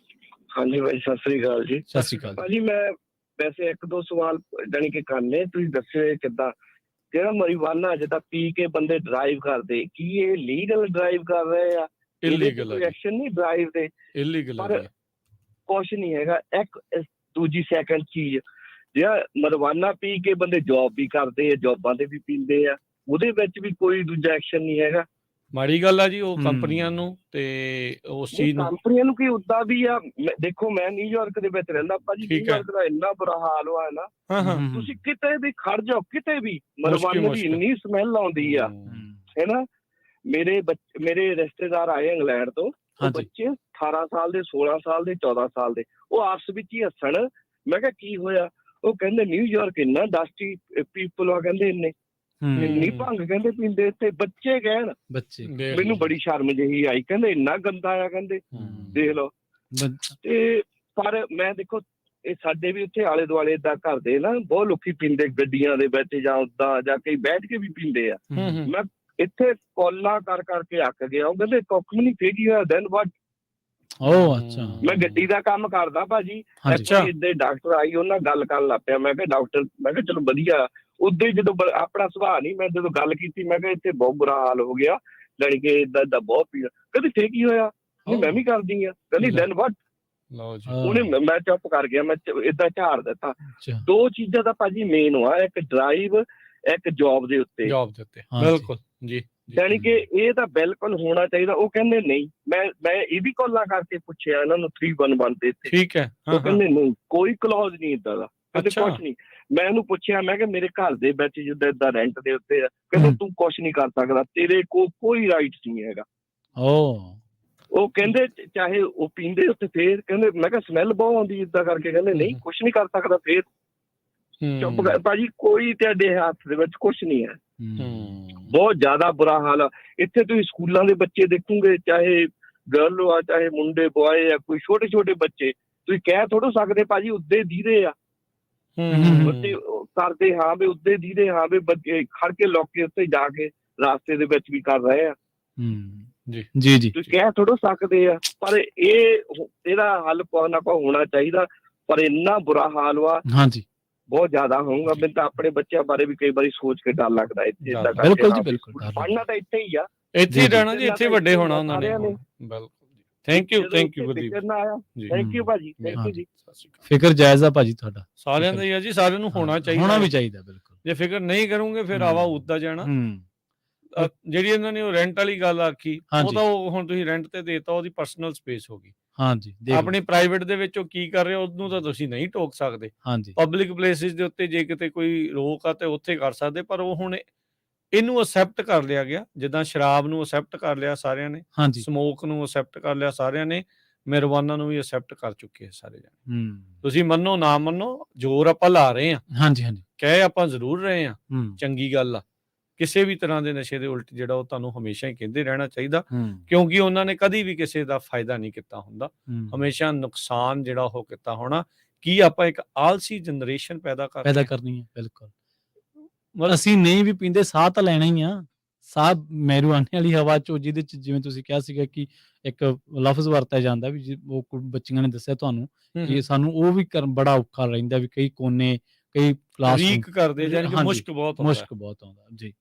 ਹਾਂਜੀ ਭਾਈ, ਸਤਿ ਸ਼੍ਰੀ ਅਕਾਲ ਜੀ। ਸਤਿ ਸ਼੍ਰੀ ਅਕਾਲ ਭਾਜੀ। ਮੈਂ ਵੈਸੇ 1-2 ਸਵਾਲ ਜਾਣੀ ਕਿ ਕਰਨੇ, ਤੁਸੀਂ ਦੱਸਿਓ ਕਿੱਦਾਂ ਜਿਹੜਾ ਮਰੀਵਾਨਾ ਜਿੱਦਾਂ ਪੀ ਕੇ ਬੰਦੇ ਡਰਾਈਵ ਕਰਦੇ, ਕੀ ਇਹ ਲੀਗਲ ਡਰਾਈਵ ਕਰ ਰਹੇ ਆ? ਇਲੀਗਲ ਐਕਸ਼ਨ ਨਹੀਂ ਡਰਾਈਵ ਤੇ, ਇਲੀਗਲ ਕੁਛ ਨਹੀਂ ਹੈਗਾ। ਇੱਕ ਦੂਜੀ ਸੈਕੰਡ ਚੀਜ਼, ਜਿਹੜਾ ਮਰਵਾਨਾ ਪੀ ਕੇ ਬੰਦੇ ਜੌਬ ਵੀ ਕਰਦੇ ਆ, ਜੌਬਾਂ ਤੇ ਵੀ ਪੀਂਦੇ ਆ, ਉਹਦੇ ਵਿੱਚ ਵੀ ਕੋਈ ਦੂਜਾ ਐਕਸ਼ਨ ਨਹੀਂ ਹੈਗਾ। ਮਾੜੀ ਗੱਲ ਆ ਜੀ ਉਹ ਕੰਪਨੀਆਂ ਨੂੰ, ਤੇ ਉਸ ਚੀਜ਼ ਨੂੰ ਕੰਪਨੀਆਂ ਨੂੰ ਕੀ ਉਦਾਂ ਵੀ ਆ। ਦੇਖੋ ਮੈਂ ਨਿਊਯਾਰਕ ਦੇ ਵਿੱਚ ਰਹਿੰਦਾ ਭਾਜੀ, ਨਿਊਯਾਰਕ ਦਾ ਇੰਨਾ ਬੁਰਾ ਹਾਲ ਹੋਇਆ ਨਾ, ਤੁਸੀਂ ਕਿਤੇ ਵੀ ਖੜ ਜਾਓ, ਕਿਤੇ ਵੀ ਮਰਵਾਨੇ ਦੀ ਇੰਨੀ ਸਮੈਲ ਆਉਂਦੀ ਆ, ਹੈਨਾ। ਮੇਰੇ ਰਿਸ਼ਤੇਦਾਰ ਆਏ ਇੰਗਲੈਂਡ ਤੋਂ, ਉਹ ਬੱਚੇ 18 ਸਾਲ ਦੇ, 16 ਸਾਲ ਦੇ, 14 ਸਾਲ ਦੇ, ਉਹ ਆਪਸ ਵਿੱਚ ਹੀ ਹੱਸਣ। ਮੈਂ ਕਿਹਾ ਕੀ ਹੋਇਆ? ਉਹ ਕਹਿੰਦੇ ਨਿਊਯਾਰਕ ਇੰਨਾ ਡਸਟੀ ਪੀਪਲ ਆ, ਕਹਿੰਦੇ ਇੰਨੀ ਭੰਗ ਕਹਿੰਦੇ ਪੀਂਦੇ ਤੇ ਬੱਚੇ ਕਹਿਣ, ਮੈਨੂੰ ਬੜੀ ਸ਼ਰਮ ਜਿਹੀ ਆਈ, ਕਹਿੰਦੇ ਇੰਨਾ ਗੰਦਾ ਆ, ਕਹਿੰਦੇ ਦੇਖ ਲਓ। ਤੇ ਪਰ ਮੈਂ ਦੇਖੋ ਇਹ ਸਾਡੇ ਵੀ ਉੱਥੇ ਆਲੇ ਦੁਆਲੇ ਏਦਾਂ ਕਰਦੇ ਨਾ, ਬਹੁਤ ਲੋਕੀ ਪੀਂਦੇ ਗੱਡੀਆਂ ਦੇ ਵਿੱਚ ਜਾਂ ਉਦਾਂ ਜਾਂ ਕਈ ਬੈਠ ਕੇ ਵੀ ਪੀਂਦੇ ਆ। ਮੈਂ ਇੱਥੇ ਕਾਲਾਂ ਕਰ ਕਰਕੇ ਅੱਕ ਗਿਆ। ਉਹ ਕਹਿੰਦੇ ਕੁੱਖ ਵੀ ਨਹੀਂ ਫੇਕੀ ਹੋਇਆ। ਦੈਨ ਵਾਟ? ਅੱਛਾ। ਮੈਂ ਗੱਡੀ ਦਾ ਕੰਮ ਕਰਦਾ ਭਾਜੀ। ਇੱਥੇ ਡਾਕਟਰ ਆਈ, ਉਹਨਾਂ ਗੱਲ ਕਰਨ ਲੱਗ ਪਿਆ। ਮੈਂ ਕਿਹਾ ਡਾਕਟਰ, ਮੈਂ ਕਿਹਾ ਚਲੋ ਵਧੀਆ। ਉਦੋਂ ਹੀ ਜਦੋਂ ਆਪਣਾ ਸੁਭਾਅ ਨਹੀਂ, ਮੈਂ ਜਦੋਂ ਗੱਲ ਕੀਤੀ ਮੈਂ ਕਿਹਾ ਇੱਥੇ ਬਹੁਤ ਬੁਰਾ ਹਾਲ ਹੋ ਗਿਆ, ਜਾਣੀ ਕਿ ਏਦਾਂ ਬਹੁਤ ਪੀੜ। ਕਹਿੰਦੀ ਫੇਰ ਕੀ ਹੋਇਆ? ਮੈਂ ਵੀ ਕਰਦੀ ਆ। ਕਹਿੰਦੀ ਦੈਨ ਵਾਟ? ਉਹਨੇ, ਮੈਂ ਚੁੱਪ ਕਰ ਗਿਆ, ਮੈਂ ਏਦਾਂ ਝਾੜ ਦਿੱਤਾ। ਦੋ ਚੀਜ਼ਾਂ ਦਾ ਭਾਜੀ ਮੇਨ ਆ, ਇੱਕ ਡਰਾਈਵ, ਇੱਕ ਜੌਬ ਦੇ ਉੱਤੇ। ਬਿਲਕੁਲ ਜੀ। ਯਾਨੀ ਕਿ ਇਹ ਤਾਂ ਬਿਲਕੁਲ ਹੋਣਾ ਚਾਹੀਦਾ। ਉਹ ਕਹਿੰਦੇ ਨਹੀਂ। ਮੈਂ ਇਹ ਵੀ ਕਾਲਾਂ ਕਰਕੇ ਪੁੱਛਿਆ ਇਹਨਾਂ ਨੂੰ 311 ਤੇ ਇੱਥੇ। ਠੀਕ ਹੈ। ਉਹ ਕਹਿੰਦੇ ਨਹੀਂ, ਕੋਈ ਕਲੌਜ਼ ਨਹੀਂ ਏਦਾਂ ਦਾ, ਕਹਿੰਦੇ ਕੁਛ ਨਹੀਂ। ਮੈਂ ਇਹਨੂੰ ਪੁੱਛਿਆ, ਮੈਂ ਕਿਹਾ ਮੇਰੇ ਘਰ ਦੇ ਵਿੱਚ ਜਿੱਦਾਂ ਏਦਾਂ ਰੈਂਟ ਦੇ ਉੱਤੇ ਆ, ਕਹਿੰਦੇ ਤੂੰ ਕੁਛ ਨਹੀਂ ਕਰ ਸਕਦਾ, ਤੇਰੇ ਕੋਲ ਕੋਈ ਰਾਈਟ ਨਹੀਂ ਹੈਗਾ। ਉਹ ਕਹਿੰਦੇ ਚਾਹੇ ਉਹ ਪੀਂਦੇ ਉੱਥੇ ਫੇਰ ਕਹਿੰਦੇ, ਮੈਂ ਕਿਹਾ ਸਮੈਲ ਬਹੁਤ ਆਉਂਦੀ ਏਦਾਂ ਕਰਕੇ, ਕਹਿੰਦੇ ਨਹੀਂ ਕੁਛ ਨਹੀਂ ਕਰ ਸਕਦਾ। ਫੇਰ ਚੁੱਪ ਕਰ ਭਾਜੀ, ਕੋਈ ਤੁਹਾਡੇ ਹੱਥ ਦੇ ਵਿੱਚ ਕੁਛ ਨਹੀਂ ਹੈ। ਬਹੁਤ ਜ਼ਿਆਦਾ ਬੁਰਾ ਹਾਲ ਆ ਇੱਥੇ। ਤੁਸੀਂ ਸਕੂਲਾਂ ਦੇ ਬੱਚੇ ਦੇਖੋਗੇ, ਚਾਹੇ ਗਰਲ ਆ ਚਾਹੇ ਮੁੰਡੇ ਬੁਆਏ ਆ, ਕੋਈ ਛੋਟੇ ਛੋਟੇ ਬੱਚੇ, ਤੁਸੀਂ ਕਹਿ ਥੋੜ੍ਹਾ ਸਕਦੇ ਭਾਜੀ ਉੱਦੇ ਦੀਦੇ ਆ, ਬੱਚੇ ਕਰਦੇ ਹਾਂ ਵੀ ਉੱਦੇ ਦੀਦੇ, ਹਾਂ ਵੀ ਬੱਚੇ ਖੜ ਕੇ ਲੋਕ ਕੇ ਉੱਤੇ ਜਾ ਕੇ ਰਾਸਤੇ ਦੇ ਵਿੱਚ ਵੀ ਕਰ ਰਹੇ ਆ। ਜੀ ਜੀ, ਤੁਸੀਂ ਕਹਿ ਥੋੜ੍ਹਾ ਸਕਦੇ ਆ, ਪਰ ਇਹਦਾ ਹੱਲ ਕੋਈ ਨਾ ਕੋਈ ਹੋਣਾ ਚਾਹੀਦਾ। ਪਰ ਇੰਨਾ ਬੁਰਾ ਹਾਲ ਵਾ, ਹਾਂਜੀ ਬਹੁਤ ਜ਼ਿਆਦਾ ਹੋਊਗਾ। ਮੈਨੂੰ ਤਾਂ ਆਪਣੇ ਬੱਚਿਆਂ ਬਾਰੇ ਵੀ ਕਈ ਵਾਰੀ ਸੋਚ ਕੇ ਡਰ ਲੱਗਦਾ। ਇੱਥੇ ਬਿਲਕੁਲ ਜੀ, ਬਿਲਕੁਲ ਪੜ੍ਹਨਾ ਤਾਂ ਇੱਥੇ ਹੀ ਆ, ਇੱਥੇ ਹੀ ਰਹਿਣਾ ਜੀ, ਇੱਥੇ ਵੱਡੇ ਹੋਣਾ ਉਹਨਾਂ ਨੇ। ਬਿਲਕੁਲ। ਥੈਂਕ ਯੂ ਥੈਂਕ ਯੂ ਭਾਜੀ, ਥੈਂਕ ਯੂ ਜੀ। ਫਿਕਰ ਜਾਇਜ਼ ਆ ਭਾਜੀ ਤੁਹਾਡਾ, ਸਾਰਿਆਂ ਦਾ ਹੀ ਆ ਜੀ, ਸਾਰਿਆਂ ਨੂੰ ਹੋਣਾ ਚਾਹੀਦਾ, ਹੋਣਾ ਵੀ ਚਾਹੀਦਾ। ਬਿਲਕੁਲ, ਜੇ ਫਿਕਰ ਨਹੀਂ ਕਰੋਗੇ ਫਿਰ ਆਵਾ ਉੱਦਾਂ ਜਾਣਾ। ਜਿਹੜੀ ਇਹਨਾਂ ਨੇ ਉਹ ਰੈਂਟ ਵਾਲੀ ਗੱਲ ਆਖੀ, ਉਹ ਤਾਂ ਹੁਣ ਤੁਸੀਂ ਰੈਂਟ ਤੇ ਦੇਤਾ, ਉਹਦੀ ਪਰਸਨਲ ਸਪੇਸ ਹੋ ਗਈ। ਹਾਂਜੀ, ਆਪਣੀ ਪ੍ਰਾਈਵੇਟ ਦੇ ਵਿੱਚ ਉਹ ਕੀ ਕਰ ਰਹੇ ਉਹਨੂੰ ਤਾਂ ਤੁਸੀਂ ਨਹੀਂ ਟੋਕ ਸਕਦੇ। ਹਾਂਜੀ, ਪਬਲਿਕ ਪਲੇਸਿਸ ਦੇ ਉੱਤੇ ਜੇ ਕਿਤੇ ਕੋਈ ਰੋਕ ਆ ਤੇ ਉੱਥੇ ਕਰ ਸਕਦੇ, ਪਰ ਉਹ ਹੁਣ ਇਹਨੂੰ ਅਸੈਪਟ ਕਰ ਲਿਆ ਗਿਆ। ਜਿੱਦਾਂ ਸ਼ਰਾਬ ਨੂੰ ਅਸੈਪਟ ਕਰ ਲਿਆ ਸਾਰਿਆਂ ਨੇ, ਸਮੋਕ ਨੂੰ ਅਸੈਪਟ ਕਰ ਲਿਆ ਸਾਰਿਆਂ ਨੇ, ਮੈਰਿਜੂਆਨਾ ਨੂੰ ਵੀ ਅਸੈਪਟ ਕਰ ਚੁੱਕੇ ਸਾਰੇ ਜਾਣੇ। ਤੁਸੀਂ ਮੰਨੋ ਨਾ ਮੰਨੋ, ਜ਼ੋਰ ਆਪਾਂ ਲਾ ਰਹੇ ਹਾਂ, ਹਾਂਜੀ ਹਾਂਜੀ, ਕਹਿ ਆਪਾਂ ਜ਼ਰੂਰ ਰਹੇ ਹਾਂ, ਚੰਗੀ ਗੱਲ ਆ। ਕਿਸੇ ਵੀ ਤਰ੍ਹਾਂ ਦੇ ਨਸ਼ੇ ਦੇ ਉਲਟ ਜਿਹੜਾ ਉਹ ਤੁਹਾਨੂੰ ਹਮੇਸ਼ਾ ਹੀ ਕਹਿੰਦੇ ਰਹਿਣਾ ਚਾਹੀਦਾ, ਕਿਉਂਕਿ ਉਹਨਾਂ ਨੇ ਕਦੀ ਵੀ ਕਿਸੇ ਦਾ ਫਾਇਦਾ ਨਹੀਂ ਕੀਤਾ ਹੁੰਦਾ, ਹਮੇਸ਼ਾ ਨੁਕਸਾਨ ਜਿਹੜਾ ਉਹ ਕੀਤਾ ਹੋਣਾ। ਕੀ ਆਪਾਂ ਇੱਕ ਆਲਸੀ ਜਨਰੇਸ਼ਨ ਪੈਦਾ ਕਰਨੀ ਹੈ? ਬਿਲਕੁਲ, ਅਸੀਂ ਨਹੀਂ ਵੀ ਪੀਂਦੇ, ਸਾਹ ਤਾਂ ਲੈਣਾ ਹੀ ਆ। ਸਾਹ ਮੈਰਿਜੂਆਨੇ ਵਾਲੀ ਹਵਾ ਚੋਂ, ਜਿਹਦੇ ਚ ਜਿਵੇਂ ਤੁਸੀਂ ਕਿਹਾ ਸੀਗਾ ਕਿ ਇੱਕ ਲਫ਼ਜ਼ ਵਰਤਿਆ ਜਾਂਦਾ ਵੀ ਉਹ ਬੱਚੀਆਂ ਨੇ ਦੱਸਿਆ ਤੁਹਾਨੂੰ ਕਿ ਸਾਨੂੰ ਉਹ ਵੀ ਬੜਾ ਔਖਾ ਰਹਿੰਦਾ, ਵੀ ਕਈ ਕੋਨੇ ਕਈ ਲੀਕ ਕਰਦੇ, ਯਾਨੀ ਕਿ ਮੁਸ਼ਕ ਬਹੁਤ ਆਉਂਦਾ ਜੀ।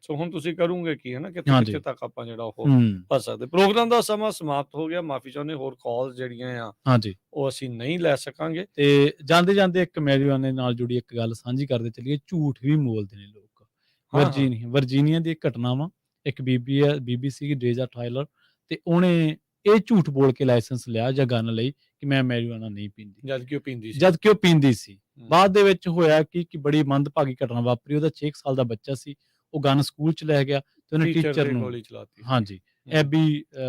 ਸੋ ਹੁਣ ਤੁਸੀਂ ਕਰੋਗੇ ਕੀ, ਹੈ ਨਾ, ਕਿੱਥੇ ਤੱਕ ਆਪਾਂ ਜਿਹੜਾ ਉਹ ਫਸ ਸਕਦੇ। ਪ੍ਰੋਗਰਾਮ ਦਾ ਸਮਾਂ ਸਮਾਪਤ ਹੋ ਗਿਆ, ਮਾਫੀ ਚਾਹੁੰਦੇ। ਹੋਰ ਕਾਲਸ ਜਿਹੜੀਆਂ ਆ ਉਹ ਅਸੀਂ ਨਹੀਂ ਲੈ ਸਕਾਂਗੇ। ਤੇ ਜਾਂਦੇ ਜਾਂਦੇ ਇੱਕ ਮੈਰਿਜੂਆਨੇ ਨਾਲ ਜੁੜੀ ਇੱਕ ਗੱਲ ਸਾਂਝੀ ਕਰਦੇ ਚੱਲੀਏ। ਝੂਠ ਵੀ ਬੋਲਦੇ ਨੇ ਲੋਕ। ਵਰਜੀਨੀਆ ਦੀ ਇੱਕ ਘਟਨਾ ਵਾ, ਇੱਕ ਬੀਬੀ ਸੀਗੀ ਡੇਜ਼ਾ ਟਾਇਲਰ, ਤੇ ਉਹਨੇ ਇਹ ਝੂਠ ਬੋਲ ਕੇ ਲਾਇਸੈਂਸ ਲਿਆ ਜਾਂ ਗਨ ਲਈ ਕਿ ਮੈਂ ਮੈਰਿਜੂਆਨਾ ਨਹੀਂ ਪੀਂਦੀ, ਜਦ ਕਿ ਉਹ ਪੀਂਦੀ ਸੀ। ਬਾਅਦ ਦੇ ਵਿੱਚ ਹੋਇਆ ਕਿ ਬੜੀ ਮੰਦਭਾਗੀ ਘਟਨਾ ਵਾਪਰੀ। ਉਹਦਾ 6 ਸਾਲ ਦਾ ਬੱਚਾ ਸੀ, ਉਹ ਗਨ ਸਕੂਲ ਚ ਲੈ ਗਿਆ ਤੇ ਉਹਨੇ ਟੀਚਰ ਨੂੰ ਗੋਲੀ ਚਲਾਤੀ। ਹਾਂਜੀ, ਐਬੀ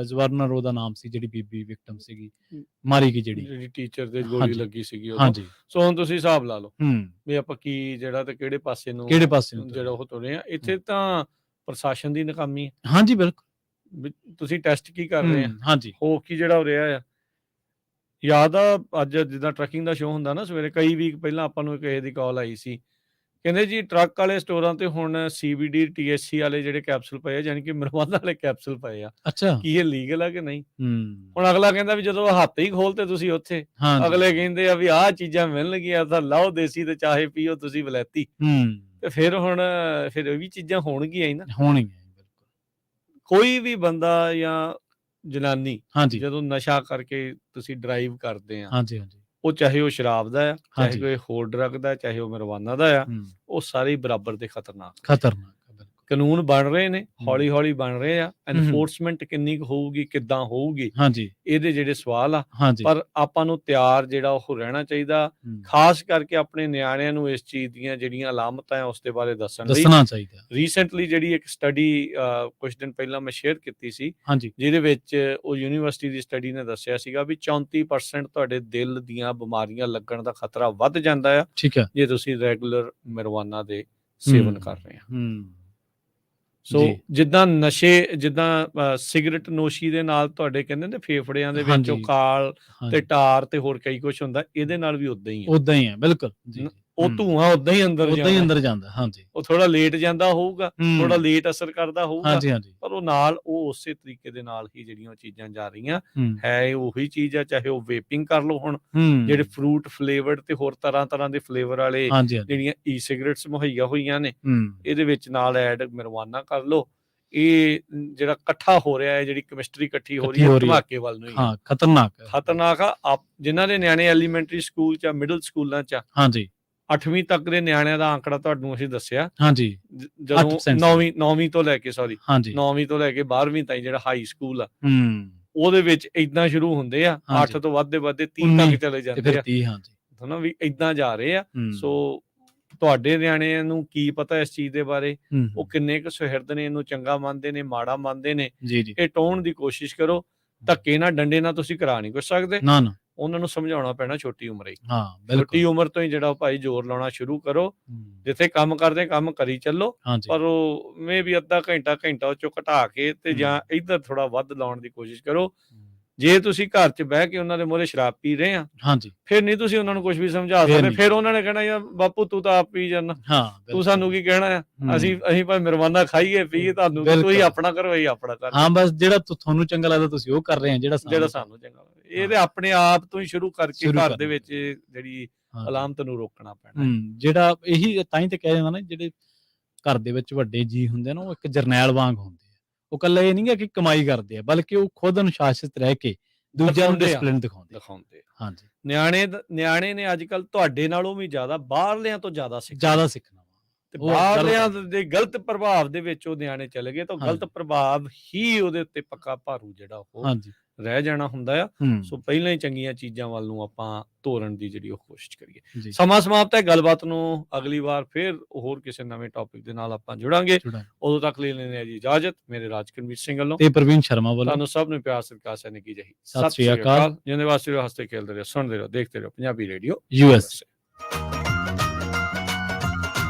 ਜ਼ਵਰਨਰ ਉਹਦਾ ਨਾਮ ਸੀ, ਜਿਹੜੀ ਬੀਬੀ ਵਿਕਟਮ ਸੀਗੀ, ਮਾਰੀ ਗਈ, ਜਿਹੜੀ ਟੀਚਰ ਦੇ ਗੋਲੀ ਲੱਗੀ ਸੀਗੀ। ਹਾਂਜੀ, ਸੋ ਹੁਣ ਤੁਸੀਂ ਹਿਸਾਬ ਲਾ ਲਓ ਵੀ ਆਪਾਂ ਕੀ ਜਿਹੜਾ ਤੇ ਕਿਹੜੇ ਪਾਸੇ ਨੂੰ ਜਿਹੜਾ ਉਹ ਤੁਰੇ ਆ। ਇੱਥੇ ਤਾਂ ਪ੍ਰਸ਼ਾਸਨ ਦੀ ਨਾਕਾਮੀ ਹੈ। ਹਾਂਜੀ, ਬਿਲਕੁਲ। ਤੁਸੀਂ ਟੈਸਟ ਕੀ ਕਰ ਰਹੇ ਆ? ਹਾਂਜੀ, ਹੋ ਕੀ ਜਿਹੜਾ ਹੋ ਰਿਹਾ ਆ। ਯਾਦ ਆ ਅੱਜ ਜਿੱਦਾਂ ਟਰੱਕਿੰਗ ਦਾ ਸ਼ੋਅ ਹੁੰਦਾ ਨਾ ਸਵੇਰੇ, ਕਈ ਵੀਕ ਪਹਿਲਾਂ ਆਪਾਂ ਨੂੰ ਕਿਸੇ ਦੀ ਕਾਲ ਆਈ ਸੀ, ਕਹਿੰਦੇ ਜੀ ਟਰੱਕ ਵਾਲੇ ਸਟੋਰਾਂ ਤੇ ਹੁਣ CBD THC ਵਾਲੇ ਜਿਹੜੇ ਕੈਪਸੂਲ ਪਏ ਆ, ਯਾਨੀ ਕਿ marijuana ਵਾਲੇ ਕੈਪਸੂਲ ਪਏ ਆ। ਅੱਛਾ, ਕੀ ਇਹ ਲੀਗਲ ਆ ਕਿ ਨਹੀਂ? ਹੁਣ ਅਗਲਾ ਕਹਿੰਦਾ ਵੀ ਜਦੋਂ ਹੱਥ ਹੀ ਖੋਲਤੇ ਤੁਸੀਂ ਉੱਥੇ, ਅਗਲੇ ਕਹਿੰਦੇ ਆ ਵੀ ਆਹ ਚੀਜ਼ਾਂ ਮਿਲਣਗੀਆਂ ਤਾਂ ਲਾਓ ਦੇਸੀ ਤੇ ਚਾਹੇ ਪੀਓ ਤੁਸੀਂ ਵਲੈਤੀ। ਤੇ ਫਿਰ ਇਹ ਵੀ ਚੀਜ਼ਾਂ ਹੋਣਗੀਆਂ ਹੀ ਨਾ, ਕੋਈ ਵੀ ਬੰਦਾ ਜਾਂ ਜਨਾਨੀ ਜਦੋਂ ਨਸ਼ਾ ਕਰਕੇ ਤੁਸੀਂ ਡਰਾਈਵ ਕਰਦੇ ਆ, ਉਹ ਚਾਹੇ ਉਹ ਸ਼ਰਾਬ ਦਾ ਆ, ਚਾਹੇ ਕੋਈ ਹੋਰ ਡਰੱਗ ਦਾ, ਚਾਹੇ ਉਹ marijuana ਦਾ ਆ, ਉਹ ਸਾਰੇ ਬਰਾਬਰ ਦੇ ਖਤਰਨਾਕ। ਕਾਨੂੰਨ ਬਣ ਰਹੇ ਨੇ, ਹੌਲੀ ਹੌਲੀ ਬਣ ਰਹੇ ਆ। ਐਨਫੋਰਸਮੈਂਟ ਕਿੰਨੀ ਕੁ ਹੋਊਗੀ, ਕਿੱਦਾਂ ਹੋਊਗੀ, ਇਹਦੇ ਜਿਹੜੇ ਸਵਾਲ ਆ। ਪਰ ਆਪਾਂ ਨੂੰ ਤਿਆਰ ਜਿਹੜਾ ਉਹ ਰਹਿਣਾ ਚਾਹੀਦਾ, ਖਾਸ ਕਰਕੇ ਆਪਣੇ ਨਿਆਣਿਆਂ ਨੂੰ ਇਸ ਚੀਜ਼ ਦੀਆਂ ਜਿਹੜੀਆਂ ਅਲਾਮਤਾਂ ਆ ਉਸ ਦੇ ਬਾਰੇ ਦੱਸਣਾ ਚਾਹੀਦਾ। ਰੀਸੈਂਟਲੀ ਜਿਹੜੀ ਇੱਕ ਸਟੱਡੀ ਕੁਝ ਦਿਨ ਪਹਿਲਾਂ ਮੈਂ ਸ਼ੇਅਰ ਕੀਤੀ ਸੀ, ਜਿਹਦੇ ਵਿੱਚ ਉਹ ਯੂਨੀਵਰਸਿਟੀ ਦੀ ਸਟੱਡੀ ਨੇ ਦੱਸਿਆ ਸੀਗਾ ਵੀ 34% ਤੁਹਾਡੇ ਦਿਲ ਦੀਆਂ ਬਿਮਾਰੀਆਂ ਲੱਗਣ ਦਾ ਖਤਰਾ ਵੱਧ ਜਾਂਦਾ ਆ ਜੇ ਤੁਸੀਂ ਰੈਗੂਲਰ marijuana ਦੇ ਸੇਵਨ ਕਰ ਰਹੇ ਆ। ਸੋ ਜਿੱਦਾਂ ਸਿਗਰਟ ਨੋਸ਼ੀ ਦੇ ਨਾਲ ਤੁਹਾਡੇ ਕਹਿੰਦੇ ਨੇ ਫੇਫੜਿਆਂ ਦੇ ਵਿੱਚ ਕਾਲ ਤੇ ਟਾਰ ਤੇ ਹੋਰ ਕਈ ਕੁਝ ਹੁੰਦਾ, ਇਹਦੇ ਨਾਲ ਵੀ ਉਦਾਂ ਹੀ ਹੈ। ਬਿਲਕੁਲ, ਉਹ ਧੂਆਂ ਉਦਾਂ ਹੀ ਅੰਦਰ ਜਾਂਦਾ। ਹਾਂਜੀ, ਉਹ ਥੋੜਾ ਲੇਟ ਜਾਂਦਾ ਹੋਊਗਾ, ਥੋੜਾ ਲੇਟ ਅਸਰ ਕਰਦਾ ਹੋਊਗਾ, ਹਾਂਜੀ ਹਾਂਜੀ, ਪਰ ਉਹ ਨਾਲ ਉਹ ਉਸੇ ਤਰੀਕੇ ਦੇ ਨਾਲ ਹੀ ਜਿਹੜੀਆਂ ਉਹ ਚੀਜ਼ਾਂ ਜਾ ਰਹੀਆਂ ਹੈ ਉਹੀ ਚੀਜ਼ ਆ। ਚਾਹੇ ਉਹ ਵੇਪਿੰਗ ਕਰ ਲਓ, ਹੁਣ ਜਿਹੜੇ ਫਰੂਟ ਫਲੇਵਰਡ ਤੇ ਹੋਰ ਤਰ੍ਹਾਂ ਦੇ ਫਲੇਵਰ ਵਾਲੇ ਜਿਹੜੀਆਂ ਈ ਸਿਗਰਟਸ ਮੁਹੱਈਆ ਹੋਈਆਂ ਨੇ, ਇਹਦੇ ਵਿੱਚ ਨਾਲ ਐਡ ਮਰਵਾਨਾ ਕਰ ਲਓ। ਇਹ ਜਿਹੜਾ ਇਕੱਠਾ ਹੋ ਰਿਹਾ ਹੈ, ਜਿਹੜੀ ਕੈਮਿਸਟਰੀ ਇਕੱਠੀ ਹੋ ਰਹੀ ਹੈ, ਧਮਾਕੇ ਵੱਲ ਨੂੰ ਹੀ ਖਤਰਨਾਕ ਆ। ਜਿਨ੍ਹਾਂ ਦੇ ਨਿਆਣੇ ਐਲੀਮੈਂਟਰੀ ਸਕੂਲ ਚ, ਮਿਡਲ ਸਕੂਲਾਂ ਚ, ਹਾਂਜੀ 8ਵੀਂ ਤੱਕ ਦੇ ਨਿਆਣਿਆਂ ਦਾ ਆંકੜਾ ਤੁਹਾਨੂੰ ਅਸੀਂ ਦੱਸਿਆ, ਹਾਂਜੀ, ਜਦੋਂ 9ਵੀਂ ਤੋਂ ਲੈ ਕੇ 9ਵੀਂ ਤੋਂ ਲੈ ਕੇ 12ਵੀਂ ਤਾਈਂ ਜਿਹੜਾ ਹਾਈ ਸਕੂਲ ਆ, ਉਹਦੇ ਵਿੱਚ ਏਦਾਂ ਸ਼ੁਰੂ ਹੁੰਦੇ ਆ, 8 ਤੋਂ ਵੱਧਦੇ 30 ਤੱਕ ਚਲੇ ਜਾਂਦੇ ਆ, ਹਨਾ ਵੀ ਏਦਾਂ ਜਾ ਰਹੇ ਆ। ਸੋ ਤੁਹਾਡੇ ਨਿਆਣਿਆਂ ਨੂੰ ਕੀ ਪਤਾ ਇਸ ਚੀਜ਼ ਦੇ ਬਾਰੇ, ਉਹ ਕਿੰਨੇ ਕੁ ਸੁਹਿਰਦ ਨੇ, ਇਹਨੂੰ ਚੰਗਾ ਮੰਨਦੇ ਨੇ, ਮਾੜਾ ਮੰਨਦੇ ਨੇ, ਇਹ ਟੋਣ ਦੀ ਕੋਸ਼ਿਸ਼ ਕਰੋ। ਧੱਕੇ ਨਾਲ, ਡੰਡੇ ਨਾਲ ਤੁਸੀਂ ਕਰਾ ਨਹੀਂ ਕੁਛ ਸਕਦੇ, ਉਹਨਾਂ ਨੂੰ ਸਮਝਾਉਣਾ ਪੈਣਾ ਛੋਟੀ ਉਮਰੇ ਹੀ। ਛੋਟੀ ਉਮਰ ਤੋਂ ਹੀ ਜਿਹੜਾ ਭਾਈ ਜ਼ੋਰ ਲਾਉਣਾ ਸ਼ੁਰੂ ਕਰੋ। ਜਿੱਥੇ ਕੰਮ ਕਰਦੇ ਕੰਮ ਕਰੀ ਚੱਲੋ, ਪਰ ਉਹ ਮੇ ਵੀ ਅੱਧਾ ਘੰਟਾ ਉਹ ਚੋਂ ਘਟਾ ਕੇ ਤੇ ਜਾਂ ਇੱਧਰ ਥੋੜਾ ਵੱਧ ਲਾਉਣ ਦੀ ਕੋਸ਼ਿਸ਼ ਕਰੋ। ਜੇ ਤੁਸੀਂ ਘਰ 'ਚ ਬਹਿ ਕੇ ਉਹਨਾਂ ਦੇ ਮੂਹਰੇ ਸ਼ਰਾਬ ਪੀ ਰਹੇ ਆ, ਫਿਰ ਨਹੀਂ ਤੁਸੀਂ ਉਹਨਾਂ ਨੂੰ ਕੁਝ ਵੀ ਸਮਝਾ ਸਕਦੇ। ਫਿਰ ਉਹਨਾਂ ਨੇ ਕਹਿਣਾ ਯਾਰ ਬਾਪੂ ਤੂੰ ਤਾਂ ਆਪ ਪੀ ਜਾਂਦਾ, ਤੂੰ ਸਾਨੂੰ ਕੀ ਕਹਿਣਾ ਆ, ਅਸੀਂ ਭਾਵੇਂ ਮਰਵਾਨਾ ਖਾਈਏ ਪੀਏ, ਤੁਹਾਨੂੰ ਤੁਸੀਂ ਆਪਣਾ ਕਰੋ, ਅਸੀਂ ਆਪਣਾ ਕਰ। ਹਾਂ, ਬਸ ਜਿਹੜਾ ਤੁਹਾਨੂੰ ਚੰਗਾ ਲੱਗਦਾ ਤੁਸੀਂ ਉਹ ਕਰ ਰਹੇ ਆ, ਜਿਹੜਾ ਸਾਨੂੰ ਚੰਗਾ ਲੱਗਦਾ। ਇਹ ਤੇ ਆਪਣੇ ਆਪ ਤੋਂ ਹੀ ਸ਼ੁਰੂ ਕਰਕੇ ਘਰ ਦੇ ਵਿੱਚ ਜਿਹੜੀ ਅਲਾਮਤ ਨੂੰ ਰੋਕਣਾ ਪੈਣਾ। ਜਿਹੜਾ ਇਹੀ ਤਾਂ ਹੀ ਤੇ ਕਹਿ ਜਾਂਦਾ ਨਾ, ਜਿਹੜੇ ਘਰ ਦੇ ਵਿੱਚ ਵੱਡੇ ਜੀ ਹੁੰਦੇ ਨੇ, ਉਹ ਇੱਕ ਜਰਨੈਲ ਵਾਂਗ ਹੁੰਦੇ। ਉਹ ਕੱਲਾ ਇਹ ਨਹੀਂ ਕਿ ਕਮਾਈ ਕਰਦੇ ਆ, ਬਲਕਿ ਉਹ ਖੁਦ ਅਨੁਸ਼ਾਸਿਤ ਰਹਿ ਕੇ ਦੂਜਿਆਂ ਨੂੰ ਡਿਸਪਲਿਨ ਦਿਖਾਉਂਦੇ। ਹਾਂਜੀ, ਨਿਆਣੇ ਨੇ ਅੱਜ ਕੱਲ ਤੁਹਾਡੇ ਨਾਲੋਂ ਵੀ ਜ਼ਿਆਦਾ ਬਾਹਰਲਿਆਂ ਤੋਂ ਜ਼ਿਆਦਾ ਸਿੱਖਣਾ ਤੇ ਬਾਹਰਲਿਆਂ ਦੇ ਗਲਤ ਪ੍ਰਭਾਵ ਦੇ ਵਿੱਚ ਉਹ ਨਿਆਣੇ ਚਲੇ ਗਏ ਤਾਂ ਗਲਤ ਪ੍ਰਭਾਵ ਹੀ ਉਹਦੇ ਉੱਤੇ ਪੱਕਾ ਭਾਰੂ ਜਿਹੜਾ ਉਹ ਰਹਿ ਜਾਣਾ ਹੁੰਦਾ ਆ। ਸੋ ਪਹਿਲਾਂ ਹੀ ਚੰਗੀਆਂ ਚੀਜ਼ਾਂ ਵੱਲ ਨੂੰ ਆਪਾਂ ਤੋਰਨ ਦੀ ਜਿਹੜੀ ਉਹ ਕੋਸ਼ਿਸ਼ ਕਰੀਏ। ਸਮਾਂ ਸਮਾਪਤ ਹੈ, ਗੱਲਬਾਤ ਨੂੰ ਅਗਲੀ ਵਾਰ ਫਿਰ ਹੋਰ ਕਿਸੇ ਨਵੇਂ ਟੌਪਿਕ ਦੇ ਨਾਲ ਆਪਾਂ ਜੁੜਾਂਗੇ। ਉਦੋਂ ਤੱਕ ਲਈ ਲੈਣੇ ਆ ਜੀ ਇਜਾਜ਼ਤ, ਮੇਰੇ ਰਾਜਕਰਮੀਤ ਸਿੰਘ ਵੱਲੋਂ ਤੇ ਪ੍ਰਵੀਨ ਸ਼ਰਮਾ ਵੱਲੋਂ। ਤੁਹਾਨੂੰ ਸਭ ਨੂੰ ਪਿਆਰ ਸਤਿਕਾਰ ਸੈਨਿਕ ਕੀ ਜਹੀ। ਸਤਿ ਸ਼੍ਰੀ ਅਕਾਲ। ਜਿੰਦੇ ਵਾਸਤੇ ਹੱਸਦੇ ਖੇਲਦੇ ਰਹੋ, ਸੁਣਦੇ ਰਹੋ, ਦੇਖਦੇ ਰਹੋ ਪੰਜਾਬੀ ਰੇਡੀਓ USA।